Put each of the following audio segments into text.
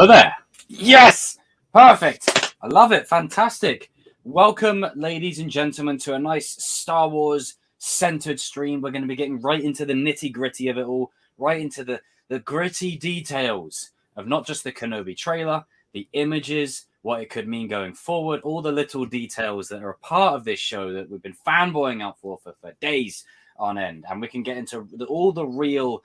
Oh, there. Yes. Perfect. I love it. Fantastic. Welcome, ladies and gentlemen, to a nice Star Wars centered stream. We're going to be getting right into the nitty gritty of it all, right into the gritty details of not just the Kenobi trailer, the images, what it could mean going forward, all the little details that are a part of this show that we've been fanboying out for days on end. And we can get into all the real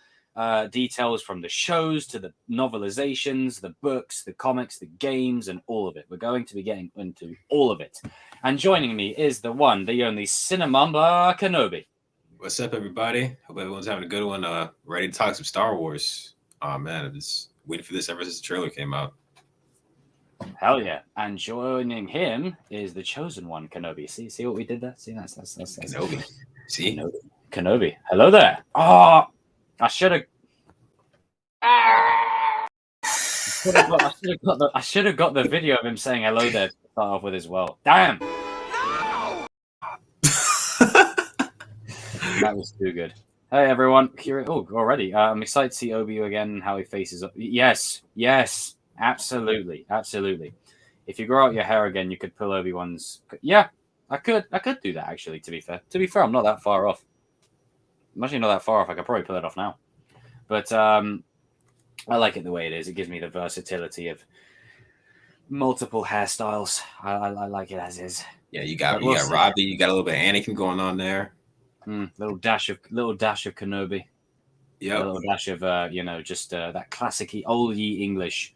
details from the shows to the novelizations, the books, the comics, the games, and all of it. We're going to be getting into all of it. And joining me is the one, the only Cinemamba Kenobi. What's up, everybody? Hope everyone's having a good one. Ready to talk some Star Wars. Oh man, I've been waiting for this ever since the trailer came out. Hell yeah! And joining him is the chosen one, Kenobi. See what we did there? See that's Kenobi. See Kenobi. Hello there. Oh, I should have. I should have got the video of him saying hello there to start off with as well. Damn. No! That was too good. Hey everyone. Oh, already. I'm excited to see Obi again and how he faces up. Yes. Absolutely. If you grow out your hair again, you could pull Obi-Wan's. Yeah, I could do that actually. To be fair, I'm not that far off. I'm actually not that far off. I could probably pull it off now. But I like it the way it is. It gives me the versatility of multiple hairstyles. I like it as is. Yeah, you got Robbie. You got a little bit of Anakin going on there. Little dash of Kenobi. Yeah, a little dash of just that classic old English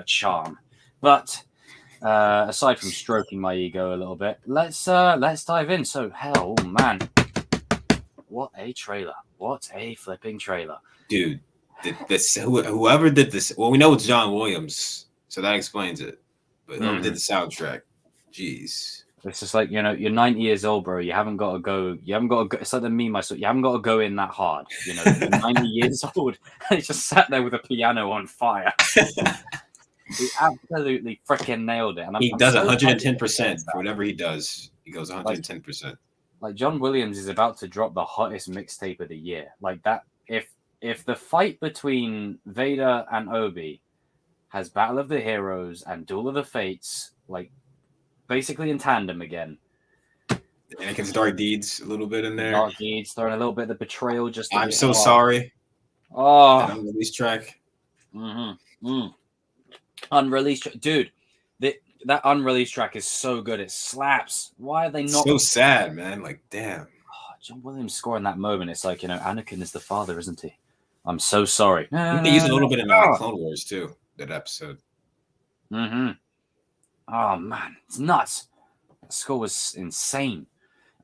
charm. But aside from stroking my ego a little bit, let's dive in. So hell, oh man, what a trailer! What a flipping trailer, dude! Whoever did this, well, we know it's John Williams, so that explains it. But whoever did the soundtrack, jeez. It's just like, you're 90 years old, bro. You haven't got to go. It's like the meme I saw. You haven't got to go in that hard. You're 90 years old. And he just sat there with a piano on fire. He absolutely freaking nailed it. And he does 110% for whatever he does. He goes 110%. Like John Williams is about to drop the hottest mixtape of the year. Like that. If the fight between Vader and Obi has Battle of the Heroes and Duel of the Fates, like, basically in tandem again. Anakin's dark deeds a little bit in there. Dark deeds, throwing a little bit of the betrayal. Just I'm so sorry. Oh, that unreleased track. Unreleased, dude. That unreleased track is so good. It slaps. Why are they not? So sad, man. Like, damn. Oh, John Williams scoring that moment. It's like, Anakin is the father, isn't he? I'm so sorry. They use a little bit in Clone Wars too. That episode. Oh man, it's nuts. The score was insane.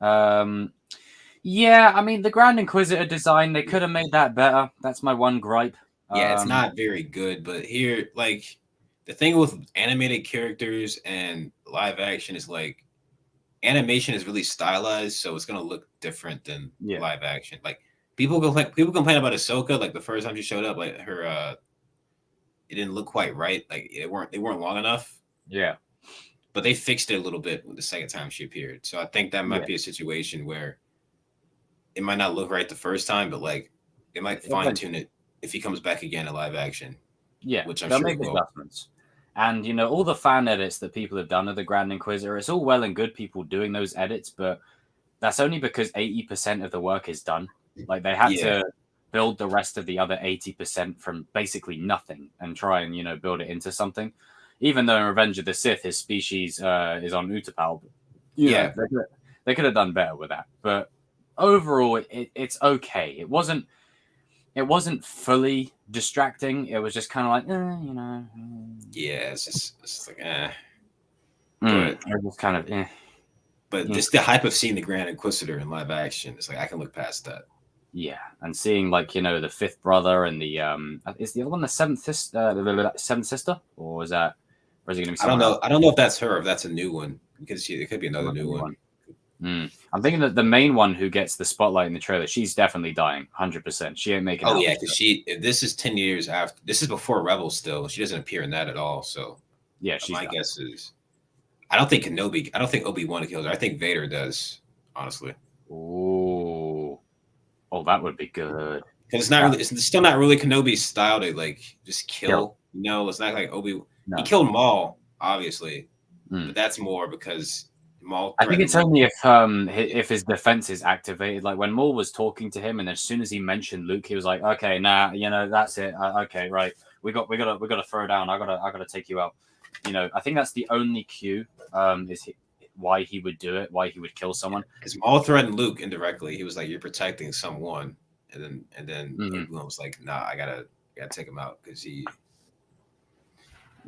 Yeah, I mean the Grand Inquisitor design, they could have made that better. That's my one gripe. Yeah, it's not very good, but here, like, the thing with animated characters and live action is like animation is really stylized, so it's gonna look different than live action. Like people complain about Ahsoka, like the first time she showed up, like her it didn't look quite right. Like they weren't long enough. Yeah. But they fixed it a little bit the second time she appeared. So I think that might be a situation where it might not look right the first time, but like they might fine tune it if he comes back again in live action. Yeah, which I'm they'll sure make adjustments. And all the fan edits that people have done of the Grand Inquisitor, it's all well and good people doing those edits, but that's only because 80% of the work is done. Like they had to build the rest of the other 80% from basically nothing and try and build it into something. Even though in Revenge of the Sith, his species is on Utapau. They could have done better with that. But overall, it's okay. It wasn't fully distracting. It was just kind of like, Yeah, it's just like, It was kind of, But just the hype of seeing the Grand Inquisitor in live action, it's like I can look past that. Yeah, and seeing the fifth brother and the is the other one the seventh sister, or is it going to be? I don't know. I don't know if that's her, or if that's a new one, because it could be another new one. I'm thinking that the main one who gets the spotlight in the trailer, she's definitely dying, 100%. She ain't making. Oh yeah, because this is 10 years after. This is before Rebels. Still, she doesn't appear in that at all. So yeah, my guess is, I don't think Obi-Wan kills her. I think Vader does. Honestly. Oh, that would be good. Because it's not really. It's still not really Kenobi's style to like just kill. No, let's not like Obi. No. He killed Maul, obviously, Mm. but that's more because Maul. I think it's only Luke. if his defense is activated. Like when Maul was talking to him, and as soon as he mentioned Luke, he was like, "Okay, nah, that's it. Okay, right, we gotta throw down. I gotta take you out." I think that's the only cue. Why he would do it, why he would kill someone. Because Maul threatened Luke indirectly. He was like, "You're protecting someone," and then Obi-Wan was like, "Nah, I gotta take him out because he."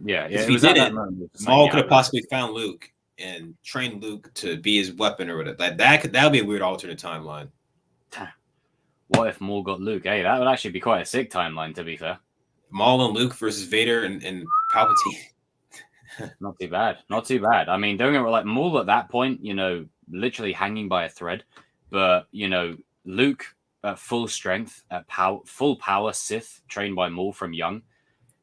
Yeah. If he didn't, Maul could have possibly found Luke and trained Luke to be his weapon or whatever. That would be a weird alternate timeline. What if Maul got Luke? Hey, that would actually be quite a sick timeline, to be fair. Maul and Luke versus Vader and Palpatine. Not too bad. Not too bad. I mean, don't get me wrong, like Maul at that point, literally hanging by a thread. But, Luke at full strength, at full power Sith, trained by Maul from young.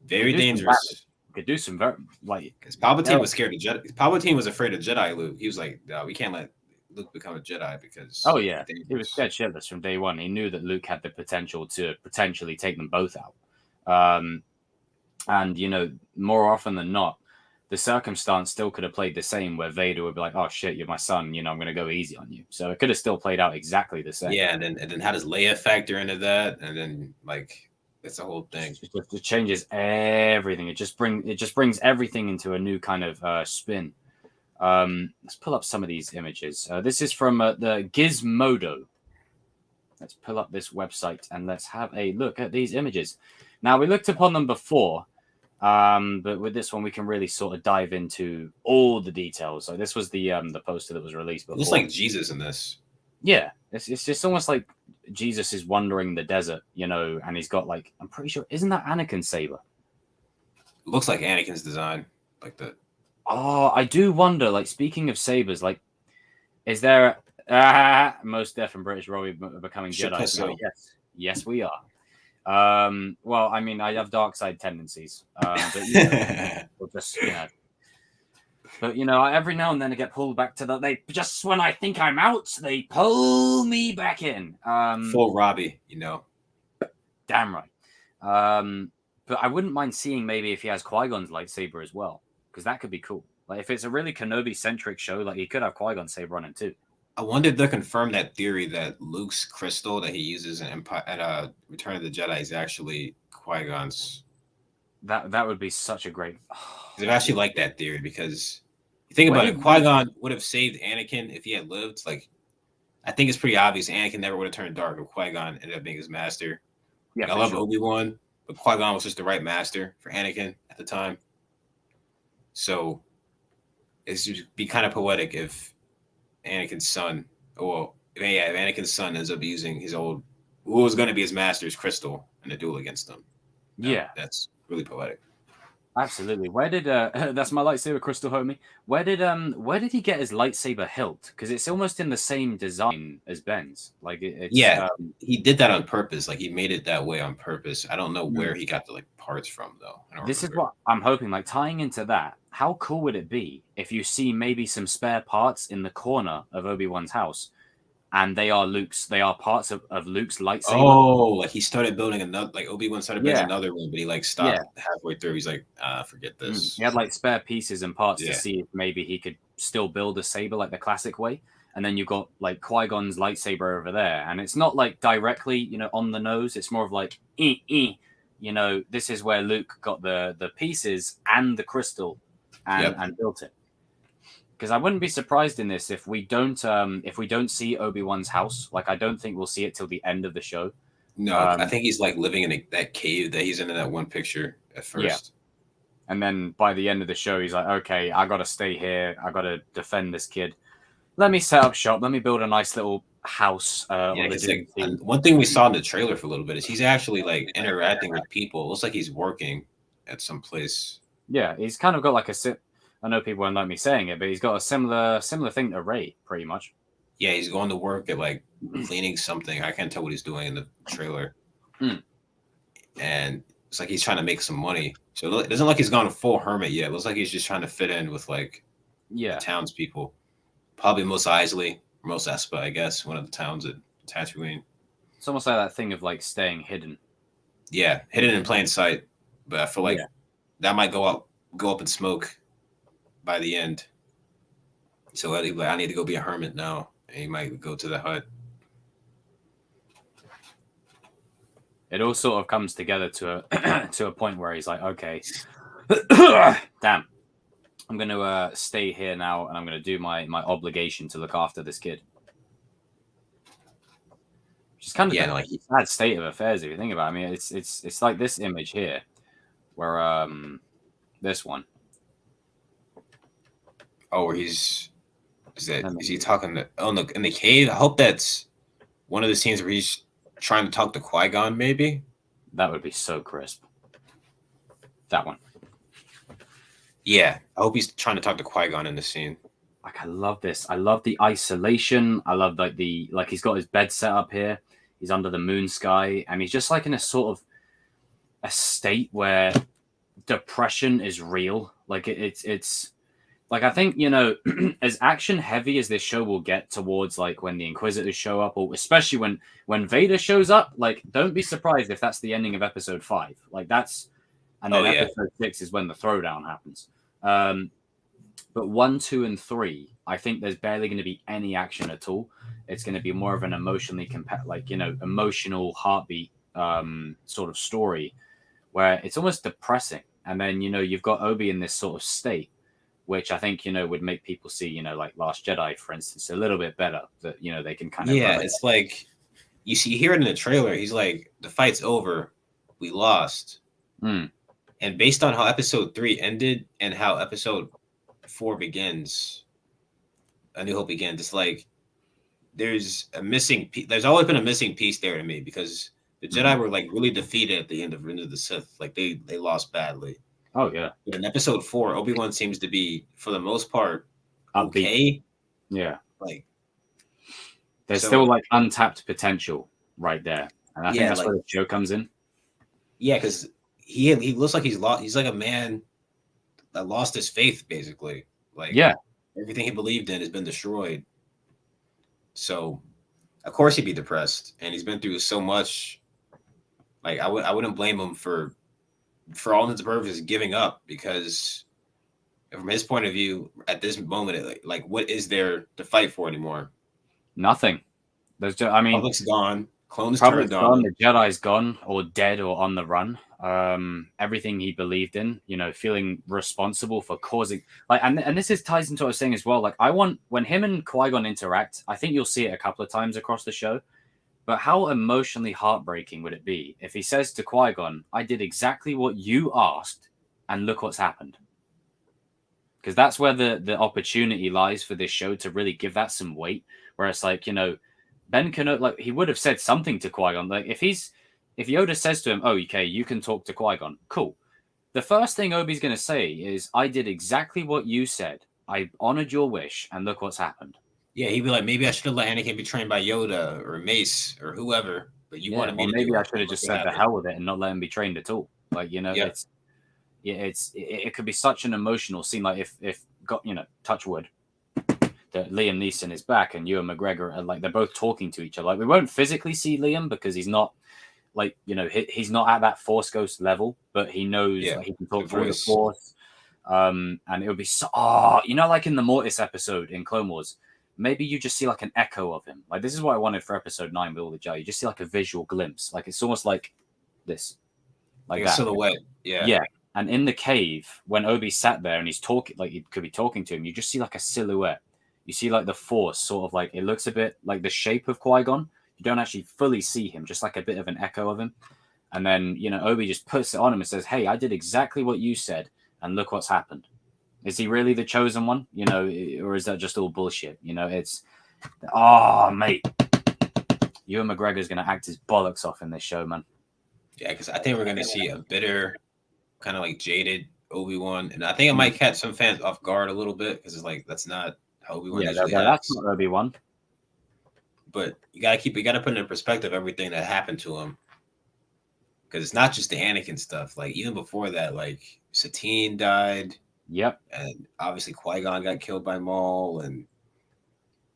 Very dangerous. Could do some very, like... Because Palpatine was scared of Jedi. Palpatine was afraid of Jedi Luke. He was like, no, we can't let Luke become a Jedi because... Oh, yeah. He was scared shitless from day one. He knew that Luke had the potential to potentially take them both out. And, more often than not, the circumstance still could have played the same where Vader would be like, oh, shit, you're my son. I'm going to go easy on you. So it could have still played out exactly the same. Yeah, and then how does Leia factor into that? And then, like... It's the whole thing. It changes everything. It just brings everything into a new kind of spin. Let's pull up some of these images. This is from the Gizmodo. Let's pull up this website and let's have a look at these images. Now, we looked upon them before, but with this one, we can really sort of dive into all the details. So this was the poster that was released before. It looks like Jesus in this. Yeah, it's just almost like Jesus is wandering the desert, and he's got like, I'm pretty sure, isn't that Anakin's saber? It looks like Anakin's design, like the. Oh, I do wonder. Like, speaking of sabers, like, is there most deaf and British royal becoming Jedi? So, yes, we are. Well, I mean, I have dark side tendencies, but we'll just But every now and then I get pulled back to they just when I think I'm out, they pull me back in. Full Robbie, Damn right. But I wouldn't mind seeing maybe if he has Qui-Gon's lightsaber as well, because that could be cool. Like if it's a really Kenobi centric show, like he could have Qui-Gon's saber on him too. I wonder if they'll confirm that theory that Luke's crystal that he uses in Return of the Jedi is actually Qui-Gon's. That would be such a great. I actually like that theory because you think about it, Qui-Gon would have saved Anakin if he had lived. Like, I think it's pretty obvious Anakin never would have turned dark if Qui-Gon ended up being his master. Yeah, I love Obi-Wan, but Qui-Gon was just the right master for Anakin at the time. So it would be kind of poetic if Anakin's son, if Anakin's son ends up using his who was going to be his master's crystal in a duel against him. Yeah, that's really poetic. Absolutely. Where did that's my lightsaber, crystal homie? Where did he get his lightsaber hilt? Because it's almost in the same design as Ben's. Like he did that on purpose. Like he made it that way on purpose. I don't know where he got the parts from though. This is what I'm hoping. Like tying into that, how cool would it be if you see maybe some spare parts in the corner of Obi-Wan's house? And they are parts of Luke's lightsaber. Oh, like he started building another, like Obi-Wan started building another one, but he like stopped halfway through. He's like, forget this. He had like spare pieces and parts to see if maybe he could still build a saber like the classic way. And then you've got like Qui-Gon's lightsaber over there. And it's not like directly, on the nose. It's more of like, this is where Luke got the pieces and the crystal and built it. Because I wouldn't be surprised in this if we don't see Obi-Wan's house. Like I don't think we'll see it till the end of the show. No, I think he's like living in that cave that he's in that one picture at first. Yeah. And then by the end of the show, he's like, okay, I got to stay here. I got to defend this kid. Let me set up shop. Let me build a nice little house. One thing we saw in the trailer for a little bit is he's actually like interacting with people. It looks like he's working at some place. Yeah, he's kind of got like I know people won't like me saying it, but he's got a similar thing to Rey, pretty much. Yeah, he's going to work at like cleaning something. I can't tell what he's doing in the trailer. And it's like he's trying to make some money. So it doesn't look like he's gone full hermit yet. It looks like he's just trying to fit in with like the townspeople. Probably Mos Eisley, or Mos Espa, I guess, one of the towns at Tatooine. It's almost like that thing of like staying hidden. Yeah, hidden in plain sight. But I feel like that might go up in smoke by the end. So he'll be like, I need to go be a hermit now, and he might go to the hut. It all sort of comes together to a to a point where he's like, okay, damn, I'm going to stay here now, and I'm going to do my obligation to look after this kid. Which is kind of a sad state of affairs if you think about it. I mean, it's like this image here, where this one. Oh, where is he talking to, in the cave? I hope that's one of the scenes where he's trying to talk to Qui-Gon, maybe? That would be so crisp. That one. Yeah, I hope he's trying to talk to Qui-Gon in the scene. Like, I love this. I love the isolation. I love like he's got his bed set up here. He's under the moon sky, and he's just like in a sort of a state where depression is real. Like it's like, I think, you know, as action heavy as this show will get towards like when the Inquisitors show up, or especially when Vader shows up, like, don't be surprised if that's the ending of episode 5. Like, that's, and then episode 6 is when the throwdown happens. But 1, 2, and 3, I think there's barely going to be any action at all. It's going to be more of an emotionally emotional heartbeat sort of story where it's almost depressing. And then, you know, you've got Obi in this sort of state, which I think, you know, would make people see, you know, like Last Jedi, for instance, a little bit better, that, you know, they can kind of... Yeah, it's like, you hear it in the trailer, he's like, the fight's over, we lost. Mm. And based on how episode 3 ended and how episode 4 begins, A New Hope begins, it's like, there's always been a missing piece there to me, because the Jedi were like really defeated at the end of Revenge of the Sith. Like they lost badly. Oh yeah. But in episode 4, Obi-Wan seems to be, for the most part, okay. Yeah. Like there's still like untapped potential right there. And I think that's where the show comes in. Yeah, because he looks like he's lost. He's like a man that lost his faith, basically. Like, yeah, everything he believed in has been destroyed. So, of course, he'd be depressed, and he's been through so much. Like, I wouldn't blame him for all intents and purposes giving up, because from his point of view, at this moment, like what is there to fight for anymore? Nothing. There's just, I mean, Public's gone. Clones Public's turned gone. The Jedi's gone, or dead, or on the run. Everything he believed in, you know, feeling responsible for causing, like, and this ties into what I was saying as well. Like, I want, when him and Qui-Gon interact, I think you'll see it a couple of times across the show. But how emotionally heartbreaking would it be if he says to Qui-Gon, "I did exactly what you asked, and look what's happened." Because that's where the opportunity lies for this show to really give that some weight. Where it's like, you know, Ben Kenobi, like, he would have said something to Qui-Gon. Like, if Yoda says to him, "Oh, okay, you can talk to Qui-Gon," cool. The first thing Obi's going to say is, "I did exactly what you said. I honored your wish, and look what's happened." Yeah, he'd be like, maybe I should have let Anakin be trained by Yoda or Mace or whoever, but you wanted me to maybe do I should have just said the hell with it and not let him be trained at all. Like, you know, it could be such an emotional scene. Like, if got, you know, touch wood, that Liam Neeson is back and Ewan McGregor are, like, they're both talking to each other. Like, we won't physically see Liam because he's not, like, you know, he's not at that Force Ghost level, but he knows that he can talk through the Force. And it would be so, you know, like in the Mortis episode in Clone Wars, maybe you just see like an echo of him. Like, this is what I wanted for episode 9 with all the Jedi. You just see like a visual glimpse. Like, it's almost like this, like that. A silhouette. Yeah. Yeah. And in the cave, when Obi sat there and he's talking, like he could be talking to him, you just see like a silhouette. You see like the Force sort of like, it looks a bit like the shape of Qui-Gon. You don't actually fully see him, just like a bit of an echo of him. And then, you know, Obi just puts it on him and says, "Hey, I did exactly what you said, and look what's happened." Is he really the chosen one? You know, or is that just all bullshit? You know, it's, mate, Ewan McGregor's going to act his bollocks off in this show, man. Yeah, because I think we're going to see a bitter, kind of like jaded Obi-Wan. And I think it might catch some fans off guard a little bit, because it's like, that's not how Obi-Wan usually that's not Obi-Wan. But you got to put in perspective everything that happened to him. Because it's not just the Anakin stuff. Like, even before that, like, Satine died. Yep. And obviously Qui-Gon got killed by Maul, and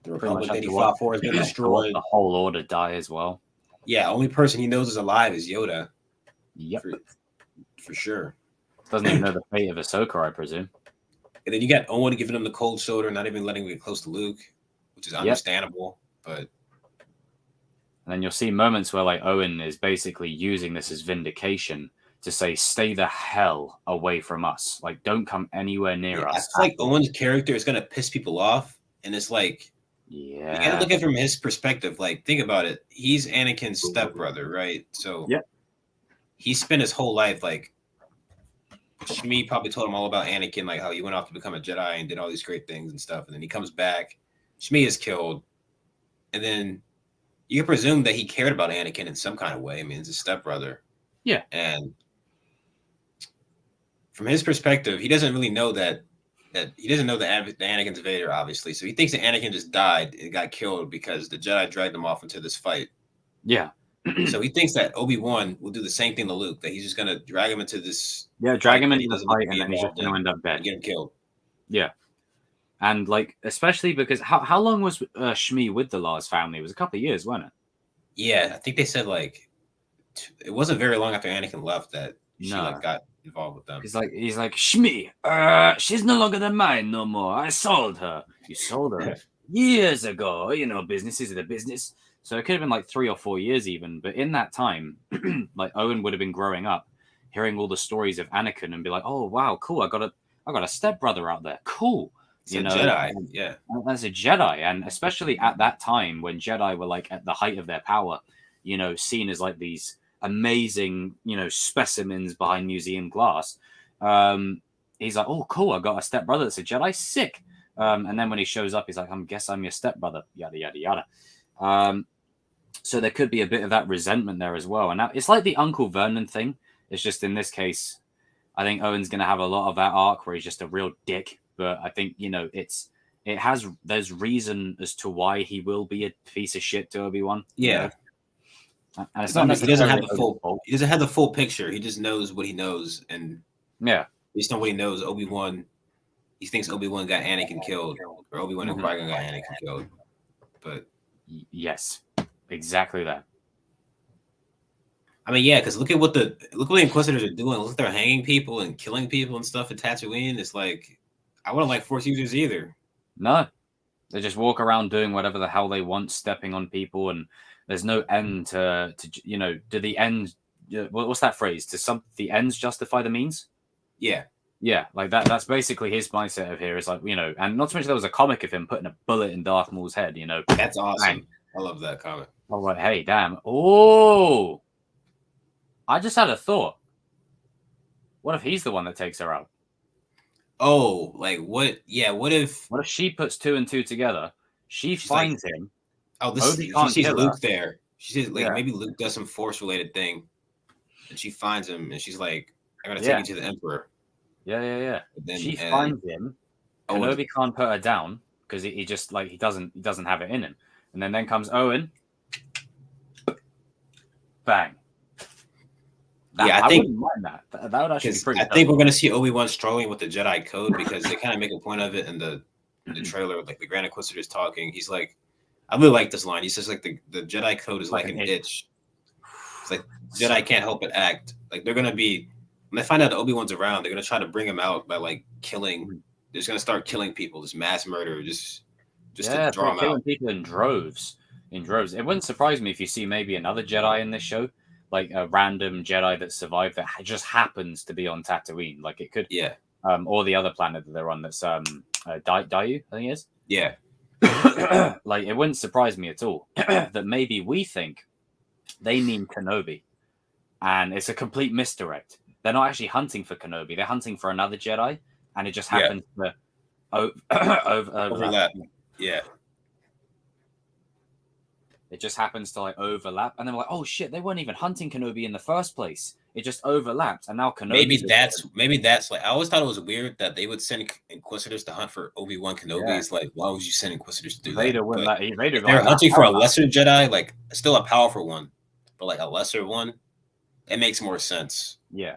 the Republic that he fought for has been destroyed. The whole Order die as well. Yeah, only person he knows is alive is Yoda. Yep. For sure. Doesn't even know the fate of Ahsoka, I presume. And then you got Owen giving him the cold shoulder, not even letting him get close to Luke, which is understandable. But and then you'll see moments where like Owen is basically using this as vindication to say, "Stay the hell away from us! Like, don't come anywhere near us." I feel like Owen's character is gonna piss people off, and it's like, you gotta look at it from his perspective. Like, think about it. He's Anakin's stepbrother, right? So he spent his whole life like. Shmi probably told him all about Anakin, like how he went off to become a Jedi and did all these great things and stuff. And then he comes back. Shmi is killed. And then you can presume that he cared about Anakin in some kind of way. I mean, it's his stepbrother. Yeah. And from his perspective, he doesn't really know that he doesn't know that Anakin's Vader, obviously. So he thinks that Anakin just died and got killed because the Jedi dragged him off into this fight. Yeah. So he thinks that Obi-Wan will do the same thing to Luke, that he's just going to drag him into this. Yeah, drag him into the fight and then he's just going to end up dead. Get him killed. Yeah. And, like, especially because how long was Shmi with the Lars family? It was a couple of years, wasn't it? Yeah, I think they said, like, it wasn't very long after Anakin left that she like, got involved with them. He's like, Shmi, she's no longer than mine no more. I sold her. You sold her years ago. You know, business is a business. So it could have been like 3 or 4 years even. But in that time, like Owen would have been growing up, hearing all the stories of Anakin and be like, oh, wow, cool. I got a stepbrother out there. Cool. It's a Jedi. Yeah. As a Jedi. And especially at that time when Jedi were like at the height of their power, you know, seen as like these amazing, you know, specimens behind museum glass. He's like, oh, cool. I got a stepbrother that's a Jedi. Sick. And then when he shows up, he's like, I guess I'm your stepbrother. Yada, yada, yada. So there could be a bit of that resentment there as well. And now it's like the Uncle Vernon thing. It's just in this case, I think Owen's going to have a lot of that arc where he's just a real dick. But I think, you know, there's reason as to why he will be a piece of shit to Obi-Wan. Yeah. And it's not he doesn't have the full picture. He just knows what he knows. And based on what he knows, Obi-Wan, he thinks Obi-Wan got Anakin killed, or Obi-Wan and Qui-Gon got Anakin killed. But yes, exactly that. I mean, yeah, because look what the Inquisitors are doing. Look, they're hanging people and killing people and stuff at Tatooine. It's like, I wouldn't like Force users either. No, they just walk around doing whatever the hell they want, stepping on people, and there's no end to you know. Do the end? What's that phrase? The ends justify the means? Yeah. Yeah, like that's basically his mindset of here. Is like, you know, and not to mention there was a comic of him putting a bullet in Darth Maul's head. You know, that's awesome. I love that comic. I was like, hey, damn. Oh, I just had a thought. What if he's the one that takes her out? Oh, like what? Yeah, what if she puts 2 and 2 together? She's finds like, him. Oh, she sees Luke there. She says, like, maybe Luke does some Force-related thing, and she finds him, and she's like, "I gotta take you to the Emperor." Yeah. Then, she finds him. Kenobi can't put her down because he just like he doesn't have it in him. And then comes Owen. Bang. I wouldn't mind that. That would actually be pretty. I think we're gonna see Obi-Wan struggling with the Jedi code because they kind of make a point of it in the trailer. Like the Grand Inquisitor's talking, he's like, I really like this line. He says like the Jedi code is like an itch. It's like Jedi can't help but act. Like they're gonna be. When they find out that Obi-Wan's around, they're gonna try to bring him out by like killing. They're just gonna start killing people, just mass murder, just to draw him killing out. People in droves. It wouldn't surprise me if you see maybe another Jedi in this show, like a random Jedi that survived that just happens to be on Tatooine. Like it could, or the other planet that they're on. That's Daiyu, I think it is. Yeah. Like it wouldn't surprise me at all that maybe we think they mean Kenobi, and it's a complete misdirect. They're not actually hunting for Kenobi. They're hunting for another Jedi, and it just happens to overlap. Yeah. It just happens to like overlap, and then we're like, "Oh shit! They weren't even hunting Kenobi in the first place. It just overlapped, and now Kenobi." Maybe that's like I always thought it was weird that they would send Inquisitors to hunt for Obi-Wan Kenobi. Yeah. It's like, why would you send Inquisitors to do Vader that? Vader they're hunting for a lesser Jedi, like still a powerful one, but like a lesser one. It makes more sense. Yeah.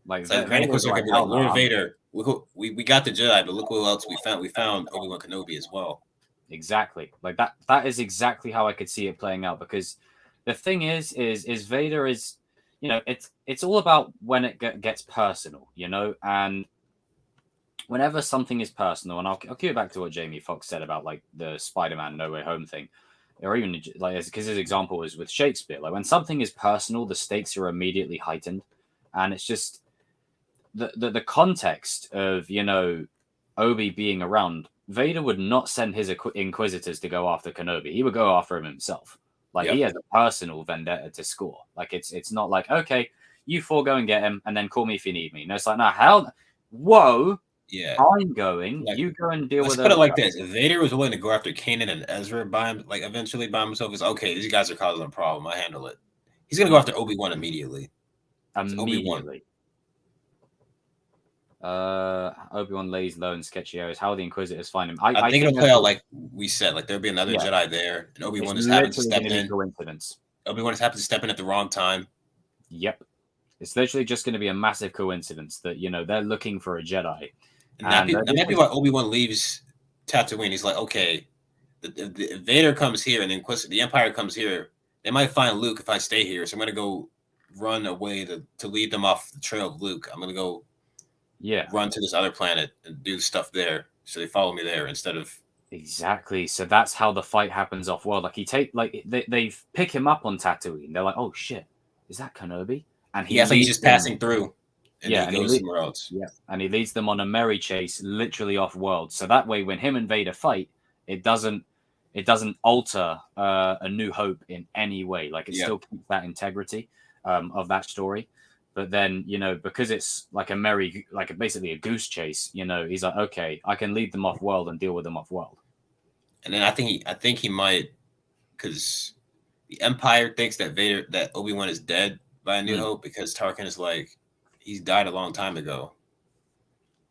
Like Grand Inquisitor could be like, Lord Vader, we got the Jedi, but look what else we found. We found Obi-Wan Kenobi as well. Exactly. Like that is exactly how I could see it playing out, because the thing is Vader is, it's all about when it gets personal, and whenever something is personal, and I'll cue it back to what Jamie Foxx said about like the Spider-Man No Way Home thing, or even like because his example was with Shakespeare. Like when something is personal, the stakes are immediately heightened, and it's just the context of Obi being around. Vader would not send his inquisitors to go after Kenobi. He would go after him himself. Like he has a personal vendetta to score. Like it's not like, okay, you four go and get him, and then call me if you need me. No, it's like, no, hell, whoa. Yeah, I'm going. like, You go and deal let's with put those it like guys. this: if Vader was willing to go after Kanan and Ezra by him, like eventually by himself, is okay. These guys are causing a problem. I handle it. He's gonna go after Obi-Wan immediately. It's Obi-Wan. Immediately. Obi-Wan lays low in sketchy areas. How the Inquisitors find him? I I think think it'll play out like we said. Like there'll be another yeah, Jedi there, and it's Obi-Wan just happens to literally step going to be in. coincidence. Obi-Wan just happens to step in at the wrong time. Yep. It's literally just going to be a massive coincidence that they're looking for a Jedi, And that might be why Obi-Wan leaves Tatooine. He's like, okay, the Vader comes here, and the Empire comes here. They might find Luke if I stay here, so I'm gonna go run away to lead them off the trail of Luke. I'm gonna go run to this other planet and do stuff there, so they follow me there instead of exactly. So that's how the fight happens off world. Like they pick him up on Tatooine. They're like, oh shit, is that Kenobi? And he's just passing through, and he goes somewhere else. Yeah, and he leads them on a merry chase, literally off world. So that way, when him and Vader fight, it doesn't alter A New Hope in any way. Like it still keeps that integrity of that story. But then, because it's like basically a goose chase, he's like, okay, I can lead them off world and deal with them off world. And then I think he might, because the Empire thinks that Obi-Wan is dead by A New Hope, because Tarkin is like, he's died a long time ago.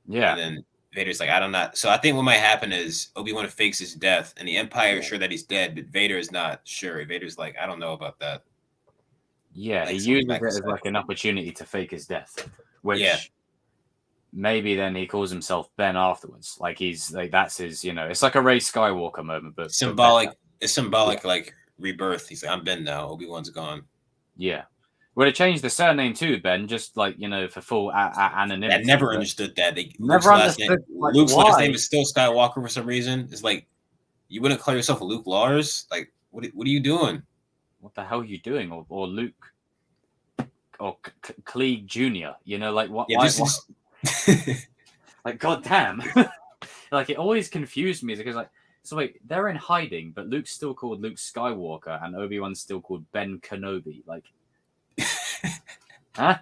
Yeah. And then Vader's like, I don't know. So I think what might happen is Obi-Wan fakes his death, and the Empire is sure that he's dead, but Vader is not sure. Vader's like, I don't know about that. Yeah, he uses it as like an opportunity to fake his death, which maybe then he calls himself Ben afterwards. Like he's like, that's his, it's like a Rey Skywalker moment, but symbolic. It's symbolic, like rebirth. He's like, I'm Ben now. Obi-Wan's gone. Yeah. Would have changed the surname too, Ben, just like, for full anonymity. I never understood that. Luke's last name is still Skywalker for some reason. It's like, you wouldn't call yourself Luke Lars? Like, what are you doing? What the hell are you doing? Or Luke or Klieg Jr., like what? Yeah, like, goddamn. Like, it always confused me because, like, so wait, they're in hiding, but Luke's still called Luke Skywalker and Obi-Wan's still called Ben Kenobi. Like, huh?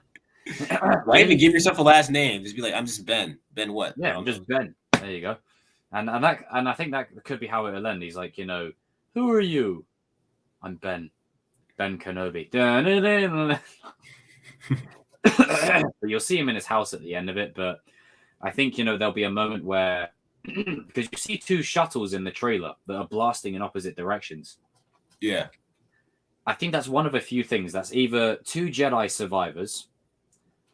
Why even give yourself a last name? Just be like, I'm just Ben. Ben what? Yeah, I'm just Ben. There you go. And I think that could be how it'll end. He's like, who are you? I'm Ben. Ben Kenobi. But you'll see him in his house at the end of it. But I think, there'll be a moment where, because you see two shuttles in the trailer that are blasting in opposite directions. Yeah. I think that's one of a few things. That's either two Jedi survivors,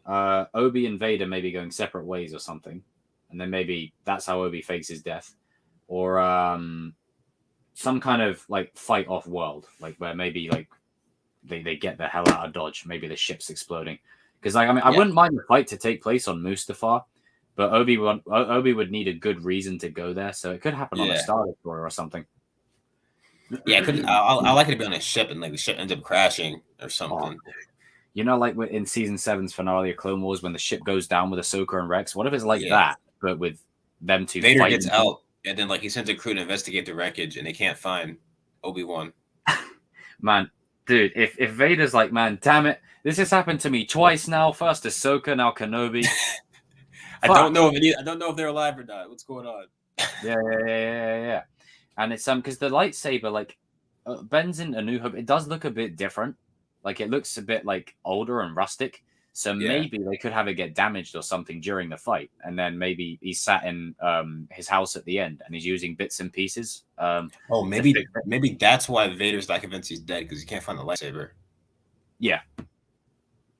Obi and Vader maybe going separate ways or something. And then maybe that's how Obi fakes his death. Or some kind of like fight off world, like where maybe like they get the hell out of Dodge. Maybe the ship's exploding. Because I wouldn't mind the fight to take place on Mustafar, but Obi would need a good reason to go there. So it could happen on a Star Destroyer or something. Yeah, I like it to be on a ship and like the ship ends up crashing or something. Like in season 7's finale of Clone Wars when the ship goes down with Ahsoka and Rex. What if it's like that, but with them two? Vader gets out, and then like he sends a crew to investigate the wreckage, and they can't find Obi-Wan. Man, dude, if Vader's like, man, damn it, this has happened to me twice now. First Ahsoka, now Kenobi. I don't know if they're alive or not. What's going on? Yeah. And it's because the lightsaber, like Ben's in A New Hope, it does look a bit different. Like it looks a bit like older and rustic. So maybe they could have it get damaged or something during the fight, and then maybe he's sat in his house at the end and he's using bits and pieces. Maybe that's why Vader's not convinced he's dead, because he can't find the lightsaber. Yeah,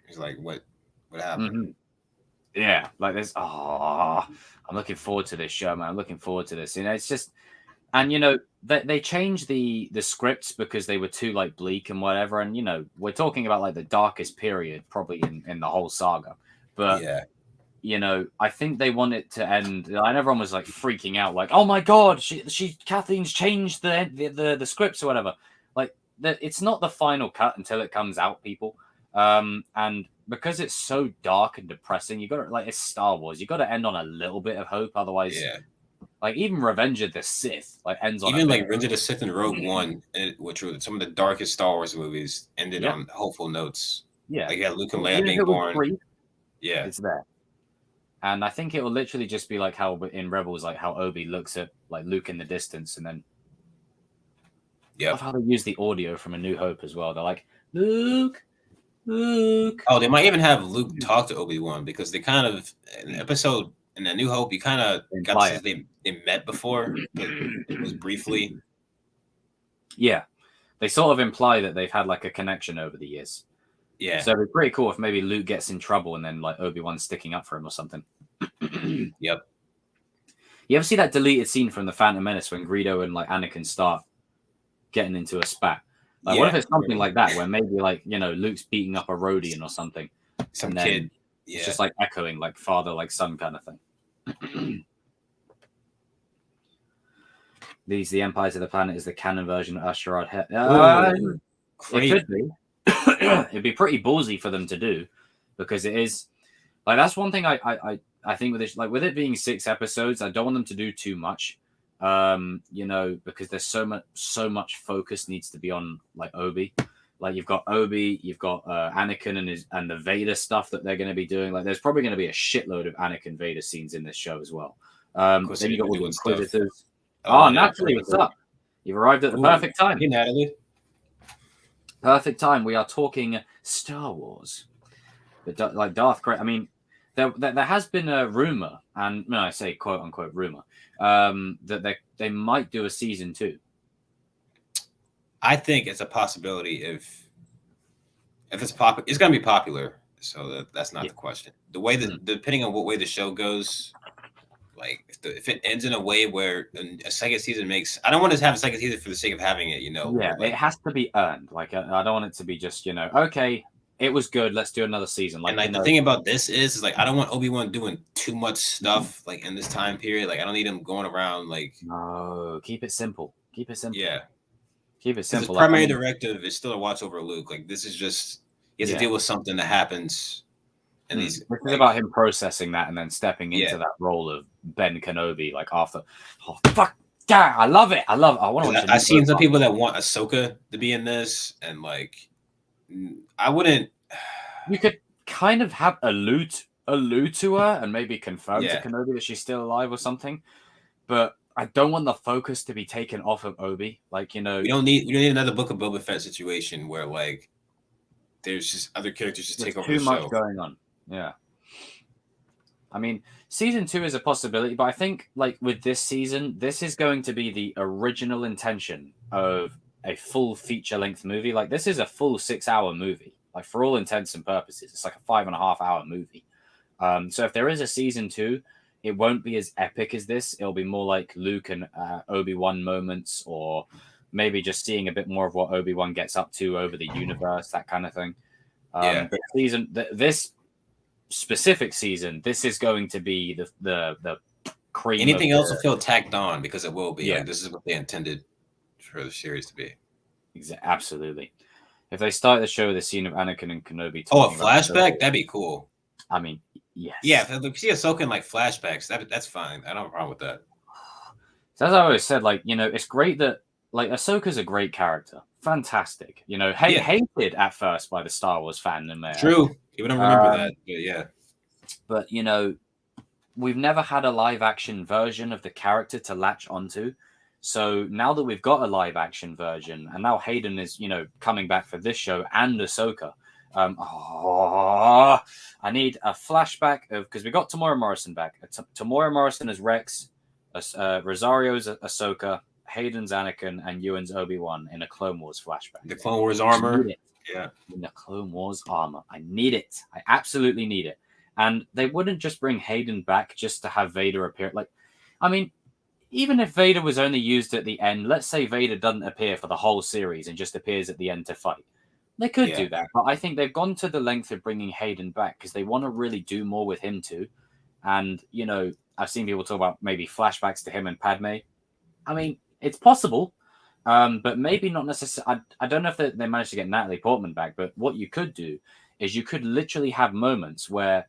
he's like, what happened? Mm-hmm. Yeah, like this. Oh, I'm looking forward to this show, man. I'm looking forward to this. It's just And they changed the scripts because they were too like bleak and whatever. And we're talking about like the darkest period probably in the whole saga. But Yeah. I think they want it to end. And everyone was like freaking out, like, "Oh my god, Kathleen's changed the scripts or whatever." Like, it's not the final cut until it comes out, people. And because it's so dark and depressing, you got to like it's Star Wars. You got to end on a little bit of hope, otherwise. Yeah. Like even Revenge of the Sith, like ends on Even a like bit. Revenge of the Sith and Rogue One, which were some of the darkest Star Wars movies, ended Yeah. on hopeful notes. Yeah, Like Luke and Leia even if being it was born. brief, Yeah. it's there. And I think it will literally just be like how in Rebels, like how Obi looks at like Luke in the distance, and then I love how they use the audio from A New Hope as well. They're like, Luke. Oh, they might even have Luke talk to Obi-Wan, because they kind of in the episode in A New Hope, you kind of got to say they met before, but it was briefly. Yeah, they sort of imply that they've had like a connection over the years. Yeah. So it'd be pretty cool if maybe Luke gets in trouble and then like Obi-Wan's sticking up for him or something. Yep. You ever see that deleted scene from The Phantom Menace when Greedo and like Anakin start getting into a spat? Like, what if it's something like that, where maybe like Luke's beating up a Rhodian or something, some kid, it's just like echoing like father like son kind of thing. The Empires of the Planet is the canon version of Asteroid. It could be. It'd be pretty ballsy for them to do, because it is like that's one thing I think with this, like with it being 6 episodes, I don't want them to do too much. Because there's so much focus needs to be on like Obi. Like you've got Obi, you've got Anakin and the Vader stuff that they're going to be doing. Like there's probably going to be a shitload of Anakin Vader scenes in this show as well. Then you got all the Inquisitors. Oh, Natalie, what's up? You've arrived at the perfect time. Hey, Natalie. Perfect time. We are talking Star Wars. But like Darth, I mean, there has been a rumor, and no, I say quote unquote rumor, that they might do a season 2. I think it's a possibility if it's popular. It's going to be popular, so that's not the question. The way that depending on what way the show goes, like if it ends in a way where a second season makes, I don't want to have a second season for the sake of having it. Yeah, like, it has to be earned. Like I don't want it to be just okay, it was good, let's do another season. Like, and the thing about this is like I don't want Obi-Wan doing too much stuff like in this time period. Like I don't need him going around like. No, keep it simple. Keep it simple. Yeah. Keep it simple. His primary directive is still to watch over Luke. Like this is just he has to deal with something that happens. And this is about him processing that and then stepping into that role of Ben Kenobi. Like after, fuck yeah, I love it. I want to. I've seen some people that want Ahsoka to be in this, and like, I wouldn't. You could kind of have allude to her and maybe confirm to Kenobi that she's still alive or something, but I don't want the focus to be taken off of Obi. Like we don't need another Book of Boba Fett situation where like there's just other characters just take over the show. Too much going on. Yeah. I mean, season 2 is a possibility, but I think like with this season, this is going to be the original intention of a full feature-length movie. Like this is a full 6-hour movie. Like for all intents and purposes, it's like a 5.5-hour movie. So if there is a season 2, it won't be as epic as this. It'll be more like Luke and Obi-Wan moments, or maybe just seeing a bit more of what Obi-Wan gets up to over the universe, that kind of thing. But this specific season, this is going to be the cream. Anything else will feel tacked on, because it will be. Yeah. Like, this is what they intended for the series to be. Absolutely. If they start the show with a scene of Anakin and Kenobi, a flashback, that'd be cool. I mean, yes. Yeah, if we see Ahsoka in like flashbacks, that's fine. I don't have a problem with that. So as I always said, like, it's great that like Ahsoka's a great character. Fantastic. Hated at first by the Star Wars fandom there. True. You don't remember that. But yeah. But we've never had a live action version of the character to latch onto. So now that we've got a live action version, and now Hayden is, coming back for this show and Ahsoka. I need a flashback of, because we got Tamora Morrison back. Tamora Morrison as Rex, Rosario's Ahsoka, Hayden's Anakin, and Ewan's Obi-Wan in a Clone Wars flashback. The Clone Wars armor. Yeah. In the Clone Wars armor. I need it. I absolutely need it. And they wouldn't just bring Hayden back just to have Vader appear. Like, I mean, even if Vader was only used at the end, let's say Vader doesn't appear for the whole series and just appears at the end to fight. They could do that, but I think they've gone to the length of bringing Hayden back because they want to really do more with him too. And, I've seen people talk about maybe flashbacks to him and Padme. I mean, it's possible, but maybe not necessarily. I don't know if they managed to get Natalie Portman back, but what you could do is you could literally have moments where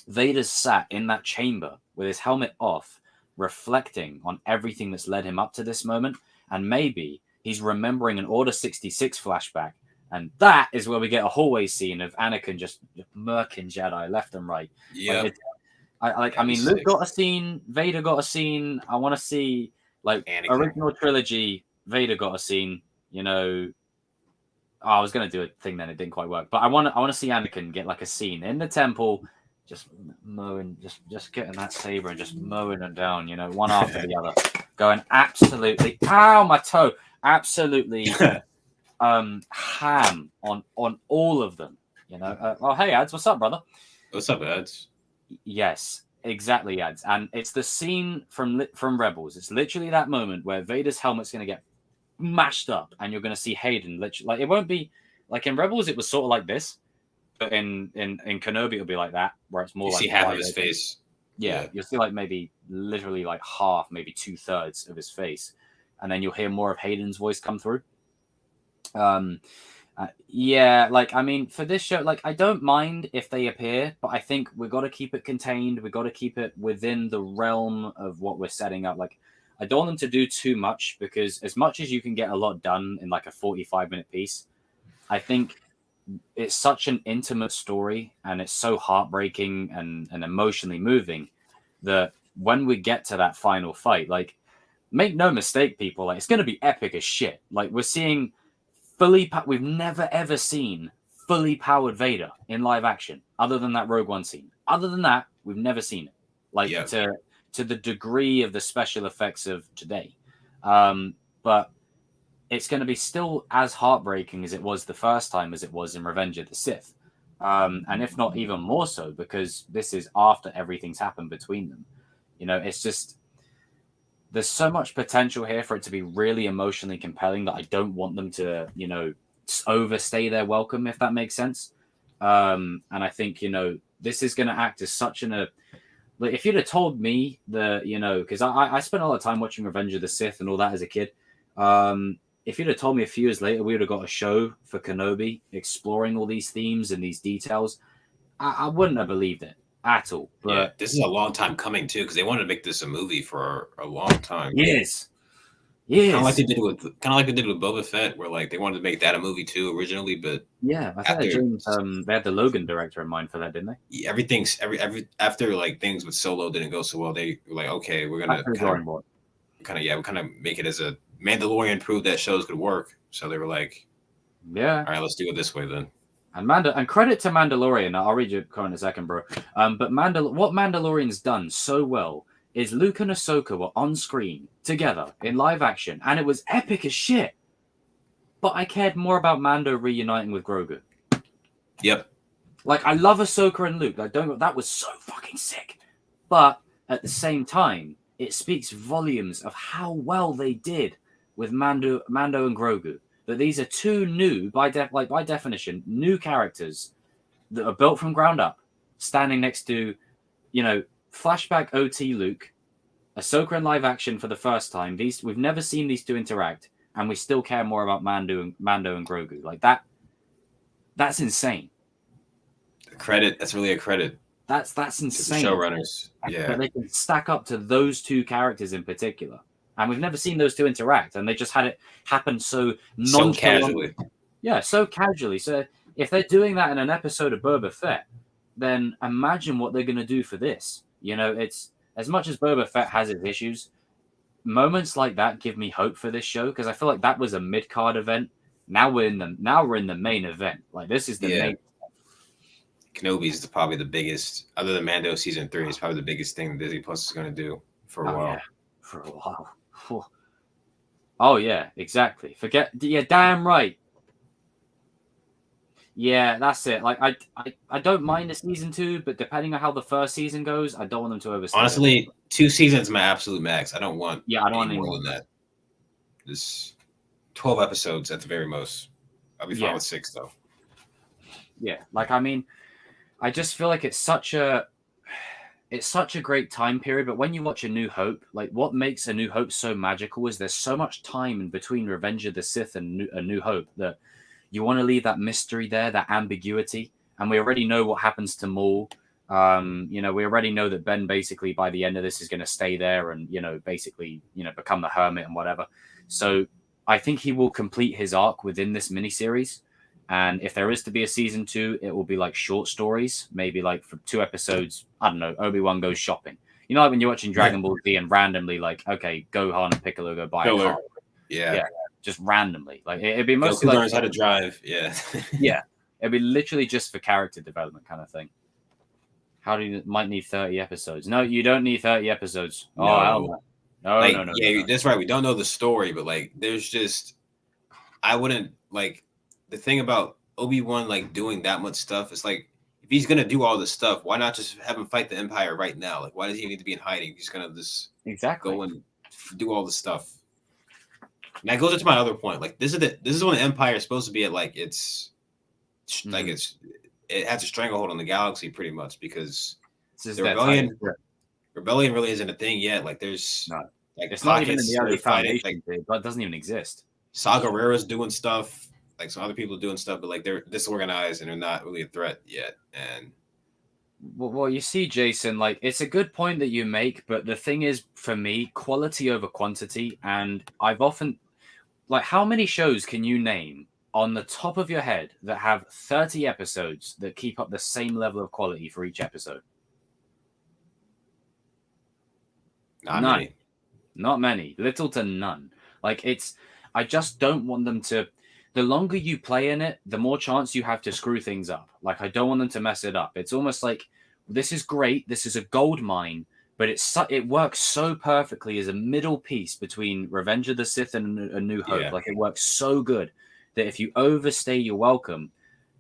Vader's sat in that chamber with his helmet off, reflecting on everything that's led him up to this moment. And maybe he's remembering an Order 66 flashback. And that is where we get a hallway scene of Anakin just murking Jedi left and right. Yeah. I mean, Luke got a scene, Vader got a scene. I want to see, like, Anakin. Original trilogy, Vader got a scene, I was going to do a thing then, it didn't quite work. But I want to see Anakin get, like, a scene in the temple, just mowing, just getting that saber and just mowing them down, one after the other. Going absolutely, ow, my toe, absolutely ham on all of them, Oh, hey, Ads, what's up, brother? What's up, Ads? Yes, exactly, Ads. And it's the scene from Rebels. It's literally that moment where Vader's helmet's going to get mashed up and you're going to see Hayden literally, like, it won't be like in Rebels, it was sort of like this. But in Kenobi, it'll be like that, where it's more you like see half of his face. Yeah, you'll see like maybe literally like half, maybe 2/3 of his face, and then you'll hear more of Hayden's voice come through. Yeah, like I mean, for this show, like I don't mind if they appear, but I think we've got to keep it contained. We've got to keep it within the realm of what we're setting up. Like, I don't want them to do too much because as much as you can get a lot done in like a 45-minute piece, I think it's such an intimate story and it's so heartbreaking and emotionally moving that when we get to that final fight, like, make no mistake, people, like, it's going to be epic as shit. Like, we're seeing we've never ever seen fully powered Vader in live action other than that Rogue One scene. Other than that, we've never seen it. Like, to the degree of the special effects of today. But it's going to be still as heartbreaking as it was the first time as it was in Revenge of the Sith. And if not even more so, because this is after everything's happened between them. It's just, there's so much potential here for it to be really emotionally compelling that I don't want them to, overstay their welcome, if that makes sense. And I think, this is going to act as such like, if you'd have told me because I spent a lot of time watching Revenge of the Sith and all that as a kid. If you'd have told me a few years later we would have got a show for Kenobi exploring all these themes and these details, I wouldn't have believed it at all. But yeah, this is a long time coming too, because they wanted to make this a movie for a long time. Yes. Kind of like they did with Boba Fett, where like they wanted to make that a movie too originally, but yeah, I think they had the Logan director in mind for that, didn't they? Everything's after like things with Solo didn't go so well, they were like, okay, we're gonna kind of make it as a Mandalorian proved that shows could work, so they were like, yeah, all right, let's do it this way then. And credit to Mandalorian. I'll read your comment in a second, bro. But what Mandalorian's done so well is Luke and Ahsoka were on screen together in live action, and it was epic as shit. But I cared more about Mando reuniting with Grogu. Yep. Like, I love Ahsoka and Luke. Like, that was so fucking sick. But at the same time, it speaks volumes of how well they did with Mando and Grogu. That these are two new, by definition, new characters that are built from ground up, standing next to, flashback OT Luke, Ahsoka in live action for the first time. We've never seen these two interact, and we still care more about Mando and Grogu. Like that. That's insane. That's really a credit. That's insane. To the showrunners. Yeah. But they can stack up to those two characters in particular. And we've never seen those two interact, and they just had it happen so casually. Yeah, so casually. So if they're doing that in an episode of Boba Fett, then imagine what they're going to do for this. It's as much as Boba Fett has its issues, moments like that give me hope for this show, because I feel like that was a mid-card event. Now we're in the main event. Like, this is the main. Kenobi is probably the biggest, other than Mando season 3, is probably the biggest thing Disney Plus is going to do for a while. Yeah, for a while. Oh yeah, exactly. Damn right. Yeah, that's it. Like I don't mind the season 2, but depending on how the first season goes, I don't want them to overstay it. Honestly, 2 seasons is my absolute max. I don't want Yeah, I don't any want any more more. than that. This 12 episodes at the very most. I'll be fine Yeah, with 6 though. yeah. Like I mean, I just feel like it's such a great time period. But when you watch A New Hope, like what makes A New Hope so magical is there's so much time in between Revenge of the Sith and A New Hope that you want to leave that mystery there, that ambiguity. And we already know what happens to Maul. We already know that Ben basically by the end of this is going to stay there and, basically, become the hermit and whatever. So I think he will complete his arc within this miniseries. And if there is to be a season 2, it will be like short stories, maybe like for 2 episodes. I don't know. Obi-Wan goes shopping. You know, like when you're watching Dragon Ball Z and randomly, like, okay, Gohan and Piccolo go buy a car. Yeah. Just randomly. Like it'd be mostly Goku like learns how to drive. Yeah. yeah, it'd be literally just for character development kind of thing. How do you might need 30 episodes? No, you don't need 30 episodes. Oh, hell no. No, like, no, no, yeah, no. that's right. We don't know the story, but like, there's just, I wouldn't like the thing about Obi-Wan like doing that much stuff. It's like if he's gonna do all this stuff, why not just have him fight the Empire right now? Like, why does he need to be in hiding? He's gonna just Exactly go and do all this stuff. And that goes into my other point. Like, this is when the Empire is supposed to be at like like it has a stranglehold on the galaxy pretty much because the rebellion really isn't a thing yet. Like there's no. like It's not even in pockets the early fighting. foundation. Like That doesn't even exist. Saw Gerrera's doing stuff. Like some other people doing stuff, but like they're disorganized and they're not really a threat yet. And well, you see, Jason, like it's a good point that you make, but the thing is, for me, quality over quantity. And I've often like, how many shows can you name on the top of your head that have 30 episodes that keep up the same level of quality for each episode? not None. many. Not many. Little to none. Like I just don't want them to. The longer you play in it, the more chance you have to screw things up. Like I don't want them to mess it up. It's almost like this is great. This is a gold mine, but it works so perfectly as a middle piece between Revenge of the Sith and A New Hope. Yeah. Like it works so good that if you overstay your welcome,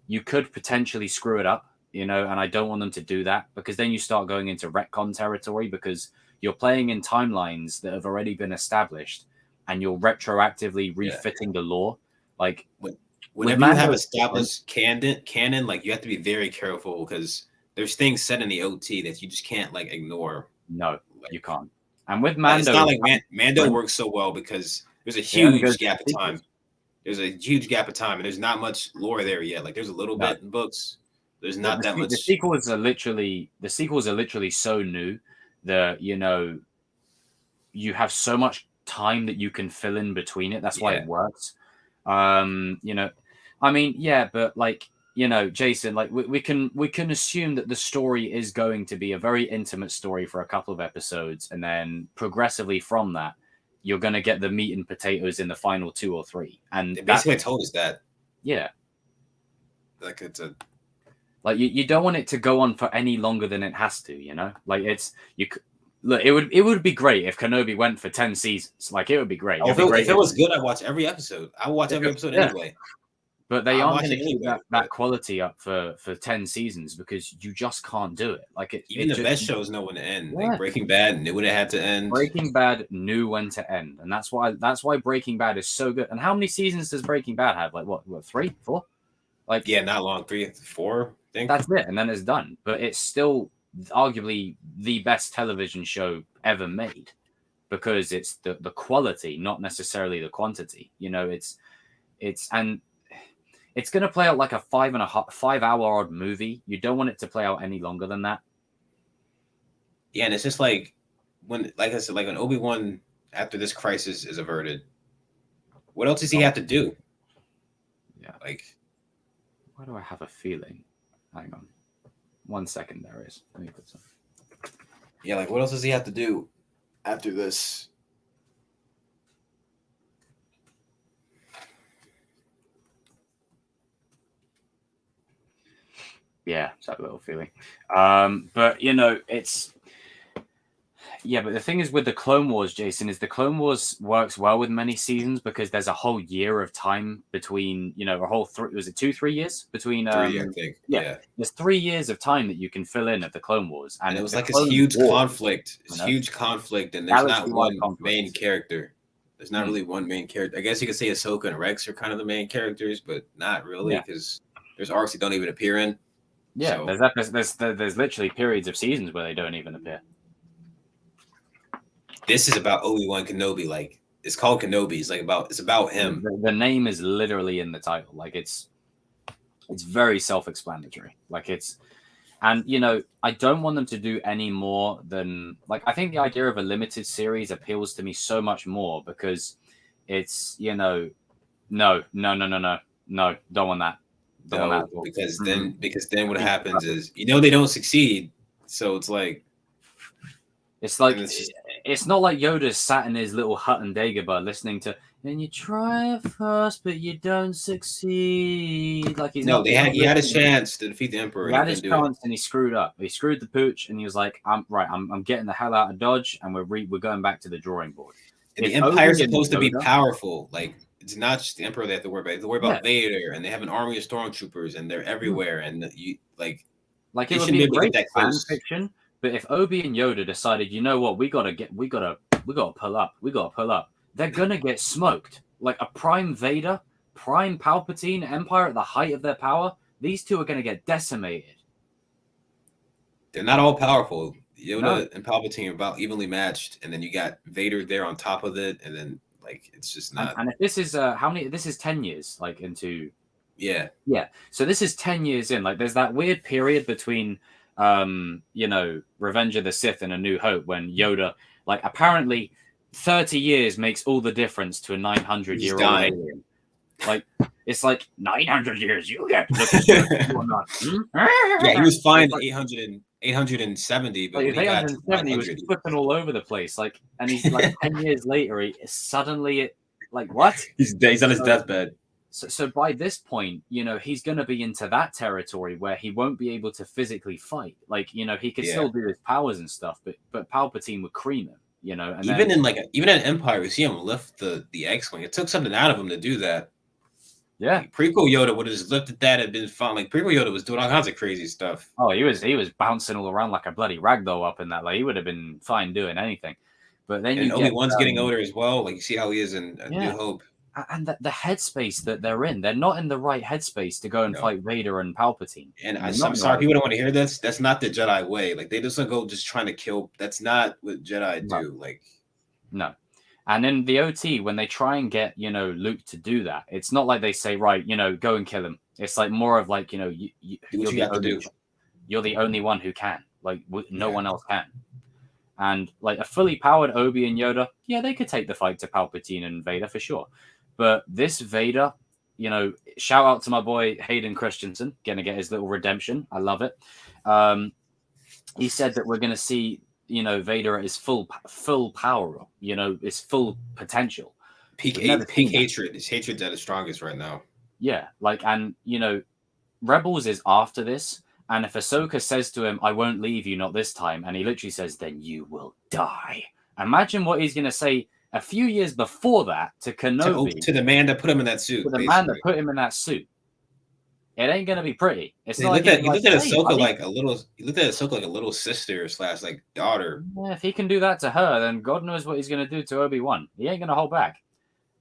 you could potentially screw it up. And I don't want them to do that because then you start going into retcon territory because you're playing in timelines that have already been established and you're retroactively refitting the lore. Like whenever you have established canon, like you have to be very careful because there's things said in the OT that you just can't like ignore. No, you can't. And with Mando, it's not like Mando works so well because there's a huge gap of time. There's a huge gap of time, and there's not much lore there yet. Like there's a little bit in books. There's not that much. The sequels are literally so new that you have so much time that you can fill in between it. That's why it works. I mean, yeah, but like Jason, like we can assume that the story is going to be a very intimate story for a couple of episodes, and then progressively from that, you're going to get the meat and potatoes in the final 2 or 3. And they basically told us that. Yeah. Like it's a. Like you don't want it to go on for any longer than it has to, Like look, it would be great if Kenobi went for 10 seasons. Like it would be great. If it was good, I'd watch every episode. I would watch every episode anyway. But they aren't going to keep that quality up for 10 seasons because you just can't do it. Like even the best shows know when to end. Yeah. Like Breaking Bad knew when it had to end. Breaking Bad knew when to end, and that's why Breaking Bad is so good. And how many seasons does Breaking Bad have? Like what 3, 4? Like not long, 3, 4. I think that's it, and then it's done. But it's still arguably the best television show ever made because it's the quality, not necessarily the quantity. It's going to play out like a 5 hour odd movie. You don't want it to play out any longer than that. Yeah, and it's just like when Obi-Wan, after this crisis is averted, what else does he have to do? Yeah. Like, why do I have a feeling? Hang on. 1 second, there is. Let me put some. Yeah, like what else does he have to do after this? Yeah, it's that little feeling. But it's Yeah, but the thing is with the Clone Wars, Jason, is the Clone Wars works well with many seasons because there's a whole year of time between, a whole was it 2-3 years between? 3, I think. Yeah, Yeah. there's 3 years of time that you can fill in of the Clone Wars, And it and was the like this Clone huge Wars, conflict. This huge conflict, and there's not galaxy-wide one conflict. main character. There's not really one main character. I guess you could say Ahsoka and Rex are kind of the main characters, but not really because there's arcs that don't even appear in. Yeah, so. there's literally periods of seasons where they don't even appear. This is about Obi-Wan Kenobi. Like, it's called Kenobi. It's about him. The name is literally in the title. Like, it's very self-explanatory. Like, and I don't want them to do any more than, like, I think the idea of a limited series appeals to me so much more because it's, no, don't want that. Because then what happens is, they don't succeed. So it's like it's not like Yoda sat in his little hut in Dagobah listening to, and you try at first, but you don't succeed. Like he had a chance to defeat the Emperor. He had his chance and he screwed up. He screwed the pooch, and he was like, "I'm getting the hell out of Dodge, and we're going back to the drawing board." And the Empire is supposed to be powerful. Like, it's not just the Emperor they have to worry about. They have to worry about Vader, and they have an army of stormtroopers, and they're everywhere. And you like it would be a great fan fiction. But if Obi and Yoda decided, you know what, we gotta pull up. They're gonna get smoked. Like a prime Vader, prime Palpatine, Empire at the height of their power. These two are gonna get decimated. They're not all powerful. Yoda and Palpatine are about evenly matched, and then you got Vader there on top of it, and then like it's just not. And if this is This is 10 years, like into. Yeah. So this is 10 years in. Like, there's that weird period between. Revenge of the Sith and A New Hope, when Yoda, like, apparently 30 years makes all the difference to a 900-year-old alien. Like, it's like 900 years, you get Yeah, he was fine at 870, but like, 870 was flipping all over the place. Like, and he's like 10 years later, what? He's on his deathbed. So by this point, he's going to be into that territory where he won't be able to physically fight. Like, he could still do his powers and stuff, but Palpatine would cream him, And even in Empire, we see him lift the X-wing. It took something out of him to do that. Yeah, like, prequel Yoda would have just lifted that and been fine. Like, prequel Yoda was doing all kinds of crazy stuff. Oh, he was bouncing all around like a bloody ragdoll up in that. Like, he would have been fine doing anything. But then Obi-Wan's getting older as well. Like, you see how he is in New Hope. And the headspace that they're in, they're not in the right headspace to go and fight Vader and Palpatine. And I'm sorry, people don't want to hear this. That's not the Jedi way. Like, they just don't go just trying to kill. That's not what Jedi do. Like, no. And in the OT, when they try and get Luke to do that, it's not like they say, right, go and kill him. It's like more of like you're the only one who can. Like, no one else can. And like a fully powered Obi and Yoda, they could take the fight to Palpatine and Vader for sure. But this Vader, shout out to my boy Hayden Christensen, gonna get his little redemption. I love it. He said that we're gonna see, Vader at his full power, his full potential. Peak hatred. His hatred's at its strongest right now. Yeah, like, and Rebels is after this, and if Ahsoka says to him, "I won't leave you, not this time," and he literally says, "Then you will die." Imagine what he's gonna say a few years before that to Kenobi, to the man that put him in that suit. To the man that put him in that suit. It ain't gonna be pretty. It's not. He looked at Ahsoka like a little sister / like daughter. Yeah, if he can do that to her, then God knows what he's gonna do to Obi-Wan. He ain't gonna hold back.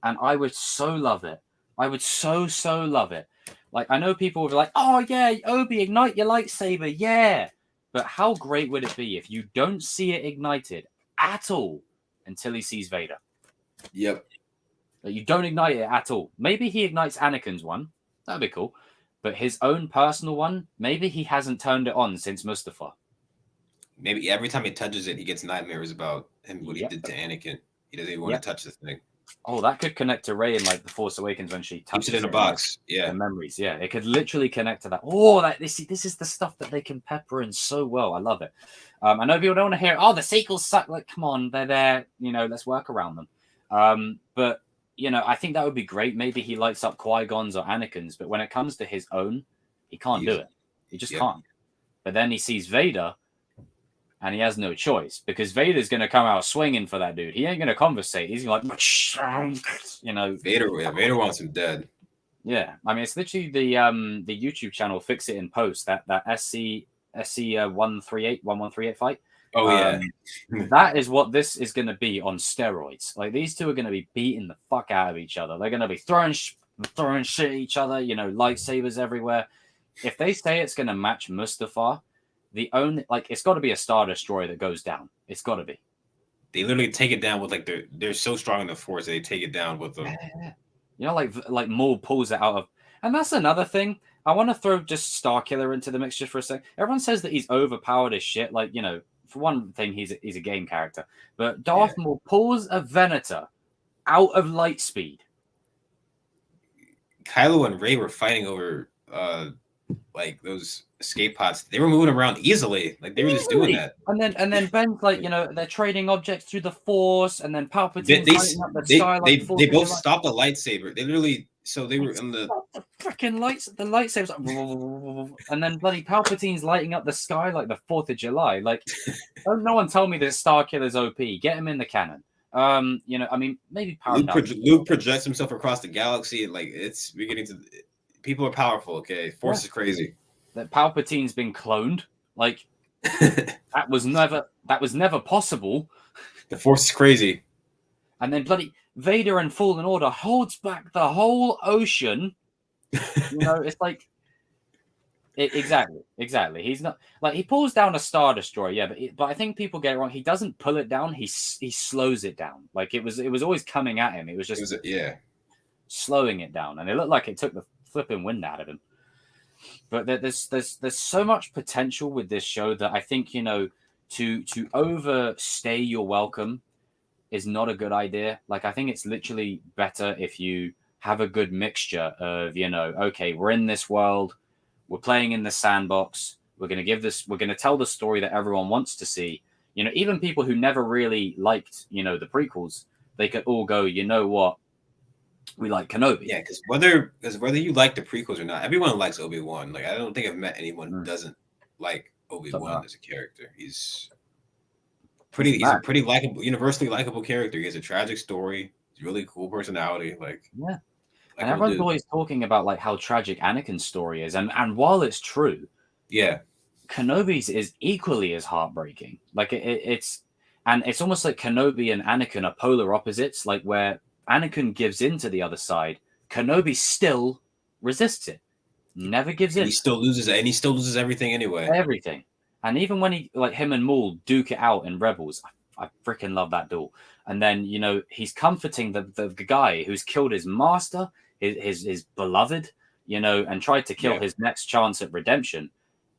And I would so love it. I would so love it. Like, I know people will be like, "Oh yeah, Obi, ignite your lightsaber, yeah." But how great would it be if you don't see it ignited at all until he sees Vader? Yep. Like, you don't ignite it at all. Maybe he ignites Anakin's one. That'd be cool. But his own personal one, maybe he hasn't turned it on since Mustafa. Maybe every time he touches it, he gets nightmares about him, what he did to Anakin. He doesn't even want to touch the thing. Oh, that could connect to Rey in like The Force Awakens when she touches it in a box. The memories. Yeah, it could literally connect to that. Oh, this is the stuff that they can pepper in so well. I love it. I know people don't want to hear, "Oh, the sequels suck." Like, come on, they're there. Let's work around them. But I think that would be great. Maybe he lights up Qui-Gon's or Anakin's, but when it comes to his own, he can't do it. He just can't. But then he sees Vader. and he has no choice because Vader's going to come out swinging for that dude. He ain't going to conversate. He's like, you know, Vader wants him dead. Yeah, I mean, it's literally the YouTube channel Fix It in Post, that SC 138 fight. Oh yeah, that is what this is going to be on steroids. Like, these two are going to be beating the fuck out of each other. They're going to be throwing shit at each other. You know, lightsabers everywhere. If they say it's going to match Mustafar, it's got to be a Star Destroyer that goes down. It's got to be. They literally take it down with like they're so strong in the Force that they take it down with them. Yeah. You know, like Maul pulls it out of, and that's another thing. I want to throw just Starkiller into the mix just for a second. Everyone says that he's overpowered as shit. Like, you know, for one thing, he's a game character, but Darth Maul pulls a Venator out of light speed. Kylo and Rey were fighting over like those escape pods. They were moving around easily. Like they were just doing that. And then Ben's like, you know, they're trading objects through the Force, and then Palpatine's lighting up the sky. They both stopped the lightsaber. They literally, so they were in the freaking lightsabers, and then bloody Palpatine's lighting up the sky like the 4th of July. Like, don't no one tell me that Starkiller's OP. Get him in the canon. You know, I mean, maybe Luke projects himself across the galaxy, and like it's beginning to. People are powerful. Okay, Force is crazy. That Palpatine's been cloned. Like that was never possible. The Force is crazy. And then bloody Vader and Fallen Order holds back the whole ocean. You know, it's like exactly. He's not like he pulls down a Star Destroyer, yeah, but I think people get it wrong. He doesn't pull it down. He slows it down. Like it was always coming at him. It was just slowing it down, and it looked like it took the flipping wind out of him. But there's so much potential with this show that I think, you know, to overstay your welcome is not a good idea. Like, I think it's literally better if you have a good mixture of, you know, okay, we're in this world, we're playing in the sandbox, we're going to tell the story that everyone wants to see. You know, even people who never really liked, you know, the prequels, they could all go, you know what, we like Kenobi. Yeah, because whether you like the prequels or not, everyone likes Obi-Wan. Like, I don't think I've met anyone who doesn't like Obi-Wan as a character. He's a pretty likable, universally likable character. He has a tragic story. He's a really cool personality. Like, yeah. And everyone's always talking about like how tragic Anakin's story is, and while it's true, yeah, Kenobi's is equally as heartbreaking. Like it's almost like Kenobi and Anakin are polar opposites. Like where Anakin gives in to the other side, Kenobi still resists it, never gives in. He still loses, and he still loses everything anyway. Everything, and even when him and Maul duke it out in Rebels, I freaking love that duel. And then, you know, he's comforting the guy who's killed his master, his beloved, you know, and tried to kill his next chance at redemption,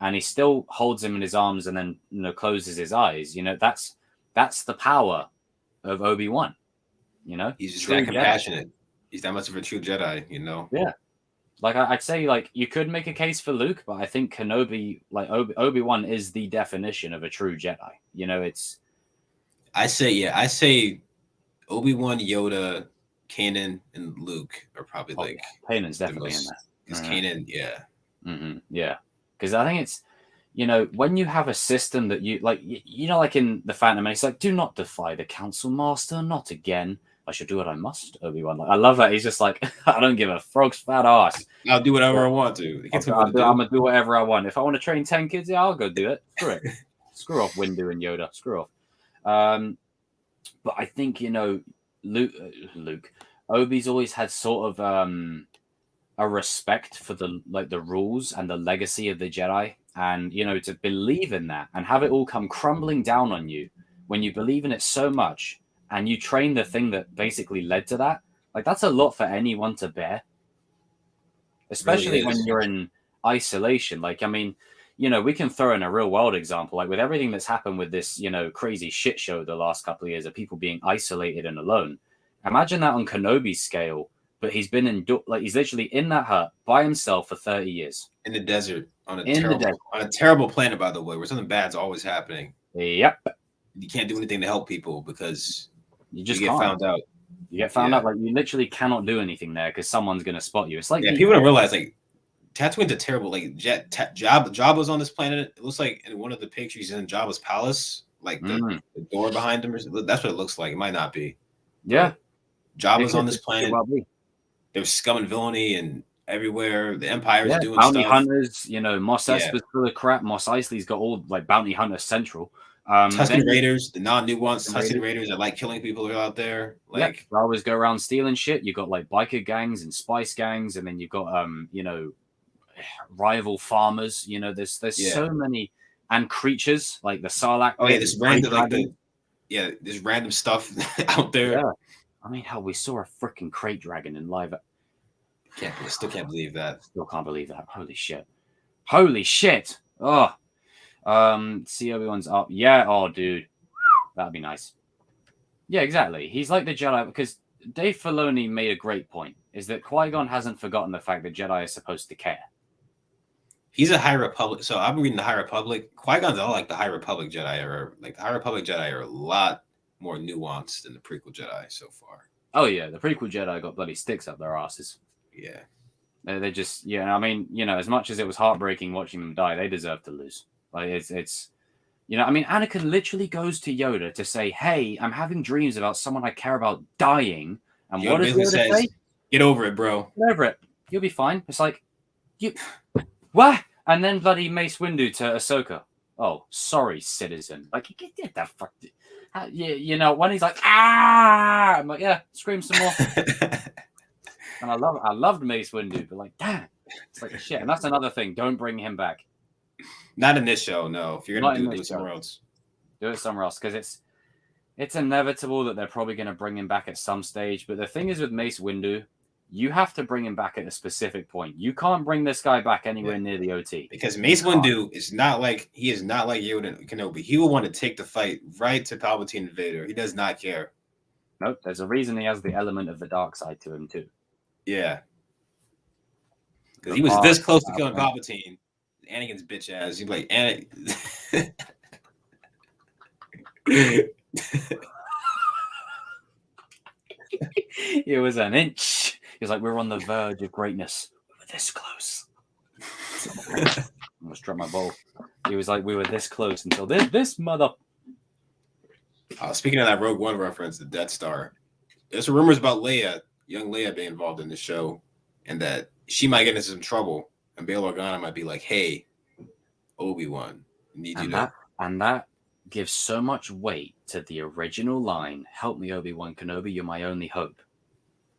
and he still holds him in his arms and then, you know, closes his eyes. You know, that's the power of Obi-Wan. You know, he's just that compassionate. Jedi. He's that much of a true Jedi, you know. Yeah, like I'd say, like you could make a case for Luke, but I think Kenobi, like Obi-Wan, is the definition of a true Jedi. You know, it's. I say Obi-Wan, Yoda, Kanan, and Luke are probably like. Kanan's definitely in there. Because Kanan, yeah. Mm-hmm. Yeah, because I think it's, you know, when you have a system that you like, you know, like in the Phantom Menace, like, do not defy the Council Master, not again. I should do what I must, Obi-Wan. Like, I love that. He's just like, I don't give a frog's fat ass. I'll do whatever I want to. I'm going to do whatever I want. If I want to train 10 kids, yeah, I'll go do it. Screw it. Screw off Windu and Yoda. Screw off. But I think, you know, Luke, Obi's always had sort of a respect for the rules and the legacy of the Jedi. And, you know, to believe in that and have it all come crumbling down on you when you believe in it so much and you train the thing that basically led to that, like, that's a lot for anyone to bear. Especially when you're in isolation. Like, I mean, you know, we can throw in a real world example, like with everything that's happened with this, you know, crazy shit show the last couple of years of people being isolated and alone. Imagine that on Kenobi's scale, but he's been he's literally in that hut by himself for 30 years. In the desert, on a terrible planet, by the way, where something bad's always happening. Yep. You can't do anything to help people because you get found out. You get found out, like you literally cannot do anything there because someone's going to spot you. It's like people don't realize, like, Tatooine's a terrible like Jabba's on this planet. It looks like in one of the pictures he's in Jabba's palace, like the door behind him. That's what it looks like. It might not be. Yeah, Jabba's on this planet. Well, there's scum and villainy and everywhere. The Empire's doing bounty stuff. hunters. You know, Mos Espa's full of crap. Mos Eisley's got all like bounty hunters central. Tusken Raiders, the non-nuanced Tusken Raiders that like killing people are out there. Like they always go around stealing shit. You got like biker gangs and spice gangs, and then you've got you know, rival farmers. You know, there's so many and creatures like the Sarlacc. Oh yeah, this random this random stuff out there. Yeah. I mean, hell, we saw a freaking crate dragon in live. Still can't believe that. Still can't believe that. Holy shit! Holy shit! Oh. See Obi-Wan's up. Yeah, oh dude. That'd be nice. Yeah, exactly. He's like the Jedi because Dave Filoni made a great point, is that Qui-Gon hasn't forgotten the fact that Jedi are supposed to care. He's a High Republic. So I've been reading the High Republic. Qui-Gon's all like the High Republic Jedi are like the High Republic Jedi are a lot more nuanced than the prequel Jedi so far. Oh yeah, the prequel Jedi got bloody sticks up their asses. Yeah. They just I mean, you know, as much as it was heartbreaking watching them die, they deserve to lose. Like it's you know, I mean, Anakin literally goes to Yoda to say, "Hey, I'm having dreams about someone I care about dying." And Yoda what does Yoda say? Get over it, bro. Get over it. You'll be fine. It's like, you what? And then bloody Mace Windu to Ahsoka. Oh, sorry, citizen. Like, get that fuck. You know, when he's like, I'm like, yeah, scream some more. And I loved Mace Windu, but like, damn, it's like shit. And that's another thing. Don't bring him back. Not in this show, no. If you're gonna do it somewhere else, do it somewhere else because it's inevitable that they're probably going to bring him back at some stage. But the thing is with Mace Windu, you have to bring him back at a specific point. You can't bring this guy back anywhere near the OT because Mace Windu is not like Yoda and Kenobi. He will want to take the fight right to Palpatine and Vader. He does not care. Nope, there's a reason he has the element of the dark side to him too. Yeah, because he was this close to killing Palpatine. Anakin's bitch ass. He's like, it was an inch. He was like, we're on the verge of greatness. We were this close. I almost dropped my bowl. He was like, we were this close until this mother. Speaking of that Rogue One reference, the Death Star. There's rumors about young Leia being involved in the show, and that she might get into some trouble. And Bail Organa might be like, "Hey, Obi-Wan, and that gives so much weight to the original line, "Help me, Obi-Wan Kenobi, you're my only hope,"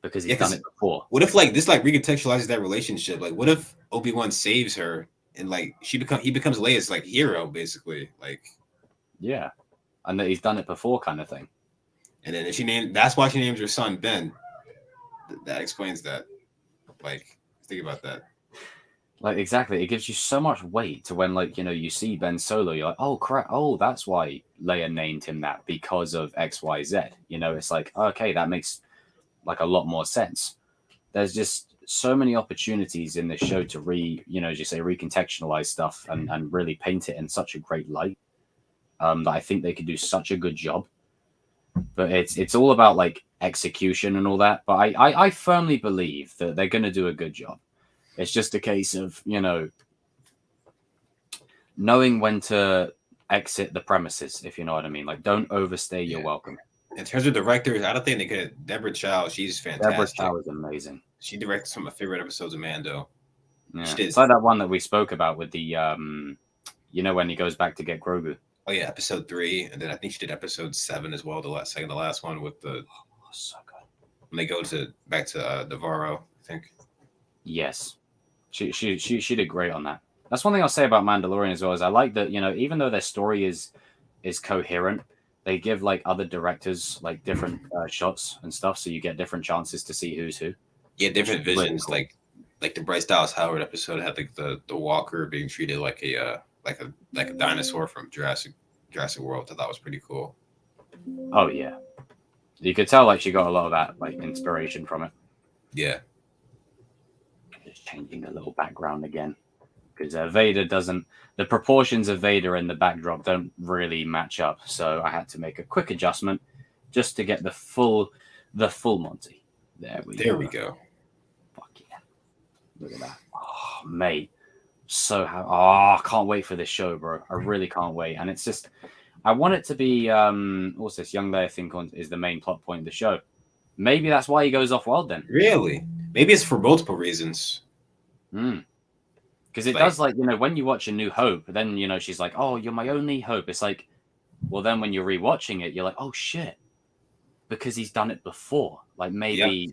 because he's done it before. What if like this recontextualizes that relationship? Like, what if Obi-Wan saves her and like he becomes Leia's like hero, basically? Like, yeah, and that he's done it before, kind of thing. And then that's why she names her son Ben. That explains that. Like, think about that. Like, exactly. It gives you so much weight to when, like, you know, you see Ben Solo, you're like, oh, crap. Oh, that's why Leia named him that, because of X, Y, Z. You know, it's like, okay, that makes, like, a lot more sense. There's just so many opportunities in this show to as you say, recontextualize stuff and really paint it in such a great light that I think they could do such a good job. But it's all about, like, execution and all that. But I firmly believe that they're going to do a good job. It's just a case of, you know, knowing when to exit the premises, if you know what I mean. Like, don't overstay your welcome. In terms of directors, I don't think they could. Deborah Chow, she's fantastic. Deborah Chow is amazing. She directed some of my favorite episodes of Mando. Yeah. It's like that one that we spoke about with the, you know, when he goes back to get Grogu. Oh, yeah, episode 3. And then I think she did episode 7 as well, the last one with the... Oh, so good. When they go back to Navarro, I think. Yes. She did great on that. That's one thing I'll say about Mandalorian as well, is I like that, you know, even though their story is coherent, they give like other directors like different shots and stuff, so you get different chances to see who's who. Yeah, different visions. Really cool. Like the Bryce Dallas Howard episode had like the walker being treated like a dinosaur from Jurassic World. I thought was pretty cool. Oh yeah, you could tell like she got a lot of that like inspiration from it. Yeah. Just changing a little background again, because Vader doesn't. The proportions of Vader in the backdrop don't really match up, so I had to make a quick adjustment just to get the full Monty. There we go. Fuck yeah! Look at that. Oh. mate, I can't wait for this show, bro. I really can't wait. And it's just, I want it to be what's this? Young Leia, I think, is the main plot point of the show. Maybe that's why he goes off world then. Really? Maybe it's for multiple reasons. Because it does, like, when you watch A New Hope, then, she's like, oh, you're my only hope. It's like, well, then when you're rewatching it, you're like, oh, shit. Because he's done it before. Like, maybe,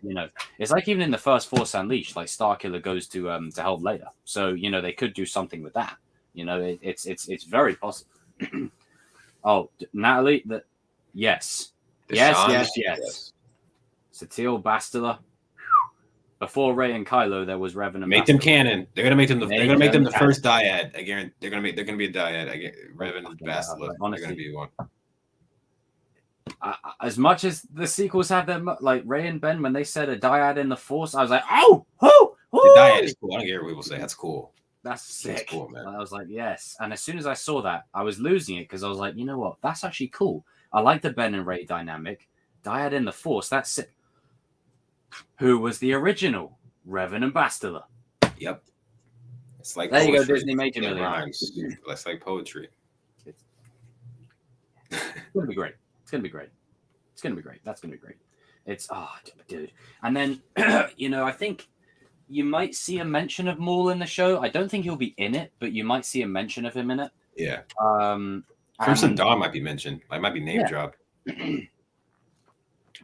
it's like even in the first Force Unleashed, like, Starkiller goes to help Leia. So, they could do something with that. It's very possible. Oh, Natalie, yes. Yes. Satele Bastila. Before Rey and Kylo, there was Revan and Make them canon. They're gonna make them. They're gonna make them the first dyad. Again, they're gonna be a dyad. Again, Revan and Bastila. Honestly, they're gonna be one. As much as the sequels have them, like Rey and Ben, when they said a dyad in the Force, I was like, oh, the dyad is cool. I don't care what people say. That's cool. That's sick. That's cool, man. I was like, yes. And as soon as I saw that, I was losing it because I was like, you know what? That's actually cool. I like the Ben and Rey dynamic. Dyad in the Force. That's sick. Who was the original? Revan and Bastila. Yep. It's like there poetry. You go, Disney made you rhymes. That's like poetry. It's gonna be great. It's gonna be great. It's gonna be great. That's gonna be great. It's dude. And then I think you might see a mention of Maul in the show. I don't think he'll be in it, but you might see a mention of him in it. Yeah. Crimson Dawn might be mentioned. I might be name dropped.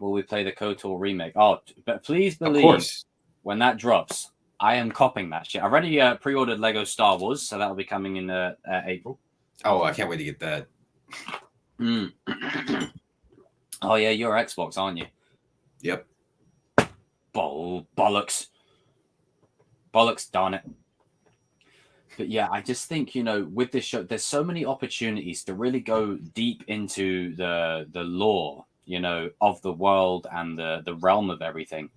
Will we play the KOTOR remake? Oh, but please believe when that drops, I am copying that shit. I already pre-ordered Lego Star Wars, so that'll be coming in April. Oh, I can't wait to get that. Oh yeah, you're Xbox, aren't you? Yep. Bollocks, darn it. But yeah, I just think, with this show, there's so many opportunities to really go deep into the lore, of the world and the realm of everything,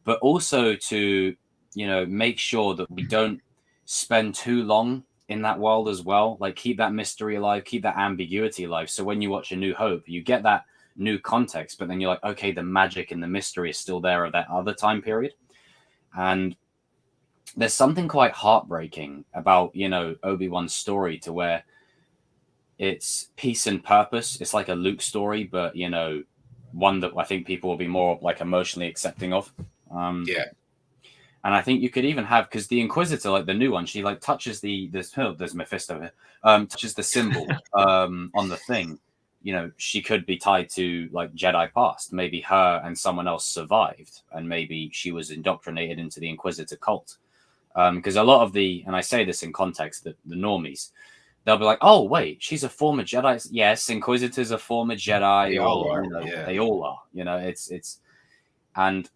but also to, make sure that we don't spend too long in that world as well. Like, keep that mystery alive, keep that ambiguity alive. So when you watch A New Hope, you get that new context, but then you're like, okay, the magic and the mystery is still there of that other time period. And there's something quite heartbreaking about, Obi-Wan's story, to where it's peace and purpose. It's like a Luke story, but, one that I think people will be more like emotionally accepting of. Yeah. And I think you could even have, because the Inquisitor, like the new one, she like touches there's Mephisto here, touches the symbol on the thing. She could be tied to like Jedi past. Maybe her and someone else survived, and maybe she was indoctrinated into the Inquisitor cult. Because a lot of and I say this in context, that the normies, they'll be like, oh, wait, she's a former Jedi. Yes, Inquisitors are former Jedi. They all are. They all are. It's and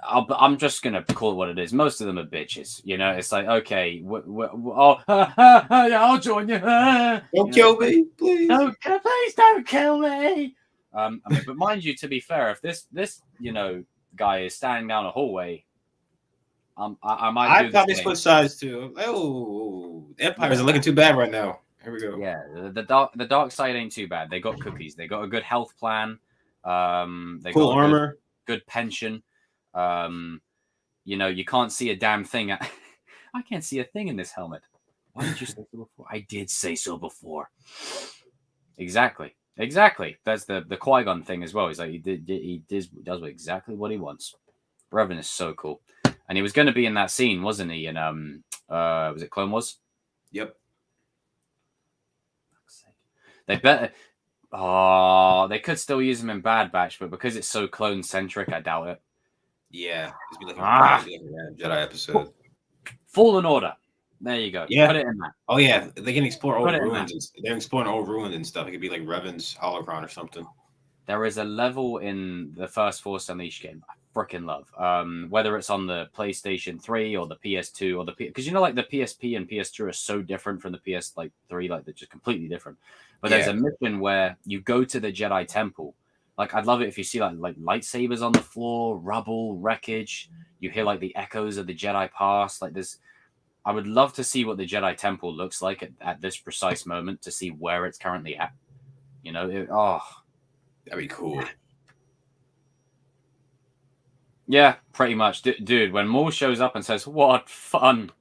I'm just going to call it what it is. Most of them are bitches. It's like, okay, I'll join you. Don't kill me, please. Please don't kill me. But mind you, to be fair, if this guy is standing down a hallway, I might. I'd probably switch sides too. Oh, Empires are looking too bad right now. Here we go. Yeah, the dark side ain't too bad. They got cookies. They got a good health plan. They cool got armor. Good pension. You can't see a damn thing. I can't see a thing in this helmet. Why did you say so before? I did say so before. Exactly. That's the Qui-Gon thing as well. He's like, he does exactly what he wants. Revan is so cool. And he was going to be in that scene, wasn't he? In was it Clone Wars? Yep. They better. Oh, they could still use him in Bad Batch, but because it's so clone centric, I doubt it. Yeah, it's been like a Jedi episode. Fallen Order. There you go. Yeah. Put it in that. Oh yeah, they can explore old ruins. They're exploring old ruins and stuff. It could be like Revan's holocron or something. There is a level in the first Force Unleashed game I freaking love. Whether it's on the PlayStation 3 or the PS2 or because like the PSP and PS2 are so different from the PS3, like they're just completely different. But there's a mission where you go to the Jedi Temple. Like, I'd love it if you see like lightsabers on the floor, rubble, wreckage. You hear like the echoes of the Jedi past. Like I would love to see what the Jedi Temple looks like at this precise moment, to see where it's currently at. That'd be cool. Yeah, pretty much. Dude, when Maul shows up and says, what fun.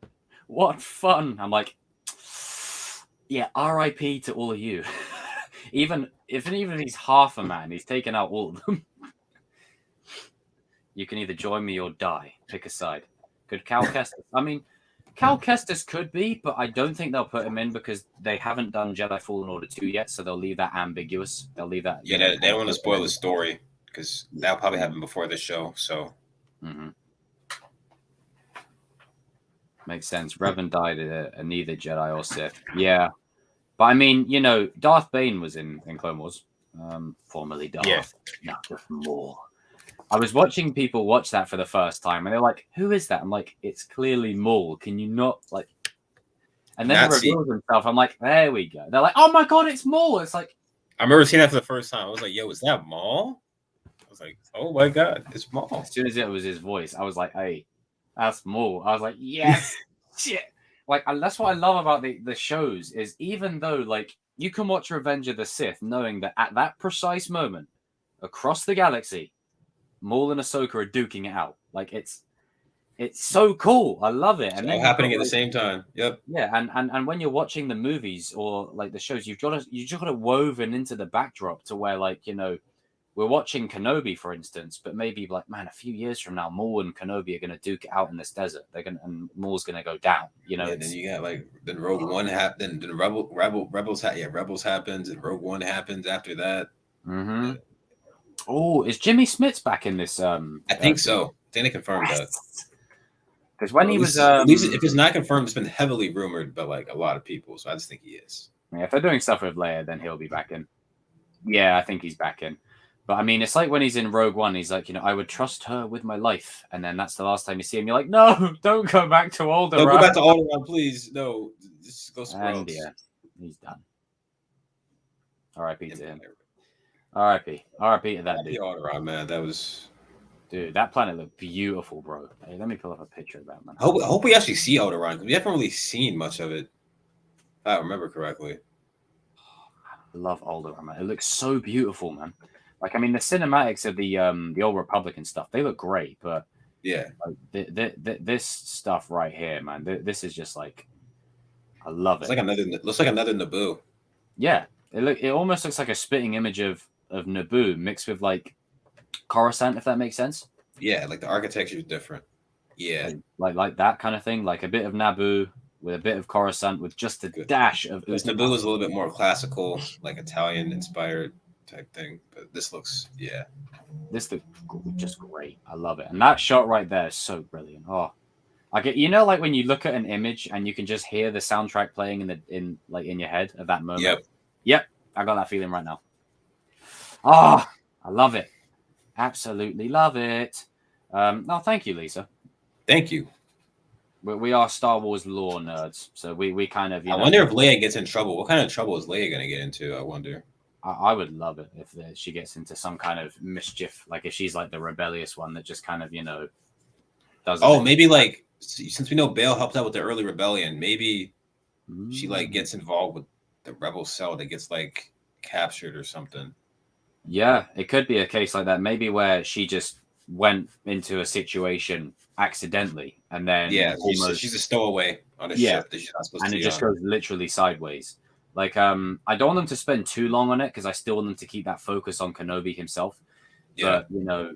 What fun. I'm like, yeah, R.I.P. to all of you. even if he's half a man, he's taken out all of them. You can either join me or die. Pick a side. Could Cal Kestis? I mean, Cal Kestis could be, but I don't think they'll put him in because they haven't done Jedi Fallen Order 2 yet, so they'll leave that ambiguous. They'll leave that. Yeah, they don't want to spoil the story because that'll probably happen before the show. So, makes sense. Revan died at neither Jedi or Sith. Yeah, but I mean, Darth Bane was in Clone Wars, formerly Darth. Yeah. Now just Maul. I was watching people watch that for the first time, and they're like, "Who is that?" I'm like, "It's clearly Maul. Can you not like?" And then he reveals himself. I'm like, "There we go." They're like, "Oh my god, it's Maul!" It's like, I remember seeing that for the first time. I was like, "Yo, is that Maul?" I was like, "Oh my god, it's Maul!" As soon as it was his voice, I was like, "Hey, that's Maul." I was like, "Yes, shit!" Like, and that's what I love about the shows is even though like you can watch Revenge of the Sith, knowing that at that precise moment across the galaxy, Maul and Ahsoka are duking it out. Like it's so cool. I love it. And it's all happening at the same time. Yep. Yeah, and when you're watching the movies or like the shows, you just got it woven into the backdrop to where like we're watching Kenobi, for instance, but maybe like man, a few years from now, Maul and Kenobi are going to duke it out in this desert. And Maul's going to go down. And then you got like then Rogue One happened. Then Rebels happens, and Rogue One happens after that. Mm-hmm. Yeah. Oh, is Jimmy Smits back in this? I think so. I think they confirmed that. Because when he was, at least if it's not confirmed, it's been heavily rumored by like a lot of people. So I just think he is. Yeah, if they're doing stuff with Leia, then he'll be back in. Yeah, I think he's back in. But I mean, it's like when he's in Rogue One, he's like, I would trust her with my life, and then that's the last time you see him. You're like, no, don't go back to Alderaan. Don't go back to Alderaan, please. No, just go Scrubs. And yeah, he's done. R.I.P. to him. R.I.P. R.I.P. to that dude. Alderaan, man, that was. Dude, that planet looked beautiful, bro. Hey, let me pull up a picture of that, man. I hope we actually see Alderaan because we haven't really seen much of it. If I remember correctly. I love Alderaan, man. It looks so beautiful, man. Like, I mean, the cinematics of the Old Republic and stuff, they look great, but yeah, like, this stuff right here, man, this is just like, I love it. Looks like another Naboo. Yeah, it almost looks like a spitting image of Naboo mixed with like Coruscant, if that makes sense. Yeah, like the architecture is different. Yeah, like that kind of thing, like a bit of Naboo with a bit of Coruscant with just a dash of. Naboo is a little bit more classical, like Italian inspired type thing, but this looks this looks just great. I love it, and that shot right there is so brilliant. Oh, I get like when you look at an image and you can just hear the soundtrack playing in your head at that moment. Yep, I got that feeling right now. Oh, I love it. Absolutely love it. Thank you, Lisa. Thank you. We are Star Wars lore nerds, so we kind of. I wonder if Leia gets in trouble. What kind of trouble is Leia going to get into? I wonder. I would love it if she gets into some kind of mischief, like if she's like the rebellious one that just kind of does. Oh, maybe like since we know Bail helped out with the early rebellion, maybe she like gets involved with the rebel cell that gets like captured or something. Yeah, it could be a case like that. Maybe where she just went into a situation accidentally, and then she's a stowaway on a ship that she's not supposed to be on. And it just goes literally sideways. Like, I don't want them to spend too long on it because I still want them to keep that focus on Kenobi himself. Yeah. But,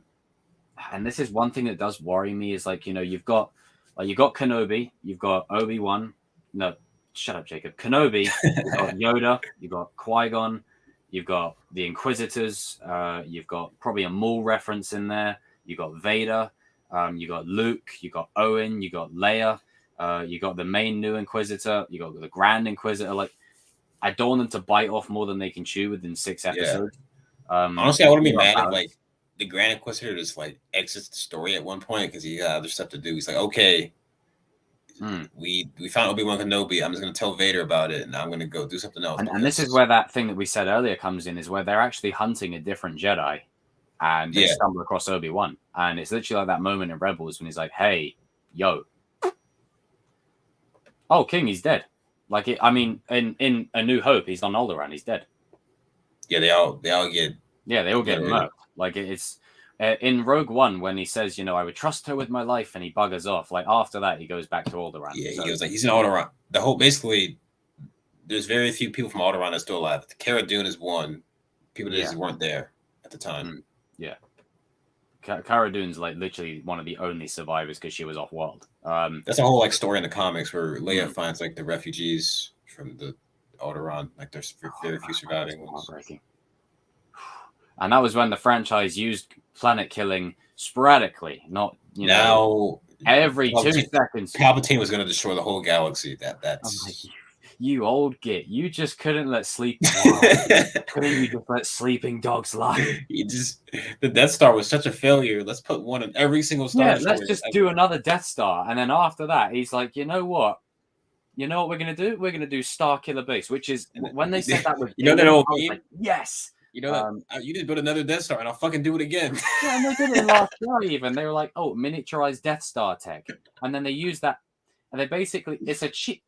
and this is one thing that does worry me is like, you've got Kenobi, you've got Obi-Wan. No, shut up, Jacob. Kenobi, you've got Yoda, you've got Qui-Gon, you've got the Inquisitors, you've got probably a Maul reference in there, you've got Vader, you got Luke, you got Owen, you got Leia, you got the main new Inquisitor, you got the Grand Inquisitor. Like, I don't want them to bite off more than they can chew within 6 episodes. Yeah. Honestly, I wouldn't be mad if like the Grand Inquisitor just like exits the story at one point because he got other stuff to do. He's like, okay, we found Obi-Wan Kenobi. I'm just gonna tell Vader about it, and I'm gonna go do something else. And this is where that thing that we said earlier comes in, is where they're actually hunting a different Jedi, and they stumble across Obi-Wan, and it's literally like that moment in Rebels when he's like, "Hey, yo, oh, King, he's dead." Like, in A New Hope, he's on Alderaan. He's dead. Yeah, they all get. Yeah, they all get murked. Like, it's In Rogue One, when he says, I would trust her with my life, and he buggers off. Like after that, he goes back to Alderaan. Yeah, So, he was like, he's an Alderaan. The whole basically, there's very few people from Alderaan that's still alive. Cara Dune is one. People that just weren't there at the time. Yeah. Cara Dune's like literally one of the only survivors because she was off world. That's a whole like story in the comics where Leia finds like the refugees from the Alderaan. Like there's very few surviving ones. Heartbreaking. And that was when the franchise used planet killing sporadically, not now every 2 seconds. Palpatine was going to destroy the whole galaxy. That's you old git. You just couldn't let sleeping. Couldn't you just let sleeping dogs lie? The Death Star was such a failure. Let's put one in every single Star. Yeah, let's just do another Death Star, and then after that, he's like, you know what? You know what we're gonna do? We're gonna do Star Killer Base, which is when they said that was that old meme? like, yes. You just build another Death Star, and I'll fucking do it again. Yeah, and they did it last year even. They were like, oh, miniaturized Death Star tech, and then they use that, and they basically it's a cheat.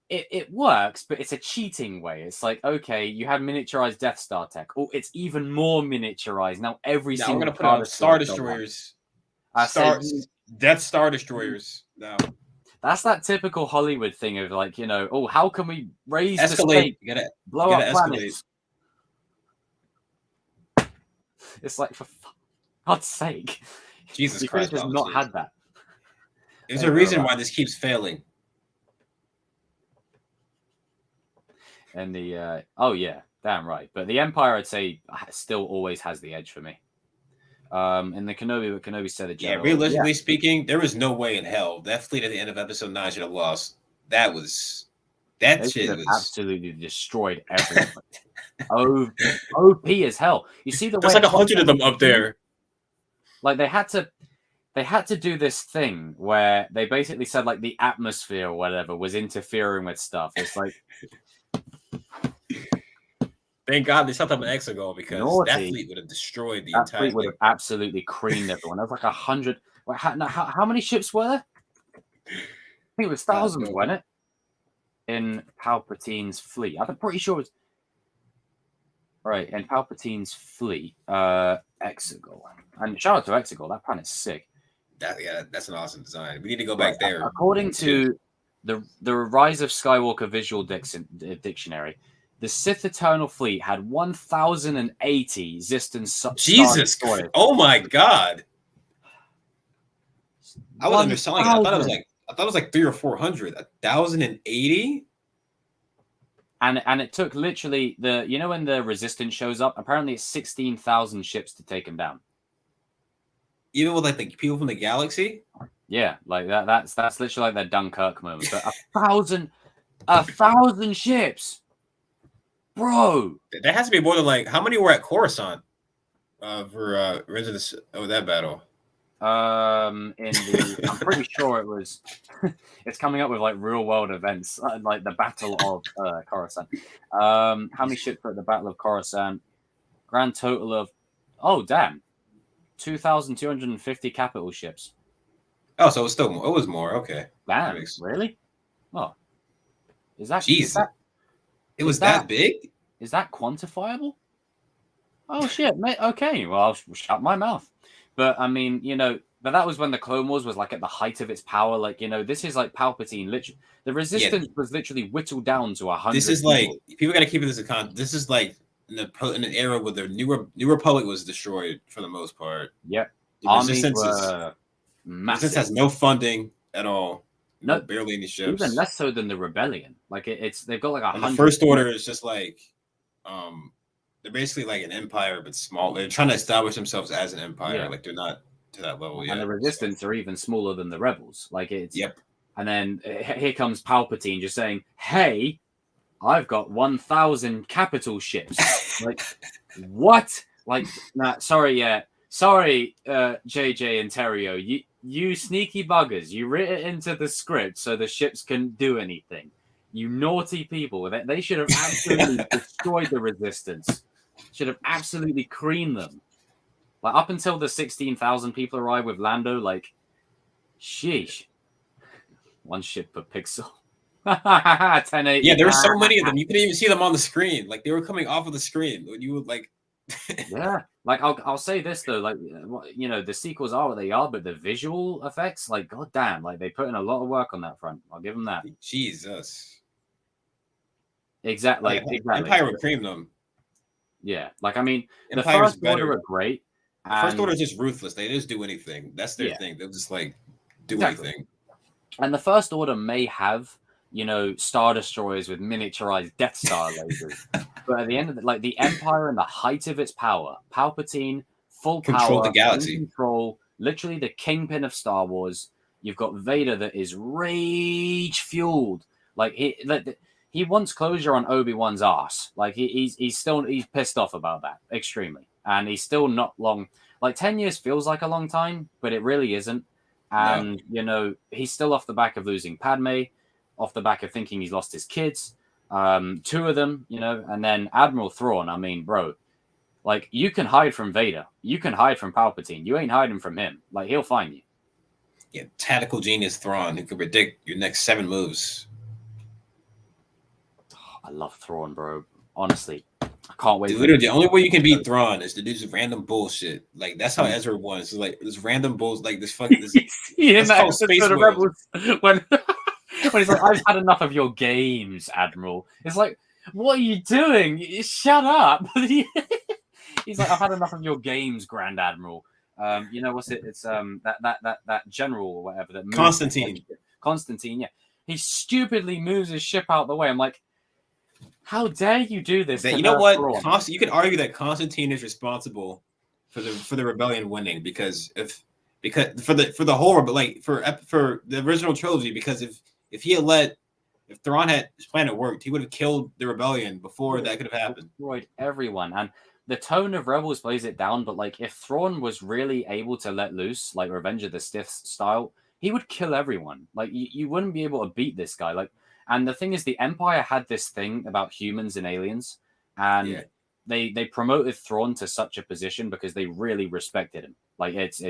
It works, but it's a cheating way. It's like, okay, you had miniaturized Death Star tech. Oh, it's even more miniaturized now. Every single we're gonna put out Star Destroyers, Death Star Destroyers. Now that's that typical Hollywood thing of like, oh, how can we raise the stake? You gotta blow up planets. It's like, for God's sake, Jesus you Christ, could have just not had that. There's a reason why this keeps failing. And the damn right. But the Empire, I'd say, still always has the edge for me. In the Kenobi, but Kenobi said it. Realistically speaking, there was no way in hell that fleet at the end of Episode 9 should have lost. That shit was absolutely destroyed everything. OP as hell. You see the there's way like 100 of them up there. Like they had to do this thing where they basically said like the atmosphere or whatever was interfering with stuff. It's like. Thank God they shot up an Exegol because that fleet would have destroyed the entire fleet. Would have absolutely creamed everyone. There was like 100. How many ships were there? I think it was thousands, wasn't it? In Palpatine's fleet. I'm pretty sure it was. Right, in Palpatine's fleet, Exegol. And shout out to Exegol, that planet's sick. That's an awesome design. We need to go back there. According to the Rise of Skywalker Visual Dictionary, the Sith Eternal Fleet had 1,080 Zistan Jesus! Oh my God! I was underselling it. I thought it was like 300 or 400. 1,080. And it took literally when the Resistance shows up, apparently it's 16,000 ships to take them down. Even with like the people from the galaxy. Yeah, like that's literally like that Dunkirk moment. But 1,000 ships. Bro, that has to be more than like how many were at Coruscant for that battle? I'm pretty sure it was. It's coming up with like real world events, like the Battle of Coruscant. How many ships were at the Battle of Coruscant? Grand total of 2,250 capital ships. Oh, so it was more. Okay. Damn, really? Oh, is that? Jeez. It was that big? Is that quantifiable? Oh shit, mate. Okay, well, I'll shut my mouth. But I mean, but that was when the Clone Wars was like at the height of its power. Like, this is like Palpatine. Literally, the Resistance was literally whittled down to 100. This is like people got to keep this in context. This is like in an era where the New Republic was destroyed for the most part. Yep, Resistance has no funding at all. No, barely any ships. Even less so than the Rebellion. Like they've got like 100. The First Order is just like, they're basically like an empire but small. They're trying to establish themselves as an empire. Yeah. Like they're not to that level yet. And the Resistance are even smaller than the Rebels. Like it's. Yep. And then here comes Palpatine just saying, "Hey, I've got 1,000 capital ships." Like what? Like sorry, JJ and Terrio, you sneaky buggers, you writ it into the script so the ships can do anything. You naughty people. They should have absolutely destroyed the Resistance. Should have absolutely creamed them. Like up until the 16,000 people arrive with Lando, like, sheesh. One ship per pixel. 1080. Yeah, there were so many of them. You couldn't even see them on the screen. Like they were coming off of the screen. You would like Yeah, like I'll say this though, like you know, the sequels are what they are, but the visual effects, like goddamn, like they put in a lot of work on that front. I'll give them that. Jesus. Exactly, Oh, yeah, like exactly. Empire would cream them. Yeah, like I mean, the Empire's First Order better. are great, The First and Order is just ruthless. They just do anything. That's their yeah, thing. They'll just like do exactly. anything. And the First Order may have, you know, Star Destroyers with miniaturized Death Star lasers. But at the end of it, like the Empire and the height of its power, Palpatine, full Control the power, in galaxy. control, literally the kingpin of Star Wars. You've got Vader that is rage fueled. He wants closure on Obi-Wan's ass. Like he's pissed off about that extremely. And he's still not long. Like 10 years feels like a long time, but it really isn't. No. And, you know, he's still off the back of losing Padme, off the back of thinking he's lost his kids. Two of them, you know, and then Admiral Thrawn. I mean, bro, like you can hide from Vader, you can hide from Palpatine. You ain't hiding from him. Like he'll find you. Yeah, tactical genius Thrawn who can predict your next 7 moves. I love Thrawn, bro. Honestly, I can't wait. Dude, literally, the only way you can beat Thrawn is to do some random bullshit. Like that's how Ezra was. So, like this random bullshit, like this fucking this. In That's that called Space episode of Wars. Rebels when when he's like, "I've had enough of your games, Admiral." It's like, what are you doing? Shut up. He's like, I've had enough of your games, Grand Admiral. You know what's it? It's that general or whatever that moves Constantine. Constantine, yeah. He stupidly moves his ship out the way. I'm like, how dare you do this? That, you know what? You can argue that Constantine is responsible for the rebellion winning because for the whole like for the original trilogy, because if Thrawn had his plan had worked, he would have killed the rebellion before that could have happened. Destroyed everyone. And the tone of Rebels plays it down, but like if Thrawn was really able to let loose, like Revenge of the Sith style, he would kill everyone. Like you wouldn't be able to beat this guy. Like, and the thing is, the Empire had this thing about humans and aliens, and Yeah. they promoted Thrawn to such a position because they really respected him. Like it's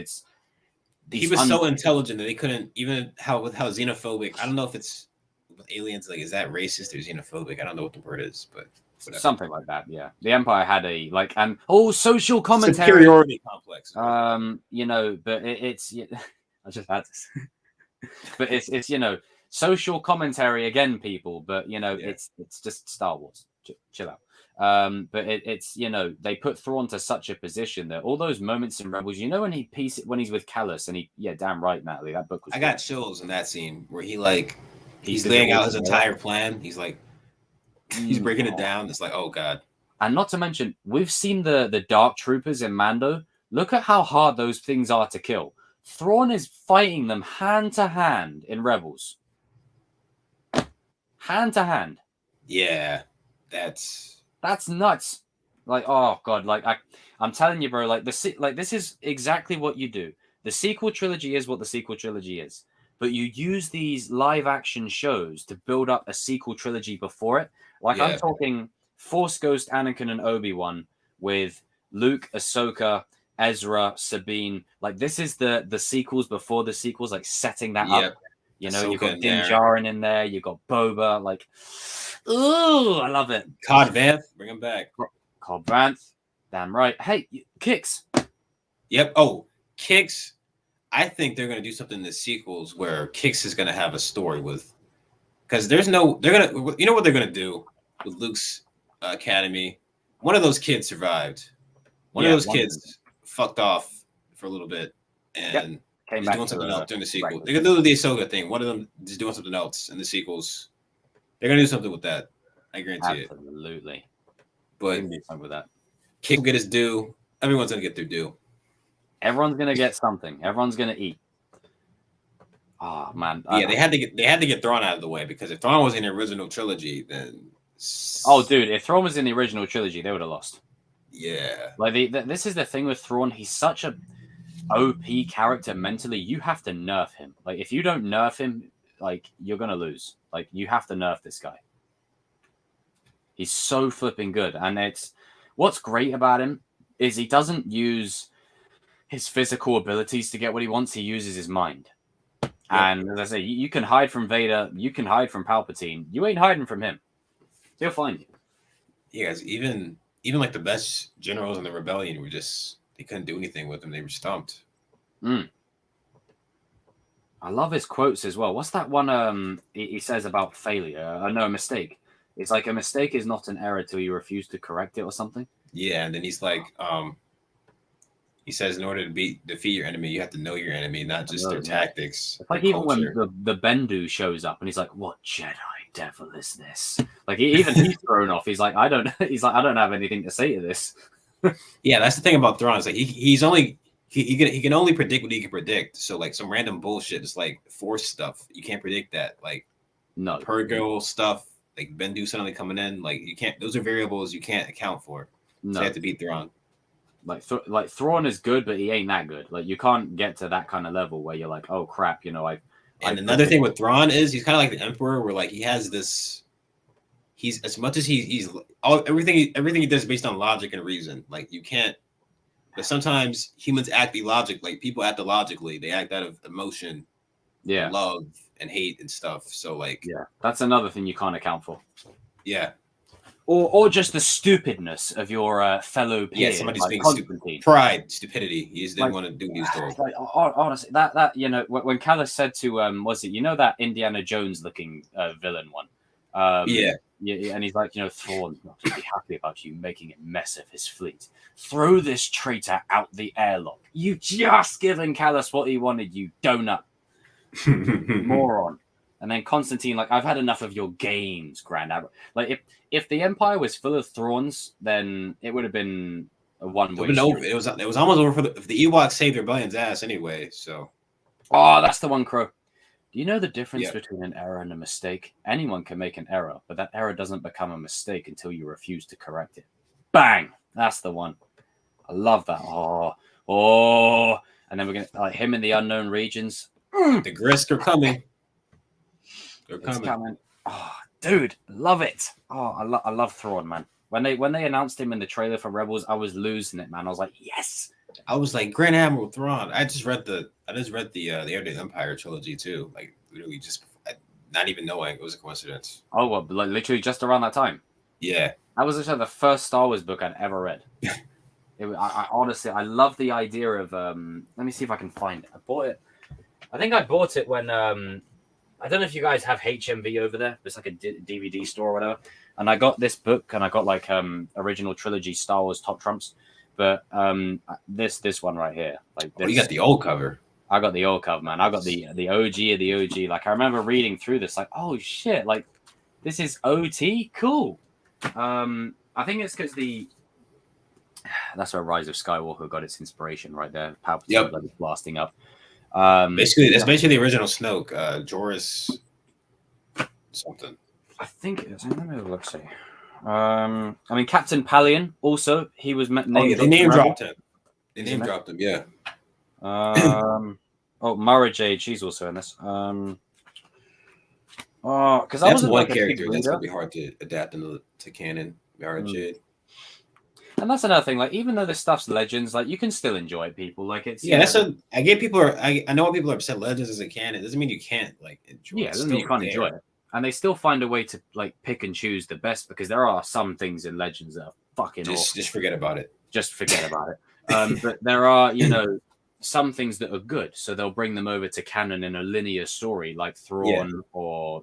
He was so intelligent that they couldn't even how xenophobic. I don't know if it's with aliens, like is that racist or xenophobic? I don't know what the word is, but whatever. Something like that. Yeah, the Empire had a like social commentary, superiority complex. You know, but it's I just had this, but it's you know, social commentary again, people. But you know, Yeah. it's just Star Wars. Chill out. But it's you know, they put Thrawn to such a position that all those moments in Rebels, you know, when he's with Callus and damn right, Natalie, that book was. I got chills in that scene where he's did laying all out his the entire plan. He's like he's breaking it down. It's like, oh god. And not to mention, we've seen the Dark Troopers in Mando. Look at how hard those things are to kill. Thrawn is fighting them hand to hand in Rebels. Hand to hand. Yeah, that's nuts. Like, oh god, like I'm telling you, bro. Like this is exactly what you do. The sequel trilogy is what the sequel trilogy is, but you use these live action shows to build up a sequel trilogy before it. Like I'm talking Force Ghost, Anakin, and Obi-Wan with Luke, Ahsoka, Ezra, Sabine. Like this is the sequels before the sequels, like setting that up. You know, you've got Din Djarin in there, you've got Boba. Like, ooh, I love it. Cobb Vanth, bring him back. Cobb Vanth, damn right. Hey, Kix. Yep. Oh, Kix. I think they're gonna do something in the sequels where Kix is gonna have a story with, because they're gonna, you know what they're gonna do with Luke's academy. One of those kids survived. One of those kids fucked off for a little bit and came is back doing something else during the sequel. Right. They're gonna do the Ahsoka thing. One of them is doing something else in the sequels. They're gonna do something with that. I guarantee it. Absolutely. But do something with that. Kix will get his due. Everyone's gonna get their due. Everyone's gonna get something. Everyone's gonna eat. Oh man. Yeah, they had to get Thrawn out of the way, because if Thrawn was in the original trilogy, then oh dude, if Thrawn was in the original trilogy, they would have lost. Yeah. Like this is the thing with Thrawn. He's such a OP character mentally. You have to nerf him. Like if you don't nerf him, like you're gonna lose. Like you have to nerf this guy. He's so flipping good, and it's what's great about him is he doesn't use his physical abilities to get what he wants. He uses his mind. Yep. And as I say, you can hide from Vader, you can hide from Palpatine. You ain't hiding from him. He'll find you. Yeah, guys, even even like the best generals in the rebellion were just they couldn't do anything with them. They were stumped. Mm. I love his quotes as well. What's that one he says about failure? No, a mistake. It's like a mistake is not an error till you refuse to correct it or something. Yeah, and then he's like, he says, in order to defeat your enemy, you have to know your enemy, not just their tactics. It's like their even culture. when the Bendu shows up and he's like, "What Jedi devil is this?" Like even he's thrown off. He's like, "I don't." He's like, "I don't have anything to say to this." Yeah, that's the thing about Thrawn. It's like he's only he can only predict what he can predict. So like some random bullshit is like Force stuff. You can't predict that. Like No Purgo stuff, like Bendu suddenly coming in. Like you can't. Those are variables you can't account for. No, so you have to beat Thrawn. Like Thrawn is good, but he ain't that good. Like you can't get to that kind of level where you're like, "Oh crap," you know. And another thing with Thrawn is he's kind of like the Emperor, where like he has this. He's as much as he's everything he does is based on logic and reason. Like you can't. But sometimes humans act illogic. Like people act illogically. They act out of emotion, yeah, love and hate and stuff. So like, yeah, that's another thing you can't account for. Yeah. Or just the stupidness of your fellow peer. Yeah, somebody's like being Constantine. Pride, stupidity. He just didn't Like, want to do what he was told. Like, honestly, that you know, when Callus said to was it that Indiana Jones looking villain one? Yeah, and he's like, Thrawn's not to be happy about you making a mess of his fleet. Throw this traitor out the airlock. You just given Callus what he wanted, you donut, moron. And then Constantine, like, I've had enough of your games, Grand Admiral. Like, if the Empire was full of Thrawns, then it would have been a one-way street. It was almost over for the Ewoks saved Rebellion's ass anyway. So, that's the one, Crow. Do you know the difference between an error and a mistake? Anyone can make an error, but that error doesn't become a mistake until you refuse to correct it. Bang! That's the one. I love that. Oh, and then we're gonna like him in the unknown regions. The Grisk are coming. They're coming. Oh, dude, love it. Oh, I love Thrawn, man. When they announced him in the trailer for Rebels, I was losing it, man. I was like, yes. I was like, Grand Admiral Thrawn. I just read the Heir to the Empire trilogy too. Like literally just not even knowing it was a coincidence. Oh, well, like literally just around that time. Yeah, that was actually the first Star Wars book I'd ever read. I honestly, I love the idea of. Let me see if I can find it. I bought it. I think I bought it when. I don't know if you guys have HMV over there. It's like a DVD store or whatever. And I got this book, and I got like original trilogy Star Wars Top Trumps. But this one right here, like this, you got the old cover. I got the old cover, man. I got the OG of the OG. Like I remember reading through this, like, oh shit, like this is OT, cool. I think it's because that's where Rise of Skywalker got its inspiration right there. Palpatine blasting up. Basically, that's basically the original Snoke, Joris something. I think it is. Let me look. See. I mean, Captain Palion also. He was named. They name dropped him. They name dropped him. Yeah. Mara Jade. She's also in this. Because that's one character that's gonna be hard to adapt into to canon. Mara Jade. And that's another thing. Like, even though this stuff's Legends, like you can still enjoy it. People like it's. Yeah, I get people are. I know what people are upset. Legends is a canon. It doesn't mean you can't like enjoy. Yeah, it doesn't mean you can't enjoy it. And they still find a way to like pick and choose the best because there are some things in Legends that are fucking awful. Just forget about it. Just forget about it. But there are, some things that are good, so they'll bring them over to canon in a linear story, like Thrawn or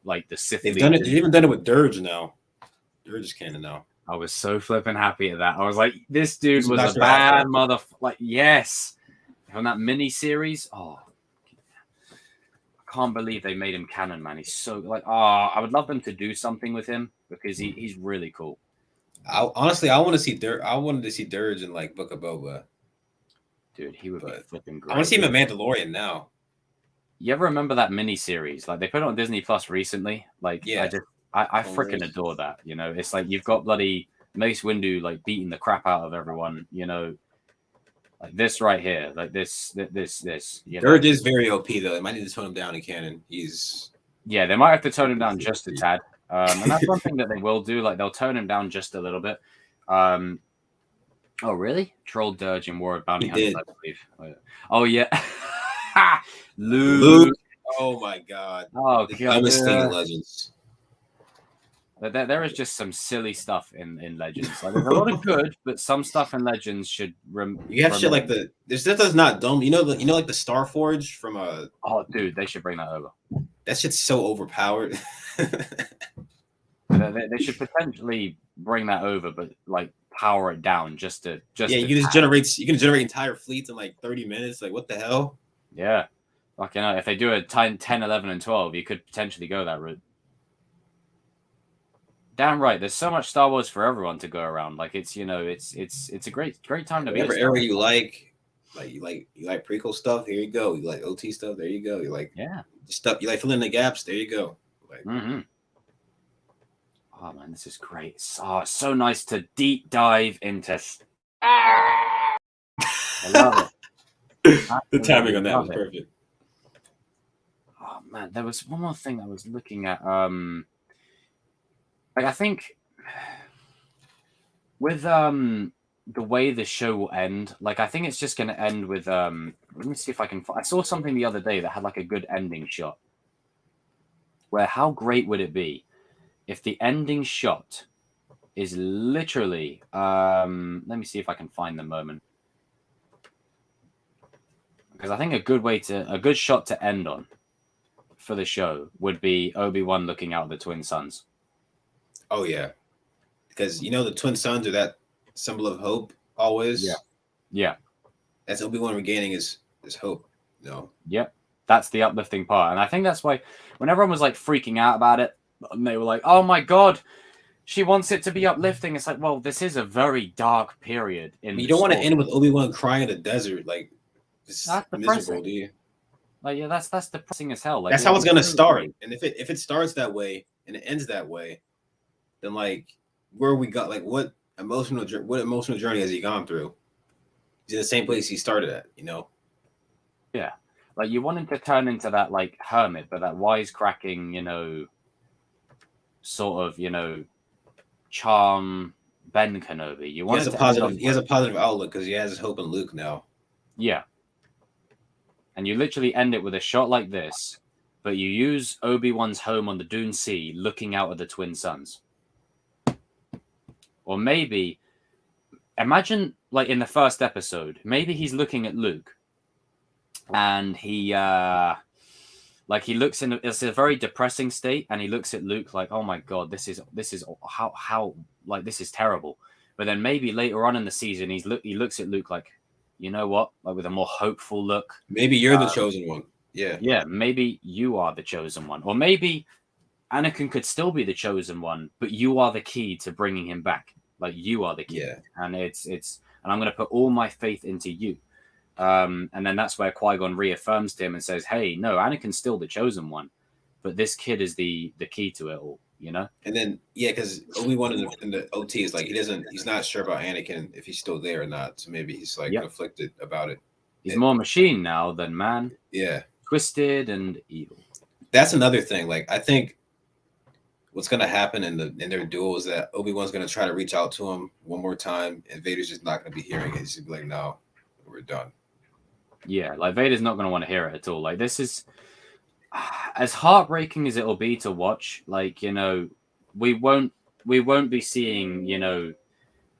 like the Sith. They've done it. They've even done it with Dirge now. Dirge is canon now. I was so flipping happy at that. I was like, this dude was a bad motherfucker. Like, yes, from that mini series. Oh, I can't believe they made him canon, man. He's so like, I would love them to do something with him because he's really cool. Honestly, I want to see Dirge. I wanted to see Dirge in like Book of Boba. Dude, he would be flipping great. I want to see him in Mandalorian now. You ever remember that mini series? Like they put it on Disney Plus recently. Like, yeah, I freaking adore that. It's like you've got bloody Mace Windu like beating the crap out of everyone. Like this right here, like this. Dirge is very OP though. They might need to tone him down in canon. They might have to tone him down just a tad. And that's one thing that they will do. Like they'll tone him down just a little bit. Oh really? Troll Dirge and War of Bounty Hunters, I believe. Oh yeah. Luke. Oh my god. Oh god. I'm a Legends. There is just some silly stuff in Legends. Like there's a lot of good, but some stuff in Legends should You have shit like this stuff that's not dumb. Like the Starforge from Oh, dude, they should bring that over. That shit's so overpowered. They should potentially bring that over, but like power it down just you can generate entire fleets in like 30 minutes. Like what the hell? Yeah. Like, if they do a 10, 11, and 12, you could potentially go that route. Damn right. There's so much Star Wars for everyone to go around. Like it's a great time to be. Whatever era you like you like prequel stuff. Here you go. You like OT stuff. There you go. You like stuff. You like filling the gaps. There you go. Like. Mm-hmm. Oh man, this is great. It's so nice to deep dive into. I love it. The timing on that was perfect. Oh man, there was one more thing I was looking at. Like I think with the way the show will end, like I think it's just going to end with let me see if I can. I saw something the other day that had like a good ending shot. Where how great would it be if the ending shot is literally let me see if I can find the moment. Because I think a good shot to end on for the show would be Obi-Wan looking out at the twin suns. Oh yeah. Because the twin suns are that symbol of hope always. Yeah. That's Obi-Wan regaining his hope. Yep. That's the uplifting part. And I think that's why when everyone was like freaking out about it, and they were like, oh my God, she wants it to be uplifting. It's like, well, this is a very dark period. You don't want to end with Obi-Wan crying in the desert. Like, it's that's miserable, do you? Like, yeah, that's depressing as hell. Like, that's how it's going to start. And if it starts that way and it ends that way, then like, where we got, like, what emotional journey has he gone through? He's in the same place he started at, Yeah. Like, you want him to turn into that, like, hermit, but that wisecracking, sort of, charm Ben Kenobi. He has a positive outlook because he has his hope in Luke now. Yeah. And you literally end it with a shot like this, but you use Obi-Wan's home on the Dune Sea looking out at the twin suns. Or maybe, imagine, like, in the first episode, maybe he's looking at Luke and he looks in it's a very depressing state, and he looks at Luke like, oh my God, this is how like this is terrible. But then maybe later on in the season he looks at Luke like, you know what, like with a more hopeful look. Maybe you're the chosen one. Yeah, maybe you are the chosen one, or maybe Anakin could still be the chosen one, but you are the key to bringing him back. Like you are the key, and and I'm going to put all my faith into you. And then that's where Qui-Gon reaffirms to him and says, hey, no, Anakin's still the chosen one, but this kid is the key to it all, And then, because Obi-Wan in the OT is like, he's not sure about Anakin, if he's still there or not. So maybe he's like conflicted about it. He's more machine now than man. Yeah. Twisted and evil. That's another thing. Like, I think what's going to happen in their duel is that Obi-Wan's going to try to reach out to him one more time, and Vader's just not going to be hearing it. He's going to be like, no, we're done. Yeah, like Vader's not going to want to hear it at all. Like, this is as heartbreaking as it'll be to watch. Like, we won't be seeing,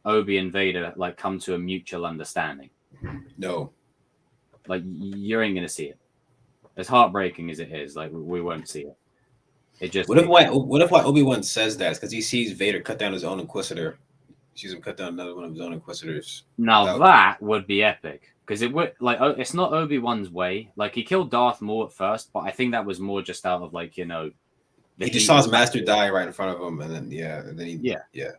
Obi and Vader like come to a mutual understanding. No. Like, you ain't going to see it. As heartbreaking as it is, like, we won't see it. It just. What if why Obi-Wan says that? Because he sees Vader cut down his own Inquisitor. He sees him cut down another one of his own Inquisitors. Now that would be epic. Because it would, like, it's not Obi-Wan's way. Like, he killed Darth Maul at first, but I think that was more just out of, like, he just saw his master die right in front of him, and then yeah.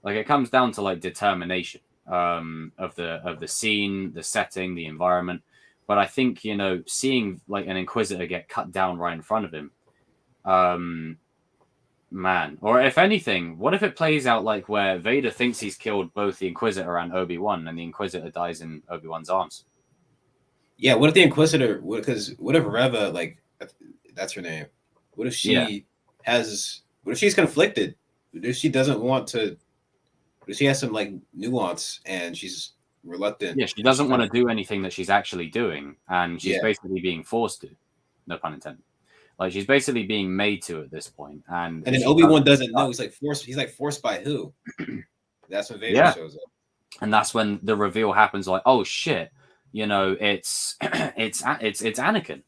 Like, it comes down to like determination of the scene, the setting, the environment. But I think seeing like an Inquisitor get cut down right in front of him, man. Or if anything, what if it plays out like where Vader thinks he's killed both the Inquisitor and Obi-Wan, and the Inquisitor dies in Obi-Wan's arms? Yeah, what if the Inquisitor? What if Reva, like, that's her name? What if she what if she's conflicted? What if she doesn't want to? What if she has some like nuance and she's reluctant? Yeah, she doesn't want to do anything that she's actually doing, and she's basically being forced to. No pun intended. Like she's basically being made to at this point, and then she Obi-Wan doesn't know. He's like forced. He's like forced by who? That's when Vader shows up. And that's when the reveal happens. Like, oh shit, you know, it's it's Anakin.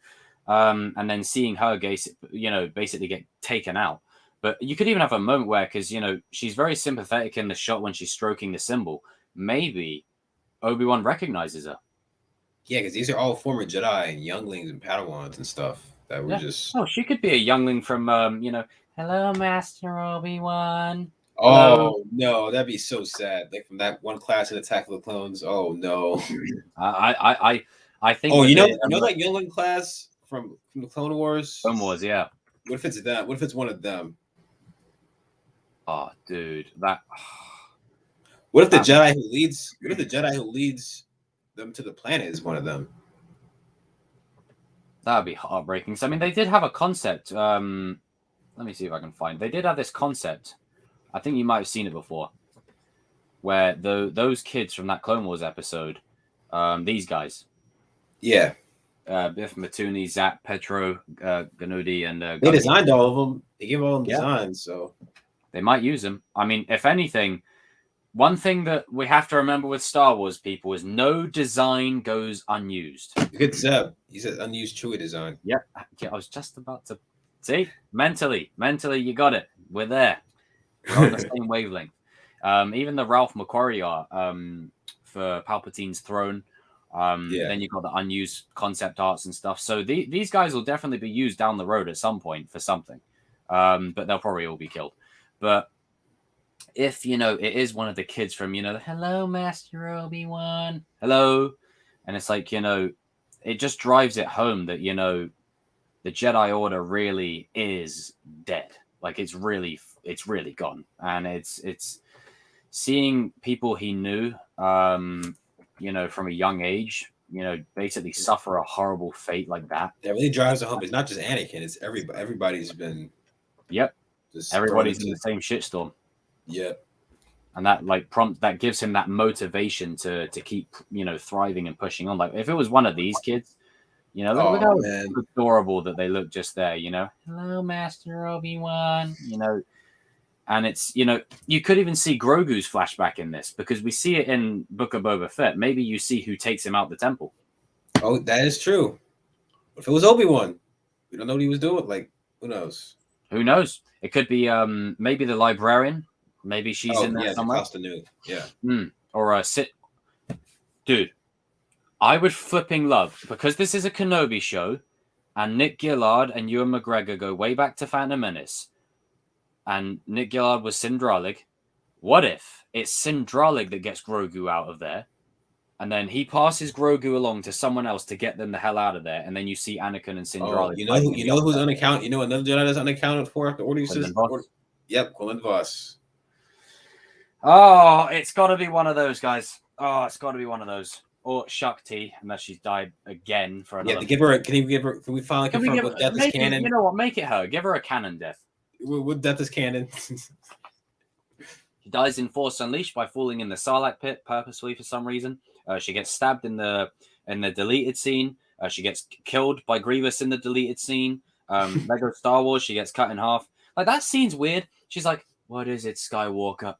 And then seeing her, basically get taken out. But you could even have a moment where, because she's very sympathetic in the shot when she's stroking the symbol. Maybe Obi-Wan recognizes her. Yeah, because these are all former Jedi and younglings and Padawans and stuff that were just. Oh, she could be a youngling from hello, Master Obi-Wan. Oh no, that'd be so sad. Like from that one class in Attack of the Clones. Oh no. I think. Oh, you know that youngling class from the Clone Wars. Clone Wars, yeah. What if it's that? What if it's one of them? Oh, dude, that. What if the Jedi who leads? What if the Jedi who leads them to the planet is one of them? That would be heartbreaking. So, I mean, they did have a concept. Let me see if I can find. They did have this concept. I think you might have seen it before, where those kids from that Clone Wars episode, these guys, yeah, Biff Matuni, Zap, Petro, Ganudi, and they designed all of them. They gave all them designs, so they might use them. I mean, if anything, one thing that we have to remember with Star Wars people is no design goes unused. Good Zeb. He said unused Chewie design. Yep. Yeah, I was just about to see mentally, you got it. We're there. We're on the same wavelength. Even the Ralph McQuarrie art for Palpatine's throne. Then you've got the unused concept arts and stuff. So these guys will definitely be used down the road at some point for something. But they'll probably all be killed. But if, it is one of the kids from, hello, Master Obi-Wan. Hello. And it's like, it just drives it home that, the Jedi Order really is dead. Like it's really gone. And it's seeing people he knew, from a young age, basically suffer a horrible fate like that. That really drives it home. It's not just Anakin. It's everybody. Everybody's been. Yep. Everybody's in the same shitstorm. Yep. And that that gives him that motivation to keep, thriving and pushing on. Like if it was one of these kids, look how adorable that they look just there, hello, Master Obi-Wan, and it's, you could even see Grogu's flashback in this because we see it in Book of Boba Fett. Maybe you see who takes him out the temple. Oh, that is true. If it was Obi-Wan, we don't know what he was doing. Like, who knows? Who knows? It could be maybe the librarian. Maybe she's in there somewhere. Yeah. Or a sit. Dude, I would flipping love, because this is a Kenobi show, and Nick Gillard and Ewan McGregor go way back to Phantom Menace, and Nick Gillard was Sindralig. What if it's Sindralig that gets Grogu out of there, and then he passes Grogu along to someone else to get them the hell out of there, and then you see Anakin and Sindralig. You know who's unaccounted? You know another Jedi that's unaccounted for after Order system? Yep, Quillen Voss. Oh, it's got to be one of those guys. Oh, it's got to be one of those. Or Shakti, unless she's died again for another. Yeah, can we finally confirm what death is canon? You know what? Make it her. Give her a canon death. What death is canon? She dies in Force Unleashed by falling in the Sarlacc pit purposefully for some reason. She gets stabbed in the deleted scene. She gets killed by Grievous in the deleted scene. Lego Star Wars, she gets cut in half. Like, that scene's weird. She's like, what is it, Skywalker?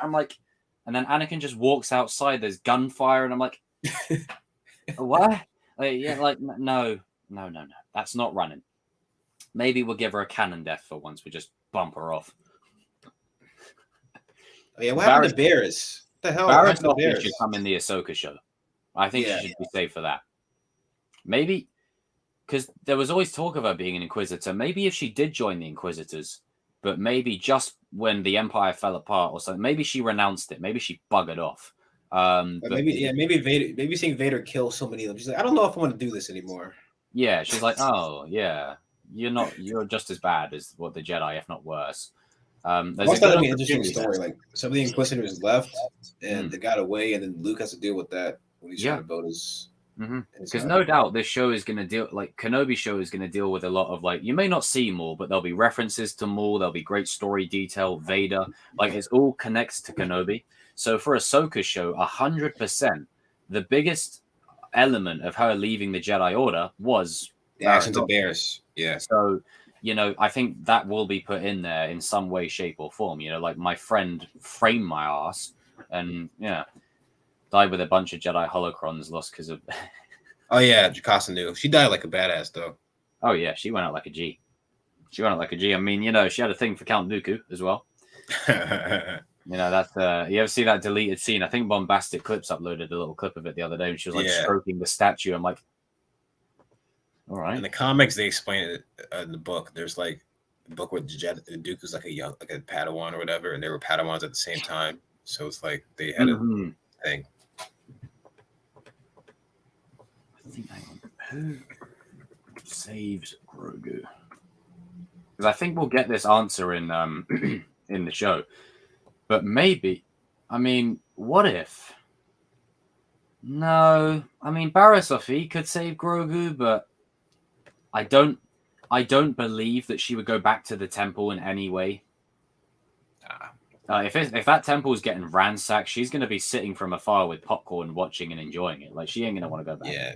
I'm like, and then Anakin just walks outside. There's gunfire, and I'm like, what? No. That's not running. Maybe we'll give her a canon death for once. We just bump her off. Yeah, what happened to Barris? What the hell? Barris should come in the Ahsoka show. I think she should be safe for that. Maybe, because there was always talk of her being an Inquisitor. Maybe if she did join the Inquisitors, but maybe just when the Empire fell apart or something, maybe she renounced it. Maybe she buggered off. Maybe seeing Vader kill so many of them. She's like, I don't know if I want to do this anymore. Yeah, she's like, oh yeah, you're just as bad as what the Jedi, if not worse. There's an interesting story. Like some of the Inquisitors left and they got away, and then Luke has to deal with that when he's trying to build his. Because no doubt this show is going to deal, like Kenobi show is going to deal with a lot of, like, you may not see Maul, but there'll be references to Maul. There'll be great story detail, Vader, like it's all connects to Kenobi. So for Ahsoka's show, 100%, the biggest element of her leaving the Jedi Order was the actions of Barris. Yeah. So, I think that will be put in there in some way, shape, or form. Like my friend framed my ass and died with a bunch of Jedi holocrons lost because of. Oh yeah, Jocasta knew. She died like a badass though. Oh yeah, she went out like a G. She went out like a G. I mean, she had a thing for Count Dooku as well. That's you ever see that deleted scene? I think Bombastic Clips uploaded a little clip of it the other day, and she was like stroking the statue. I'm like, all right. In the comics, they explain it in the book. There's like a book where Dooku's like a Padawan or whatever, and they were Padawans at the same time. So it's like they had a thing. I think who saves Grogu? Because I think we'll get this answer in in the show. But maybe, I mean, what if? No, I mean Barriss Offee could save Grogu, but I don't believe that she would go back to the temple in any way. If that temple is getting ransacked, she's going to be sitting from afar with popcorn, watching and enjoying it. Like she ain't going to want to go back. Yeah,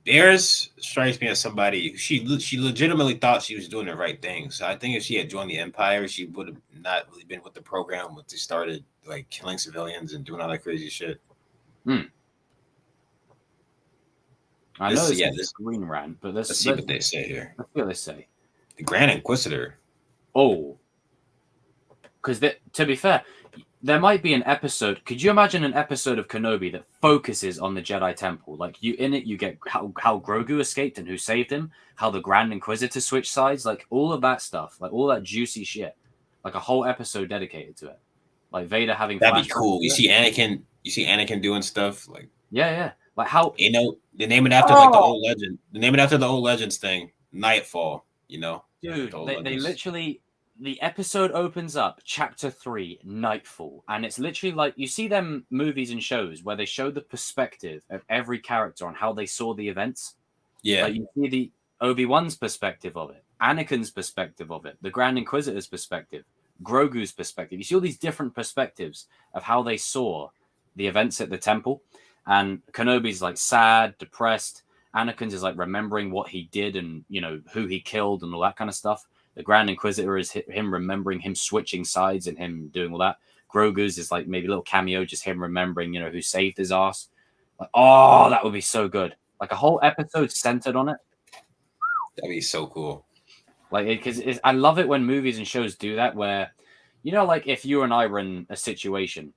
Barriss strikes me as somebody she legitimately thought she was doing the right thing. So I think if she had joined the Empire, she would have not really been with the program when they started like killing civilians and doing all that crazy shit. I know this Green Rant, but let's see what they say here. Let's see what they say. The Grand Inquisitor. Oh, because to be fair, there might be an episode. Could you imagine an episode of Kenobi that focuses on the Jedi Temple? Like you get how Grogu escaped and who saved him, how the Grand Inquisitor switched sides, like all of that stuff, like all that juicy shit, like a whole episode dedicated to it. Like Vader having that'd be cool. You see Anakin doing stuff like yeah. Like how they name it after like the old legend. They name it after the old legends thing. Nightfall. Dude, they literally. The episode opens up, chapter 3, Nightfall, and it's literally like you see them movies and shows where they show the perspective of every character on how they saw the events. Yeah, like you see the Obi-Wan's perspective of it, Anakin's perspective of it, the Grand Inquisitor's perspective, Grogu's perspective. You see all these different perspectives of how they saw the events at the temple, and Kenobi's like sad, depressed. Anakin's is like remembering what he did and who he killed and all that kind of stuff. The Grand Inquisitor is him remembering him switching sides and him doing all that. Grogu's is like maybe a little cameo, just him remembering, who saved his ass. Like, oh, that would be so good. Like a whole episode centered on it. That'd be so cool. Like, because I love it when movies and shows do that, where, like if you and I were in a situation,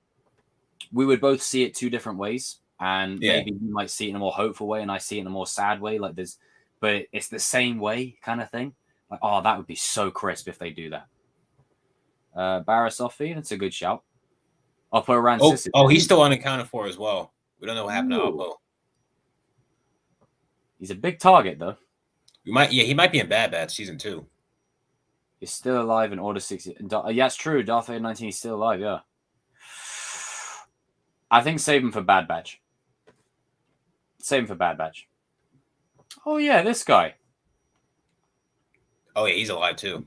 we would both see it two different ways. And maybe you might see it in a more hopeful way and I see it in a more sad way. Like but it's the same way kind of thing. Like, oh, that would be so crisp if they do that. Barriss Offee, that's a good shout. I'll put around. Oh, he's still unaccounted for as well. We don't know what happened to Alpo. He's a big target, though. He might be in Bad Batch season 2. He's still alive in Order 60. Yeah, it's true. Darth Vader 19 is still alive. Yeah. I think save him for Bad Batch. Save him for Bad Batch. Oh yeah, this guy. Oh, yeah, he's alive, too.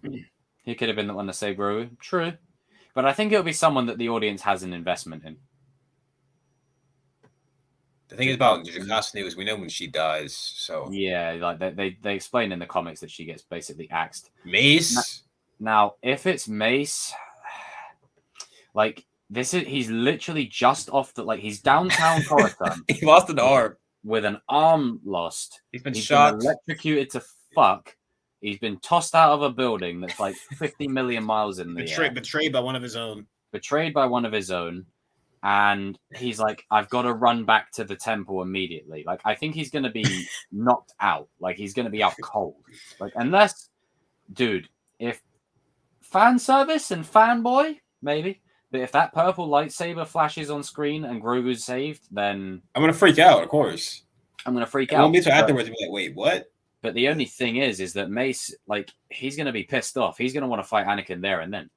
He could have been the one to save Grogu. True. But I think it'll be someone that the audience has an investment in. The thing is about Jocasta is we know when she dies, so... Yeah, like they explain in the comics that she gets basically axed. Mace? Now, if it's Mace... Like, he's literally just off the... Like, he's downtown Coruscant. He lost an arm. With an arm lost. He's been shot. Been electrocuted to fuck. He's been tossed out of a building that's like 50 million miles in the air. Betrayed by one of his own. Betrayed by one of his own. And he's like, I've got to run back to the temple immediately. Like, I think he's going to be knocked out. Like, he's going to be out cold. Like, unless, dude, if fan service and fanboy, maybe. But if that purple lightsaber flashes on screen and Grogu's saved, then... I'm going to freak out, of course. I'm going to freak out. Won't be until afterwards. Be like, wait, what? But the only thing is that Mace, like, he's going to be pissed off. He's going to want to fight Anakin there and then.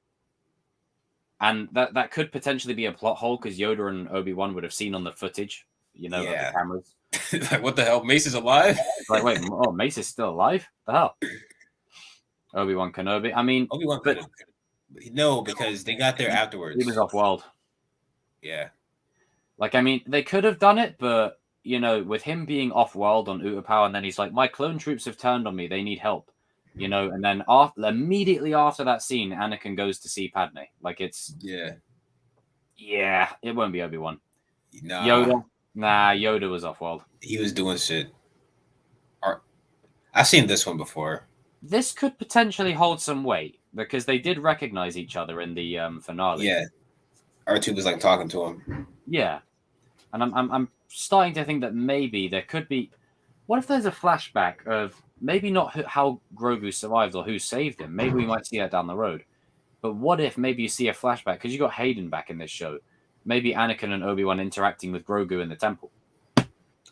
And that could potentially be a plot hole because Yoda and Obi-Wan would have seen on the footage, like the cameras. Like, what the hell? Mace is alive? Like, wait, Mace is still alive? The hell? Obi-Wan Kenobi. I mean, Obi-Wan Kenobi. No, because they got there afterwards. He was off-world. Yeah. Like, I mean, they could have done it, but, with him being off-world on Utapau, and then he's like, my clone troops have turned on me. They need help. you know. And then immediately after that scene, Anakin goes to see Padme. Like Yeah. it won't be Obi-Wan. Nah. Yoda was off-world. He was doing shit. I've seen this one before. This could potentially hold some weight because they did recognize each other in the finale. Yeah. R2 was like talking to him. Yeah. And I'm starting to think that maybe there could be. What if there's a flashback of maybe not how Grogu survived or who saved him? Maybe we might see that down the road. But what if maybe you see a flashback because you got Hayden back in this show? Maybe Anakin and Obi-Wan interacting with Grogu in the temple.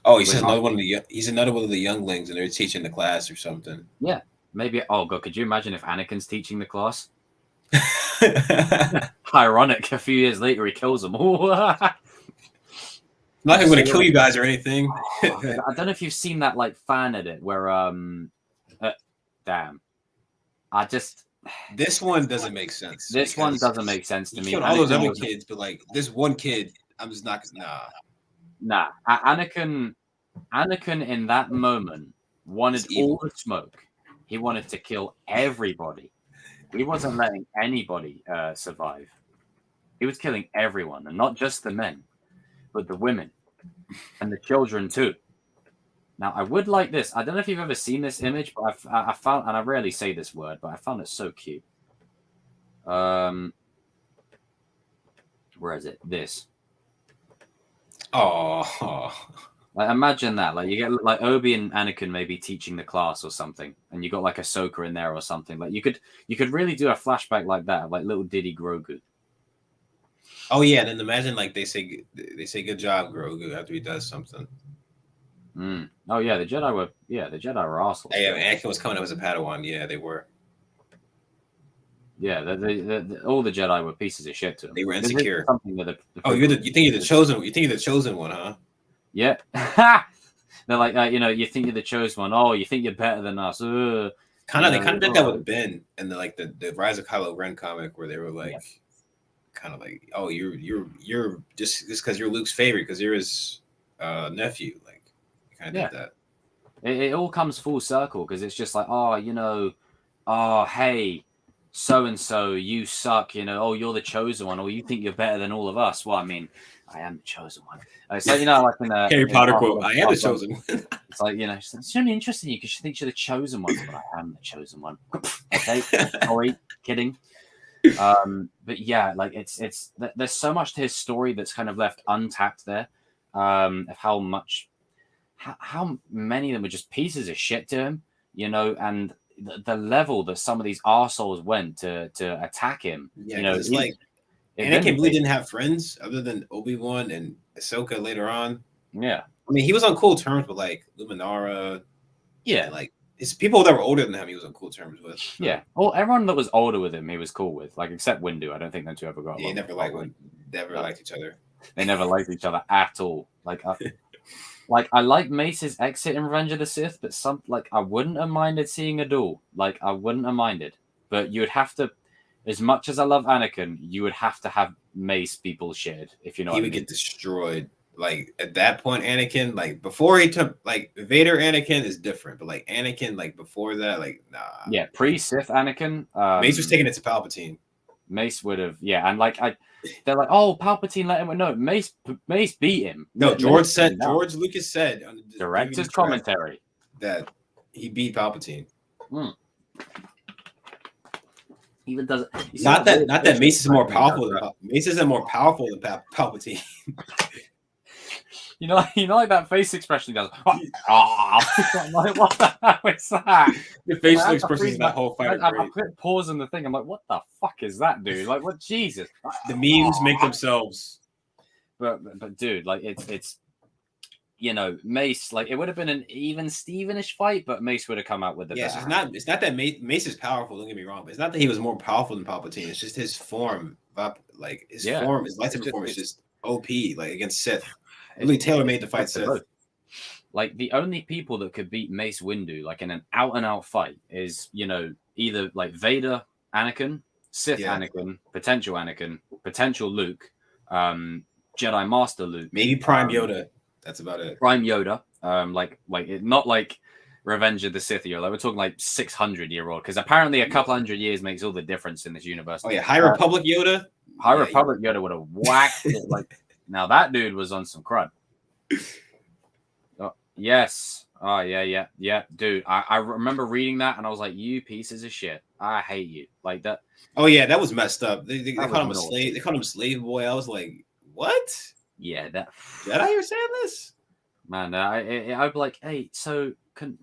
Oh, he's another one of the younglings, and they're teaching the class or something. Yeah, maybe. Oh god, could you imagine if Anakin's teaching the class? Ironic. A few years later, he kills them all. Not going to kill you guys or anything. I don't know if you've seen that like fan edit where damn, this one doesn't make sense. This one doesn't make sense to me. All those other kids, but like this one kid, I'm just not. Nah. Anakin in that moment wanted all the smoke. He wanted to kill everybody. He wasn't letting anybody survive. He was killing everyone, and not just the men, but the women and the children too. Now, I would like this. I don't know if you've ever seen this image, but I found, and I rarely say this word, but I found it so cute. Where is it? This. Oh. Like, imagine that. Like you get like Obi and Anakin maybe teaching the class or something, and you got like Ahsoka in there or something. Like you could really do a flashback like that, like little Diddy Grogu. Oh yeah, and then imagine like they say good job, Grogu, after he does something. Oh yeah, the Jedi were assholes. Yeah, Anakin was coming up as a Padawan. Yeah, they were. Yeah, all the Jedi were pieces of shit to him. They were insecure. Something that you think you're the chosen? You think you're the chosen one, huh? Yeah. They're like, you think you're the chosen one. Oh, you think you're better than us. They kind of did that with Ben and the Rise of Kylo Ren comic, where they were like, kind of like, oh, you're just because you're Luke's favorite because you're his nephew. Like, kind of did that. It all comes full circle because it's just like, hey, so and so, you suck. Oh, you're the chosen one, or you think you're better than all of us. Well, I mean, I am the chosen one. So like in Harry Potter quote, "I am the chosen one." It's like she's only interested in you because she thinks you're the chosen one, but I am the chosen one. Okay, sorry, kidding. But yeah, like it's there's so much to his story that's kind of left untapped there. Of how many of them were just pieces of shit to him, and the level that some of these arseholes went to attack him. Yeah, it's like Anakin really didn't have friends other than Obi-Wan and Ahsoka later on. Yeah. I mean, he was on cool terms with like Luminara. Yeah. And, like it's people that were older than him he was on cool terms with. So. Yeah. Well, everyone that was older with him he was cool with, like except Windu. I don't think them two ever got along. They never liked each other. They never liked each other at all. Like I like Mace's exit in Revenge of the Sith, but I wouldn't have minded seeing a duel. Like I wouldn't have minded. But you would have to, as much as I love Anakin, you would have to have Mace be bullshitted, if you know what I mean. He would get destroyed. Like at that point, Anakin, like before he took like Vader Anakin is different, but like Anakin, like before that, like nah. Yeah, pre-Sith Anakin. Mace was taking it to Palpatine. Mace would have, and like they're like, oh, Palpatine let him win. No, Mace beat him. No, George Lucas said on the director's commentary that he beat Palpatine. Even does not that Mace is more powerful. Mace isn't more powerful than Palpatine. You know, like that face expression he does. I'm like, what the hell is that? The facial expression is that whole fight. I put pause on the thing. I'm like, what the fuck is that, dude? Like, what? Jesus. The memes make themselves. But dude, like, it's Mace. Like, it would have been an even Stevenish fight, but Mace would have come out with the. Yes, it's not that Mace is powerful. Don't get me wrong, but it's not that he was more powerful than Palpatine. It's just his form. Like his form, his lightsaber form is just OP. Like against Sith. Really tailor-made to fight Sith. Like the only people that could beat Mace Windu, like in an out-and-out fight, is either like Vader, Anakin, Sith Anakin, potential Luke, Jedi Master Luke, maybe Prime Yoda. That's about it. Prime Yoda, like it, not like Revenge of the Sith year. Like we're talking like 600-year-old, because apparently a couple hundred years makes all the difference in this universe. Oh yeah, High Republic Yoda. High Republic Yoda would have whacked it. Like now that dude was on some crud. Oh, yes. Oh yeah, dude. I remember reading that and I was like, you pieces of shit. I hate you. Like that. Oh yeah, that was messed up. They called him a naughty. slave. They called him slave boy. I was like, what? Yeah, that. Jedi, you're saying this? Man, I'd be like, hey, so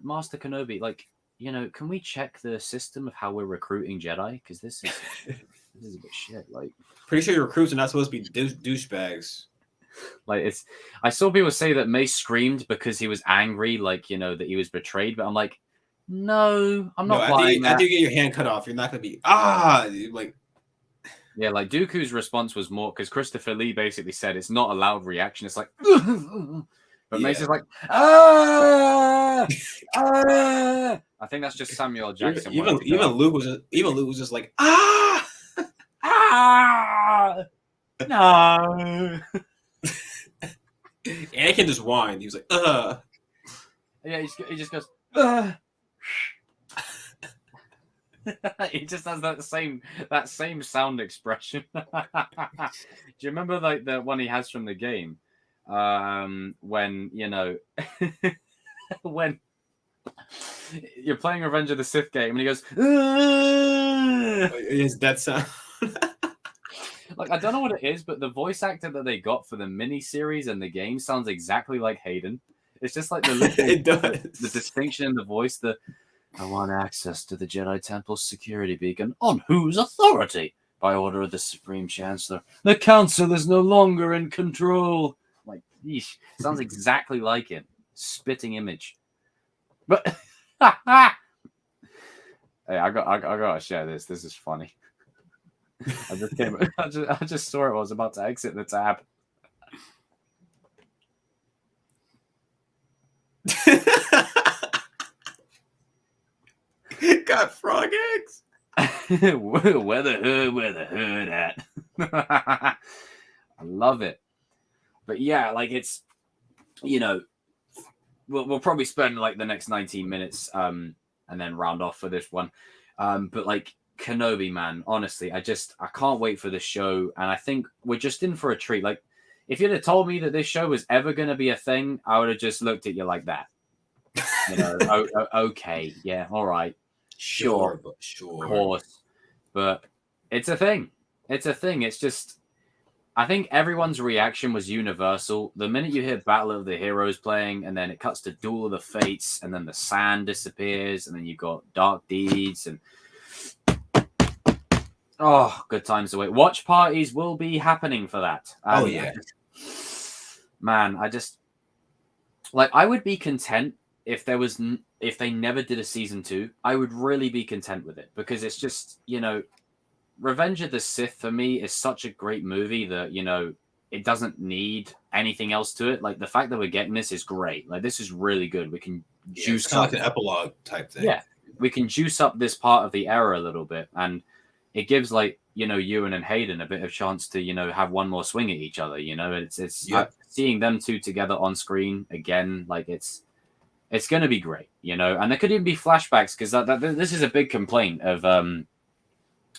Master Kenobi, like, you know, can we check the system of how we're recruiting Jedi? Because this is a bit shit. Like, pretty sure your recruits are not supposed to be douchebags. Like I saw people say that Mace screamed because he was angry, like, you know, that he was betrayed. But I'm like, no, I'm not buying that. After you get your hand cut off, you're not gonna be like. Yeah, like Dooku's response was more because Christopher Lee basically said it's not a loud reaction. It's like, but Mace is like, ah. I think that's just Samuel Jackson. Even Luke was just like no. Anakin just whined. He was like, Yeah, he just goes, he just has that same sound expression. Do you remember like the one he has from the game? When, you know, when you're playing Revenge of the Sith game and he goes, is that sound? Like, I don't know what it is, but the voice actor that they got for the mini series and the game sounds exactly like Hayden. It's just like the distinction in the voice. I want access to the Jedi Temple's security beacon. On whose authority? By order of the Supreme Chancellor. The Council is no longer in control. Like, yeesh, sounds exactly like it. Spitting image. But hey, I gotta share this. This is funny. I just saw it. I was about to exit the tab. Got frog eggs. where the hood at? I love it. But yeah, like it's, you know, we'll probably spend like the next 19 minutes and then round off for this one. But like Kenobi, man, honestly, I can't wait for the show, and I think we're just in for a treat. Like, if you'd have told me that this show was ever going to be a thing, I would have just looked at you like that. You know, okay, yeah, all right, sure, of course, but it's a thing. It's a thing. It's just, I think everyone's reaction was universal. The minute you hear Battle of the Heroes playing, and then it cuts to Duel of the Fates, and then the sand disappears, and then you've got Dark Deeds, and oh, good times away. Watch parties will be happening for that. Oh, yeah. I just like, I would be content if they never did a season 2. I would really be content with it, because it's just, you know, Revenge of the Sith for me is such a great movie that, you know, it doesn't need anything else to it. Like, the fact that we're getting this is great. Like, this is really good. We can juice it's kind of like an epilogue type thing. Yeah, we can juice up this part of the era a little bit, and it gives, like, you know, Ewan and Hayden a bit of chance to, you know, have one more swing at each other. You know, it's seeing them two together on screen again. Like, it's going to be great, you know. And there could even be flashbacks, because this is a big complaint of,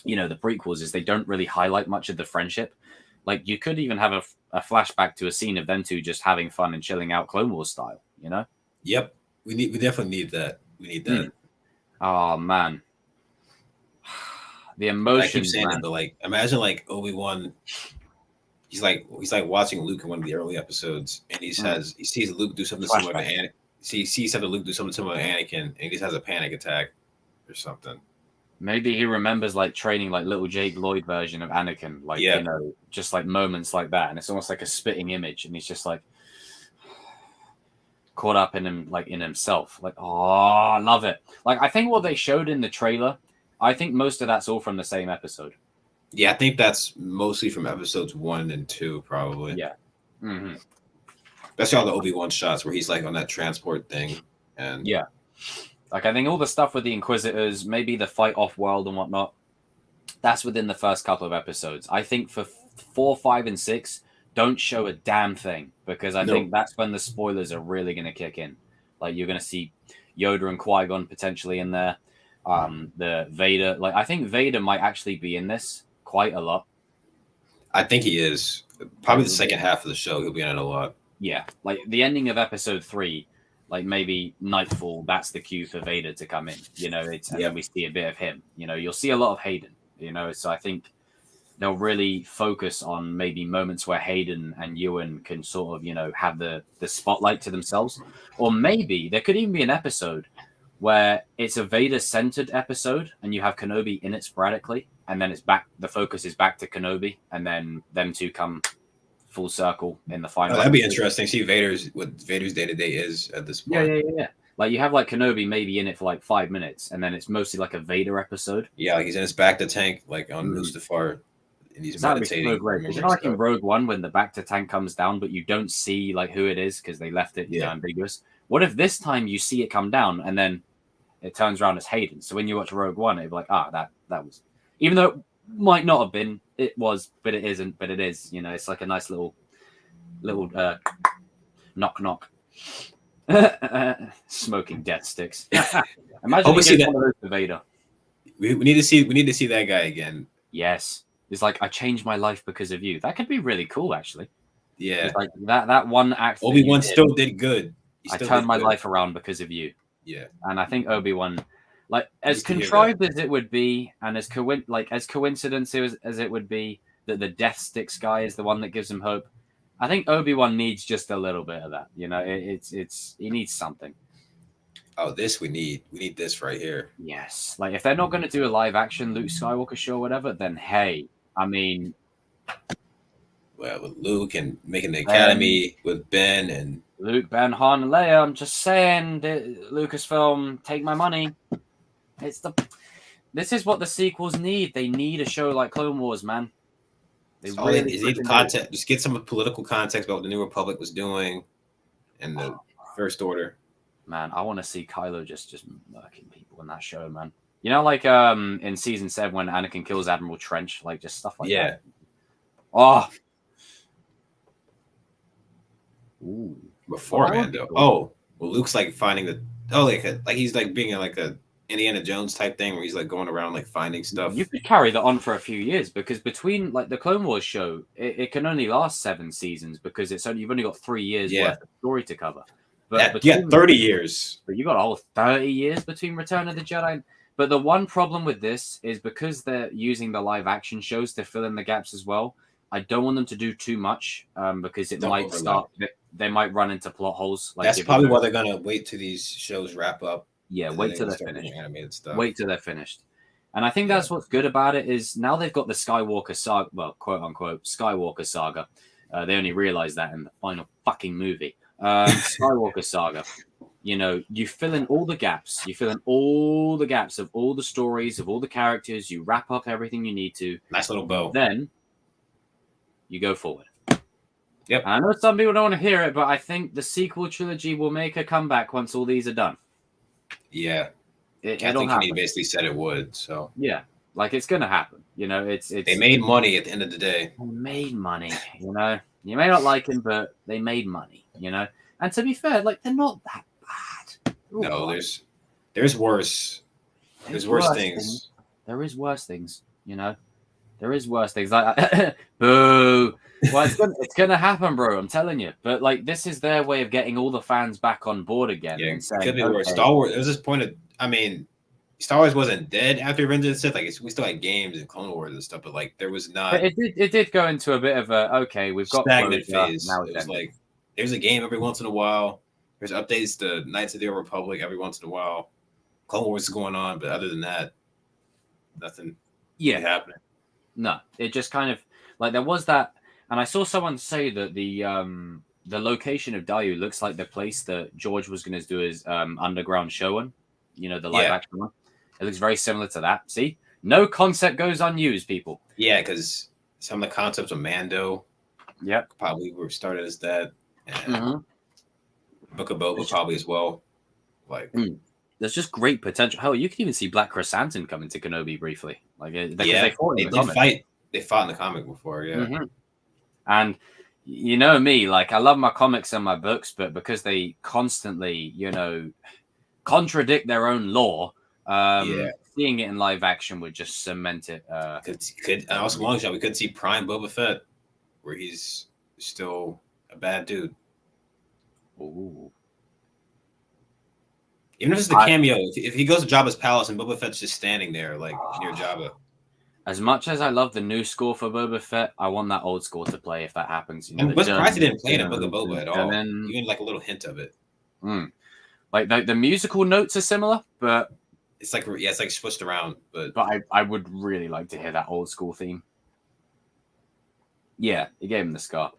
you know, the prequels, is they don't really highlight much of the friendship. Like, you could even have a flashback to a scene of them two just having fun and chilling out, Clone Wars style, you know. Yep, we definitely need that. We need that. Oh man. The emotion. I keep saying it, but like, imagine like Obi-Wan. He's like watching Luke in one of the early episodes, and he sees Luke do something similar to Anakin. He sees Luke do something similar to Anakin, and he just has a panic attack or something. Maybe he remembers like training like little Jake Lloyd version of Anakin, like, you know, just like moments like that, and it's almost like a spitting image, and he's just like caught up in him, like in himself. Like, oh, I love it. Like, I think what they showed in the trailer, I think most of that's all from the same episode. Yeah, I think that's mostly from episodes 1 and 2, probably. Yeah. Mm-hmm. Especially all the Obi-Wan shots where he's like on that transport thing. And yeah. Like, I think all the stuff with the Inquisitors, maybe the fight off-world and whatnot, that's within the first couple of episodes. I think for 4, 5, and 6, don't show a damn thing, because I think that's when the spoilers are really going to kick in. Like, you're going to see Yoda and Qui-Gon potentially in there. The Vader, like I think Vader might actually be in this quite a lot. I think he is. Probably the second half of the show, he'll be in it a lot. Yeah, like the ending of episode 3, like maybe Nightfall, that's the cue for Vader to come in. You know, and then we see a bit of him. You know, you'll see a lot of Hayden. You know, so I think they'll really focus on maybe moments where Hayden and Ewan can sort of, you know, have the spotlight to themselves. Or maybe there could even be an episode where it's a Vader-centered episode and you have Kenobi in it sporadically, and then the focus is back to Kenobi, and then them two come full circle in the final. That'd be interesting. See what Vader's day-to-day is at this point. Yeah. Like you have like Kenobi maybe in it for like 5 minutes, and then it's mostly like a Vader episode. Yeah, like he's in his back to tank, like on Mustafar. And he's meditating. So great. You know, like in Rogue One, when the back to tank comes down, but you don't see like who it is because they left it ambiguous. What if this time you see it come down and then it turns around as Hayden? So when you watch Rogue One, it'd be like, that was, even though it might not have been, it was, but it isn't, but it is. You know, it's like a nice little knock. Smoking death sticks. Imagine you get one of those to Vader. We need to see that guy again. Yes. It's like, I changed my life because of you. That could be really cool, actually. Yeah. It's like that one act. Obi-Wan still did good. I turned my life around because of you. Yeah. And I think Obi-Wan, like, as contrived as it would be, and as coincidence as it would be that the Death Sticks guy is the one that gives him hope, I think Obi-Wan needs just a little bit of that. You know, he needs something. Oh, we need this right here. Yes. Like, if they're not going to do a live action Luke Skywalker show or whatever, then hey, I mean, well, with Luke and making the academy with Ben and Luke, Ben, Han, and Leia. I'm just saying, Lucasfilm, take my money. This is what the sequels need. They need a show like Clone Wars, man. They need the context. Just get some political context about what the New Republic was doing and the First Order. Man, I want to see Kylo just murking people in that show, man. You know, like in season 7 when Anakin kills Admiral Trench, like just stuff like that. Oh. Ooh. Before Mando. Oh, well, Luke's like finding like he's like being like a Indiana Jones type thing where he's like going around like finding stuff. You could carry that on for a few years because between like the Clone Wars show, it can only last 7 seasons because you've only got 3 years worth of story to cover. But 30 years. But you got a whole 30 years between Return of the Jedi. But the one problem with this is because they're using the live action shows to fill in the gaps as well. I don't want them to do too much because it might start. They might run into plot holes. Like that's probably why they're gonna wait till these shows wrap up. Yeah, wait till they're finished. Animated stuff. Wait till they're finished. And I think that's what's good about it is now they've got the Skywalker saga, well, quote unquote Skywalker saga. They only realized that in the final fucking movie. Skywalker saga. You know, you fill in all the gaps. You fill in all the gaps of all the stories, of all the characters. You wrap up everything you need to. Nice little bow. Then you go forward. Yep. And I know some people don't want to hear it, but I think the sequel trilogy will make a comeback once all these are done. Yeah. I think he basically said it would. So yeah, like it's gonna happen. You know, it's they made money at the end of the day. They made money. You know, you may not like him, but they made money. You know, and to be fair, like they're not that bad. Ooh, no, there's worse. There's worse things. There is worse things. You know, there is worse things. Like boo. Well, it's gonna happen, bro. I'm telling you. But like, this is their way of getting all the fans back on board again. Yeah, and saying, it could be worse. Star Wars. There was this point of, I mean, Star Wars wasn't dead after Revenge of the Sith. Like, we still had games and Clone Wars and stuff, but like, there was not. But it did go into a bit of a we've got stagnant phase. Now it was like there's a game every once in a while. There's updates to Knights of the Old Republic every once in a while. Clone Wars is going on, but other than that, nothing. Yeah, happening. No, it just kind of like there was that. And I saw someone say that the location of Dayu looks like the place that George was going to do his underground show on. You know, the live action one. It looks very similar to that. See? No concept goes unused, people. Yeah, because some of the concepts of Mando probably were started as that. And Book of Boba probably as well. Like there's just great potential. Hell, you can even see Black Chrysanthemum come into Kenobi briefly. Like they fought in the comic. They fought in the comic before, And you know me, like I love my comics and my books, but because they constantly, you know, contradict their own lore. Yeah. Seeing it in live action would just cement it. Could and also long shot we could see Prime Boba Fett, where he's still a bad dude. Ooh. Even if it's the cameo, if he goes to Jabba's palace and Boba Fett's just standing there, like near Jabba. As much as I love the new score for Boba Fett, I want that old score to play if that happens. You know, And what's surprised he didn't play in a Book of Boba at all. Even like a little hint of it. Like the musical notes are similar, but it's like switched around. But I would really like to hear that old school theme. Yeah, he gave him the scar.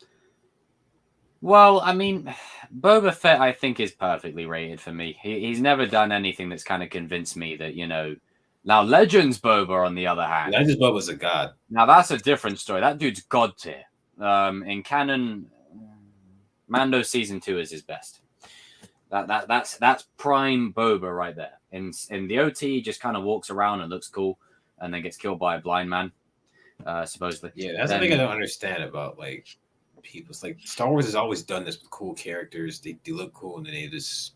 Well, I mean, Boba Fett, I think, is perfectly rated for me. He's never done anything that's kind of convinced me that, you know. Now, Legends Boba, on the other hand. Legends Boba's a god. Now, that's a different story. That dude's god tier. In canon, Mando Season 2 is his best. That's prime Boba right there. In the OT, he just kind of walks around and looks cool and then gets killed by a blind man, supposedly. Yeah, that's the thing I don't understand about, like, people. It's like Star Wars has always done this with cool characters. They look cool and then they just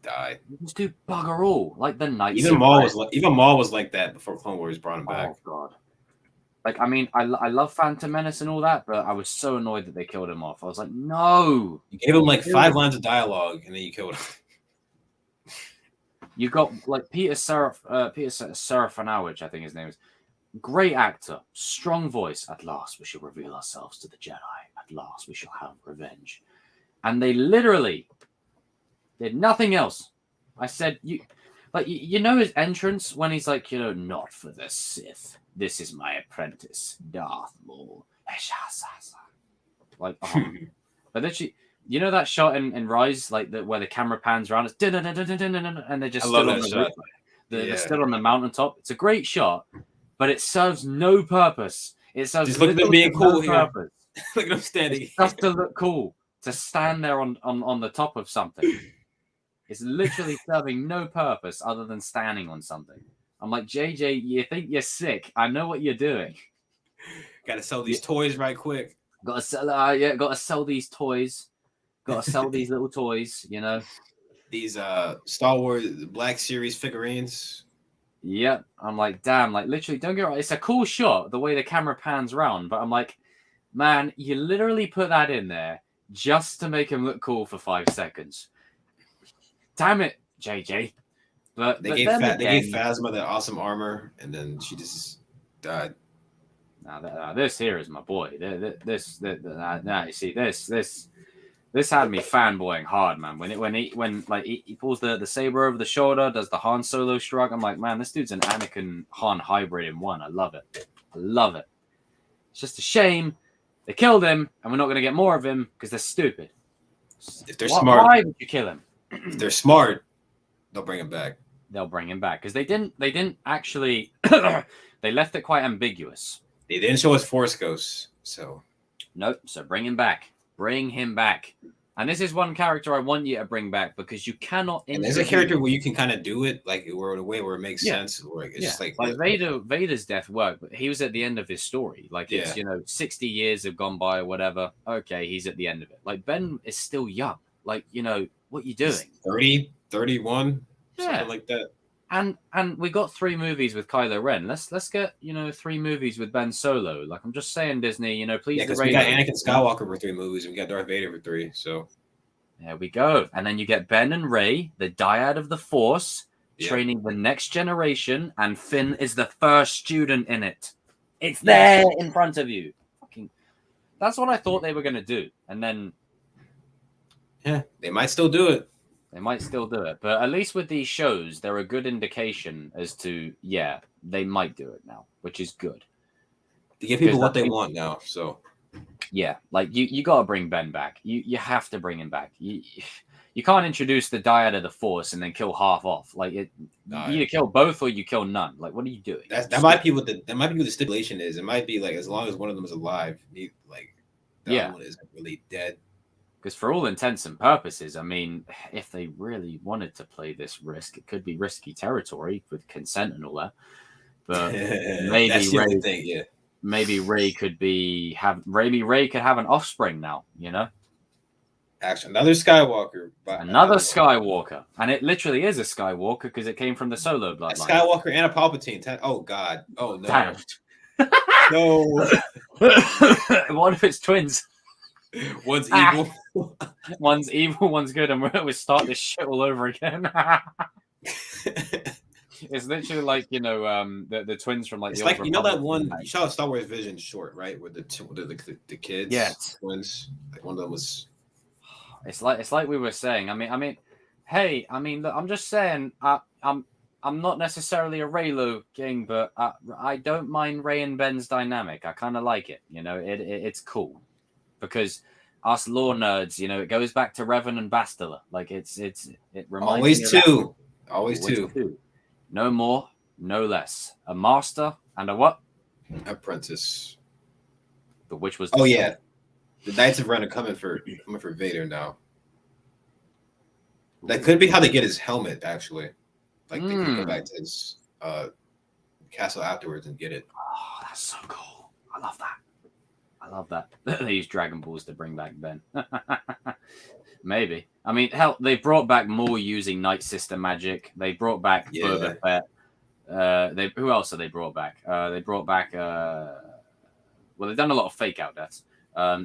die. Just do bugger all. Like the Knights. Even Maul was like that before Clone Wars brought him back. Oh god. Like, I mean, I love Phantom Menace and all that, but I was so annoyed that they killed him off. I was like, no. You gave him like 5 lines of dialogue and then you killed him. You got like Peter Serafinowicz, I think his name is. Great actor, strong voice. At last, we shall reveal ourselves to the Jedi. At last, we shall have revenge. And they literally did nothing else. I said, you know his entrance when he's like, you know, not for the Sith. This is my apprentice, Darth Maul. Like, but literally, you know that shot in Rise, like where the camera pans around, it's and they're just still on the roof. They're still on the mountaintop. It's a great shot, but it serves no purpose. It serves just look at them being cool here. Look at them standing. It's just to look cool, to stand there on the top of something. It's literally serving no purpose other than standing on something. I'm like, JJ, you think you're sick? I know what you're doing. Got to sell these toys right quick. Got to sell these toys. Got to sell these little toys. You know, these Star Wars Black Series figurines. Yep. I'm like, damn, like literally, don't get me wrong. It's a cool shot, the way the camera pans around, but I'm like, man, you literally put that in there just to make him look cool for 5 seconds. Damn it, JJ. But they gave Phasma that awesome armor, and then she just died. Now this here is my boy. Now you see this had me fanboying hard, man. When he pulls the saber over the shoulder, does the Han Solo shrug. I'm like, man, this dude's an Anakin Han hybrid in one. I love it. It's just a shame they killed him, and we're not going to get more of him because they're stupid. If they're smart, why would you kill him? If they're smart, they'll bring him back. They'll bring him back because they didn't actually. They left it quite ambiguous. They didn't show us Force Ghosts, so nope. So bring him back. Bring him back. And this is one character I want you to bring back because you cannot. And there's a character where you can kind of do it, like in a way where it makes sense. Or it's just like Vader's death worked, but he was at the end of his story. Like it's 60 years have gone by or whatever. Okay, he's at the end of it. Like Ben is still young. Like, you know, what you doing? 30, 31, something like that. And we got 3 movies with Kylo Ren. Let's get 3 movies with Ben Solo. Like I'm just saying, Disney, please. Yeah, because we got Anakin Skywalker for 3 movies, and we got Darth Vader for 3. So there we go. And then you get Ben and Rey, the dyad of the Force, training the next generation, and Finn is the first student in it. It's there in front of you. That's what I thought they were gonna do, and then they might still do it. They might still do it, but at least with these shows, they're a good indication as to, they might do it now, which is good. To give people what they want now, so. Yeah, like you got to bring Ben back. You have to bring him back. You can't introduce the dyad of the Force and then kill half off. Like you either kill both or you kill none. Like what are you doing? That might be what the stipulation is. It might be like as long as one of them is alive, the other one isn't really dead. Because for all intents and purposes, I mean, if they really wanted to play this risk, it could be risky territory with consent and all that. But maybe Rey could have an offspring now, Actually, another Skywalker. Another Skywalker, and it literally is a Skywalker because it came from the Solo A bloodline. Skywalker and a Palpatine. Oh God. Oh no. Damn. No. What if it's twins? One's evil. One's evil, one's good, and we start this shit all over again. It's literally like the twins from like It's the like Old that Republic. one you saw a Star Wars Vision short, right? Where the kids, Yes. twins. Like one of them was. It's like we were saying. Hey, look, I'm just saying. I'm not necessarily a Reylo king, but I don't mind Rey and Ben's dynamic. I kind of like it. It's cool because us lore nerds, it goes back to Revan and Bastila. Like it reminds Always me of two. That. Always two. No more, no less. A master and a what? Apprentice. But which was? Yeah, the Knights of Ren are coming for Vader now. That could be how they get his helmet, actually. Like they could go back to his castle afterwards and get it. Oh, that's so cool! I love that. They use Dragon Balls to bring back Ben. Maybe. Hell, they brought back more using Night Sister magic. They brought back Boba Fett. Who else have they brought back? They brought back. Well, they've done a lot of fake out deaths. So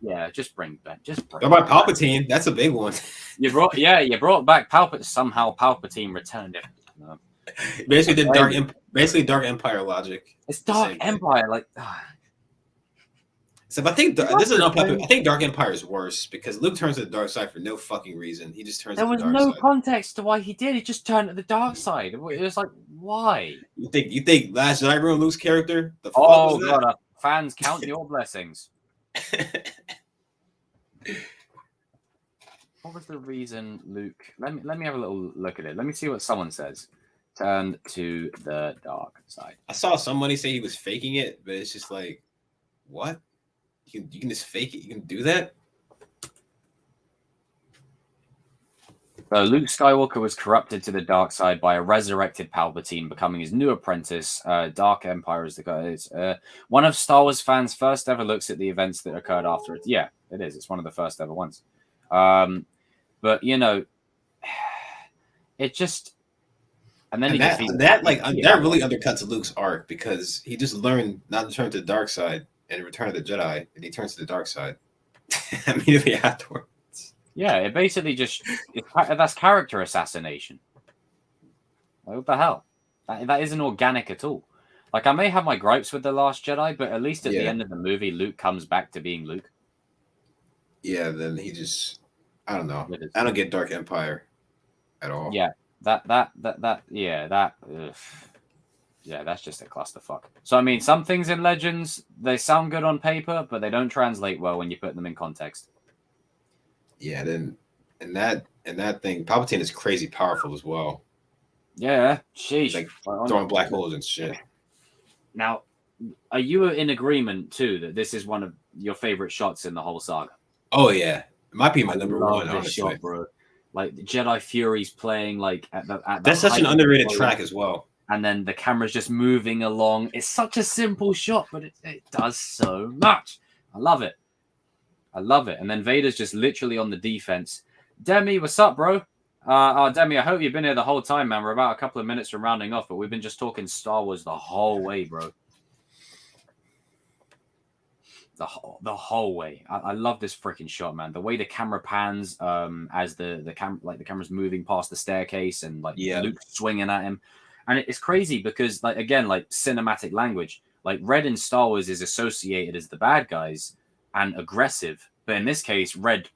yeah, just bring Ben. What about Palpatine? That's a big one. You brought back Palpatine. Somehow Palpatine returned it. Basically Dark Empire logic. It's Dark Empire, like. So I think this is unpopular. I think Dark Empire is worse because Luke turns to the dark side for no fucking reason. He just turns. There was no context to why he did. He just turned to the dark side. It was like, why? You think Last Jedi ruined Luke's character? Oh god, fans, count your blessings. What was the reason Luke? Let me have a little look at it. Let me see what someone says. Turned to the dark side. I saw somebody say he was faking it, but it's just like, what? You can just fake it. You can do that. So Luke Skywalker was corrupted to the dark side by a resurrected Palpatine, becoming his new apprentice. Dark Empire is the guy. It's one of Star Wars fans' first ever looks at the events that occurred after it. Yeah, it is. It's one of the first ever ones. But it just that really undercuts Luke's arc because he just learned not to turn to the dark side and Return of the Jedi, and he turns to the dark side immediately afterwards. Yeah, it basically that's character assassination. Like, what the hell? That isn't organic at all. Like, I may have my gripes with The Last Jedi, but at least at the end of the movie, Luke comes back to being Luke. Yeah, then he just, I don't know. I don't get Dark Empire at all. Yeah, that's just a clusterfuck. So, some things in Legends, they sound good on paper, but they don't translate well when you put them in context. Yeah, then and that thing, Palpatine is crazy powerful as well. Yeah, sheesh. Like throwing black holes and shit. Now, are you in agreement too that this is one of your favorite shots in the whole saga? Oh yeah, it might be my number one. Honestly, shot, bro. Like Jedi Fury's playing like at that's such an underrated track as well. And then the camera's just moving along. It's such a simple shot, but it does so much. I love it. And then Vader's just literally on the defense. Demi, what's up, bro? Demi, I hope you've been here the whole time, man. We're about a couple of minutes from rounding off, but we've been just talking Star Wars the whole way, bro. The whole way. I love this freaking shot, man. The way the camera pans as the camera's moving past the staircase and Luke swinging at him. And it's crazy because, cinematic language. Like, Red in Star Wars is associated as the bad guys and aggressive. But in this case, Red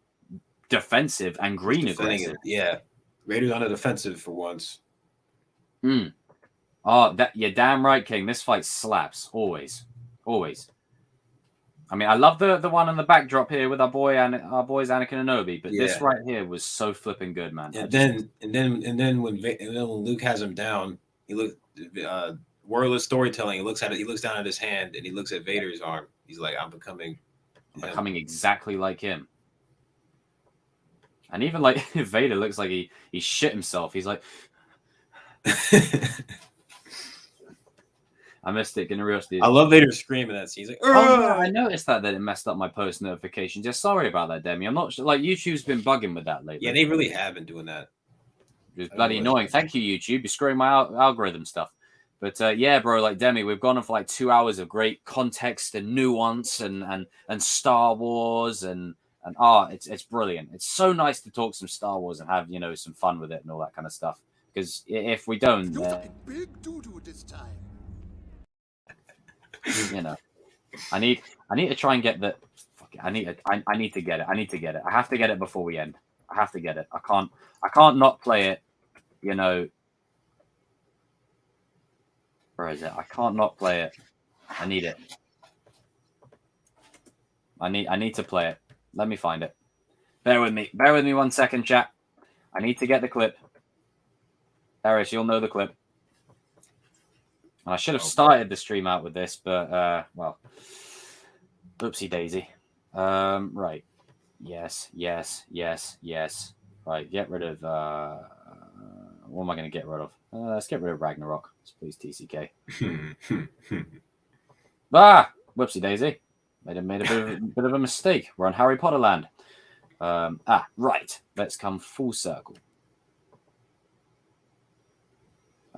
defensive and green aggressive. Yeah. Raiders on the defensive for once. Oh, you're damn right, King. This fight slaps. Always. I love the one on the backdrop here with our boys Anakin and Kenobi, but this right here was so flipping good, man. And then when Luke has him down, he looks wordless storytelling. He looks down at his hand, and he looks at Vader's arm. He's like, I'm becoming exactly like him. And even like Vader looks like he shit himself. He's like, I missed it. Gonna rewatch the. I love Vader screaming that scene. He's like, Oh yeah, I noticed that it messed up my post notifications. Yeah, sorry about that, Demi. I'm not sure. Like YouTube's been bugging with that lately. Yeah, they really have been doing that. It's bloody annoying. Thank you, YouTube. You're screwing my algorithm stuff. But yeah, bro, like Demi, we've gone on for like 2 hours of great context and nuance and Star Wars and it's brilliant. It's so nice to talk some Star Wars and have some fun with it and all that kind of stuff. Because if we don't, big doo-doo this time. I need to try and get the. Fuck it, I need to get it. I need to get it. I have to get it before we end. I have to get it. I can't not play it. Where is it? I can't not play it. I need it. I need to play it. Let me find it. Bear with me. Bear with me 1 second, chat. I need to get the clip. Eris, you'll know the clip. And I should have started the stream out with this, but well, oopsie daisy. Right. Yes. Right. Get rid of. What am I going to get rid of? Let's get rid of Ragnarok. Please, TCK. Whoopsie daisy. Made a bit of a mistake. We're on Harry Potter land. Right. Let's come full circle.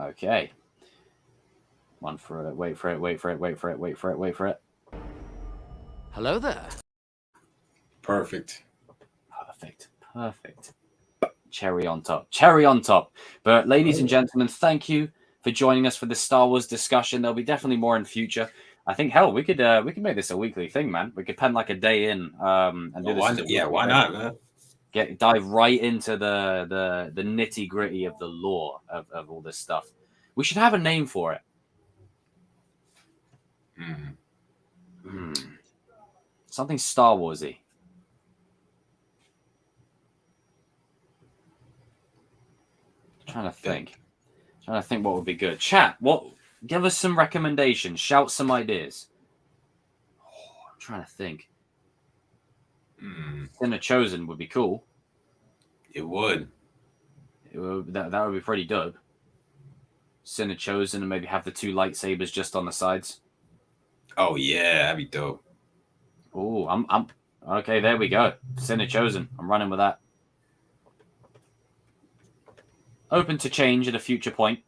Okay. One for it. Wait for it. Hello there. Perfect. Cherry on top. But ladies and gentlemen, thank you for joining us for the Star Wars discussion. There'll be definitely more in future. I think we could make this a weekly thing, man. We could pen like a day in and do this. Why not, man? Dive right into the nitty gritty of the lore of all this stuff. We should have a name for it. Something Star Warsy. Trying to think what would be good. Chat, give us some recommendations. Shout some ideas. I'm trying to think. Sinner Chosen would be cool. It would. That would be pretty dope. Sinner Chosen and maybe have the 2 lightsabers just on the sides. Oh yeah, that'd be dope. Oh, I'm okay. There we go. Sinner Chosen. I'm running with that. Open to change at a future point.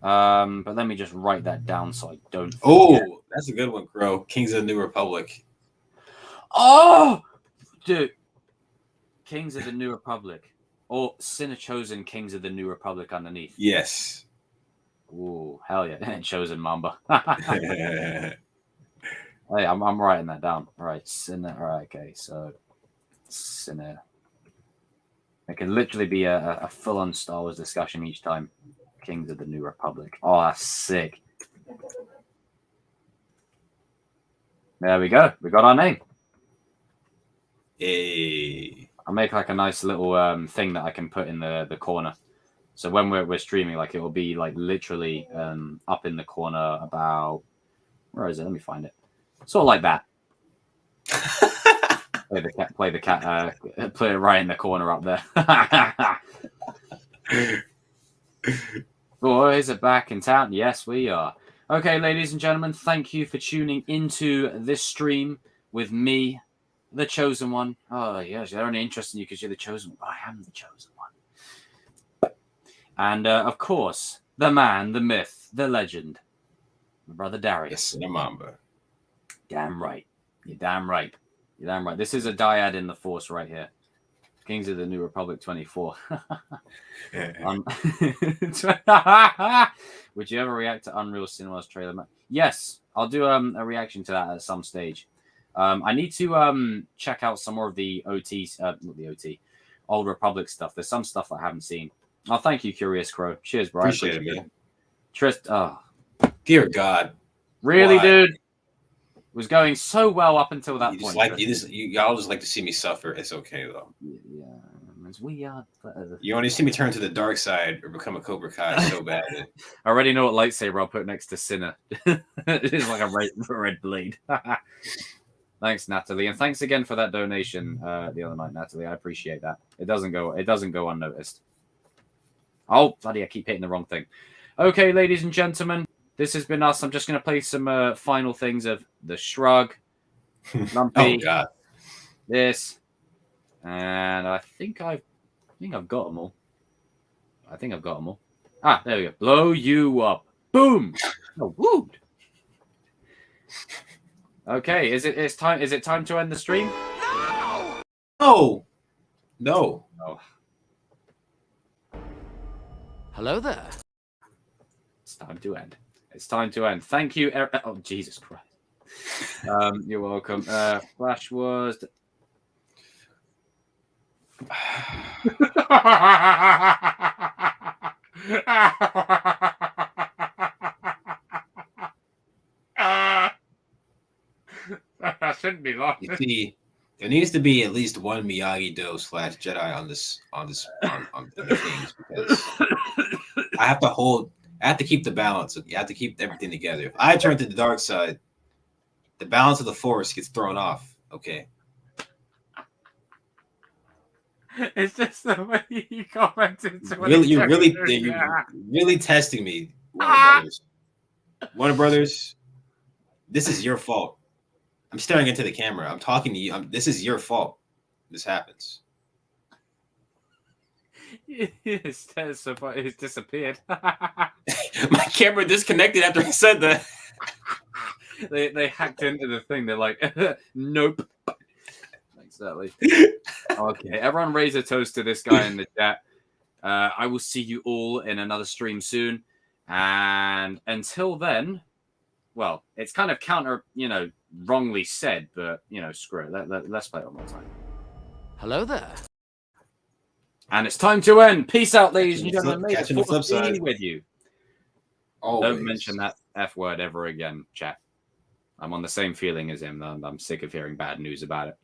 But let me just write that down so I don't forget. Oh, that's a good one, Crow. Kings of the New Republic. Oh, dude. Kings of the New Republic. Or Sinner Chosen Kings of the New Republic underneath. Yes. Ooh, hell yeah. Chosen Mamba. Hey, I'm writing that down. All right, Sinner. All right, okay. So, Sinner. It could literally be a full-on Star Wars discussion each time. Kings of the New Republic. Oh, that's sick. There we go. We got our name. Hey. I'll make like a nice little thing that I can put in the corner. So when we're streaming, like it will be like literally up in the corner about, where is it? Let me find it. Sort of like that. Play the cat, play it right in the corner up there. Boys are back in town. Yes, we are. Okay, ladies and gentlemen, thank you for tuning into this stream with me, the chosen one. Oh, yes, they're only interested in you because you're the chosen one. I am the chosen one. And, of course, the man, the myth, the legend, my brother Darius. Yes, Mamba. Damn right. You're damn right. You're damn right. This is a dyad in the Force right here. Kings of the New Republic 24. Would you ever react to Unreal Cinema's trailer? Yes, I'll do a reaction to that at some stage. I need to check out some more of the OT, not the OT, Old Republic stuff. There's some stuff I haven't seen. Oh, thank you, Curious Crow. Cheers, bro. Appreciate it, man. Trist, oh. Dear God. Really, Why? dude? It was going so well up until that point. Y'all just like to see me suffer. It's okay, though. Yeah, we are. You want to see me turn to the dark side or become a Cobra Kai so badly. I already know what lightsaber I'll put next to Sinner. It's like a red blade. Thanks, Natalie, and thanks again for that donation the other night, Natalie. I appreciate that. It doesn't go unnoticed. Oh, bloody! I keep hitting the wrong thing. Okay, ladies and gentlemen, This has been us. I'm just going to play some final things of the Shrug, Lumpy, Oh god. this, and I think I've got them all. Ah, there we go. Blow you up. Boom. Oh, woo. Okay, is it time to end the stream? No. No. Oh, Hello there. it's time to end. It's time to end. Thank you. Oh, Jesus Christ. You're welcome. Flash was. I shouldn't be laughing. You see, there needs to be at least one Miyagi-Do / Jedi on the things because I have to keep the balance. You have to keep everything together. If I turn to the dark side, the balance of the Force gets thrown off. Okay. It's just the way you commented. You're really testing me, Warner Brothers. This is your fault. I'm staring into the camera. I'm talking to you. This is your fault. This happens. It's disappeared. My camera disconnected after I said that. They hacked into the thing. They're like, nope. Exactly. Okay, everyone raise a toast to this guy in the chat. I will see you all in another stream soon. And until then, well, it's kind of wrongly said, but, screw it. Let's play it one more time. Hello there. And it's time to end. Peace out, ladies and gentlemen. May Catching the the flip force be side. with you. Always. Don't mention that F word ever again, chat. I'm on the same feeling as him. I'm sick of hearing bad news about it.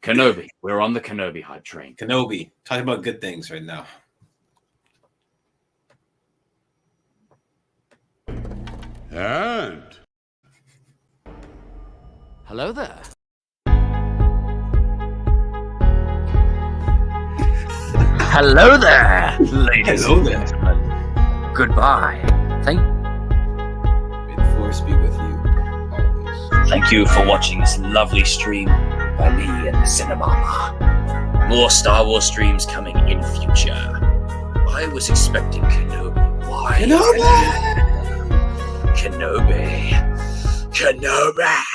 Kenobi. We're on the Kenobi hype train. Kenobi. Talking about good things right now. And Hello there. Hello there, ladies Hello and there. gentlemen. Goodbye. May the Force be with you. Always. Thank you for watching this lovely stream by me and the Cinemama. More Star Wars streams coming in future. I was expecting Kenobi. Why? Kenobi! Kenobi!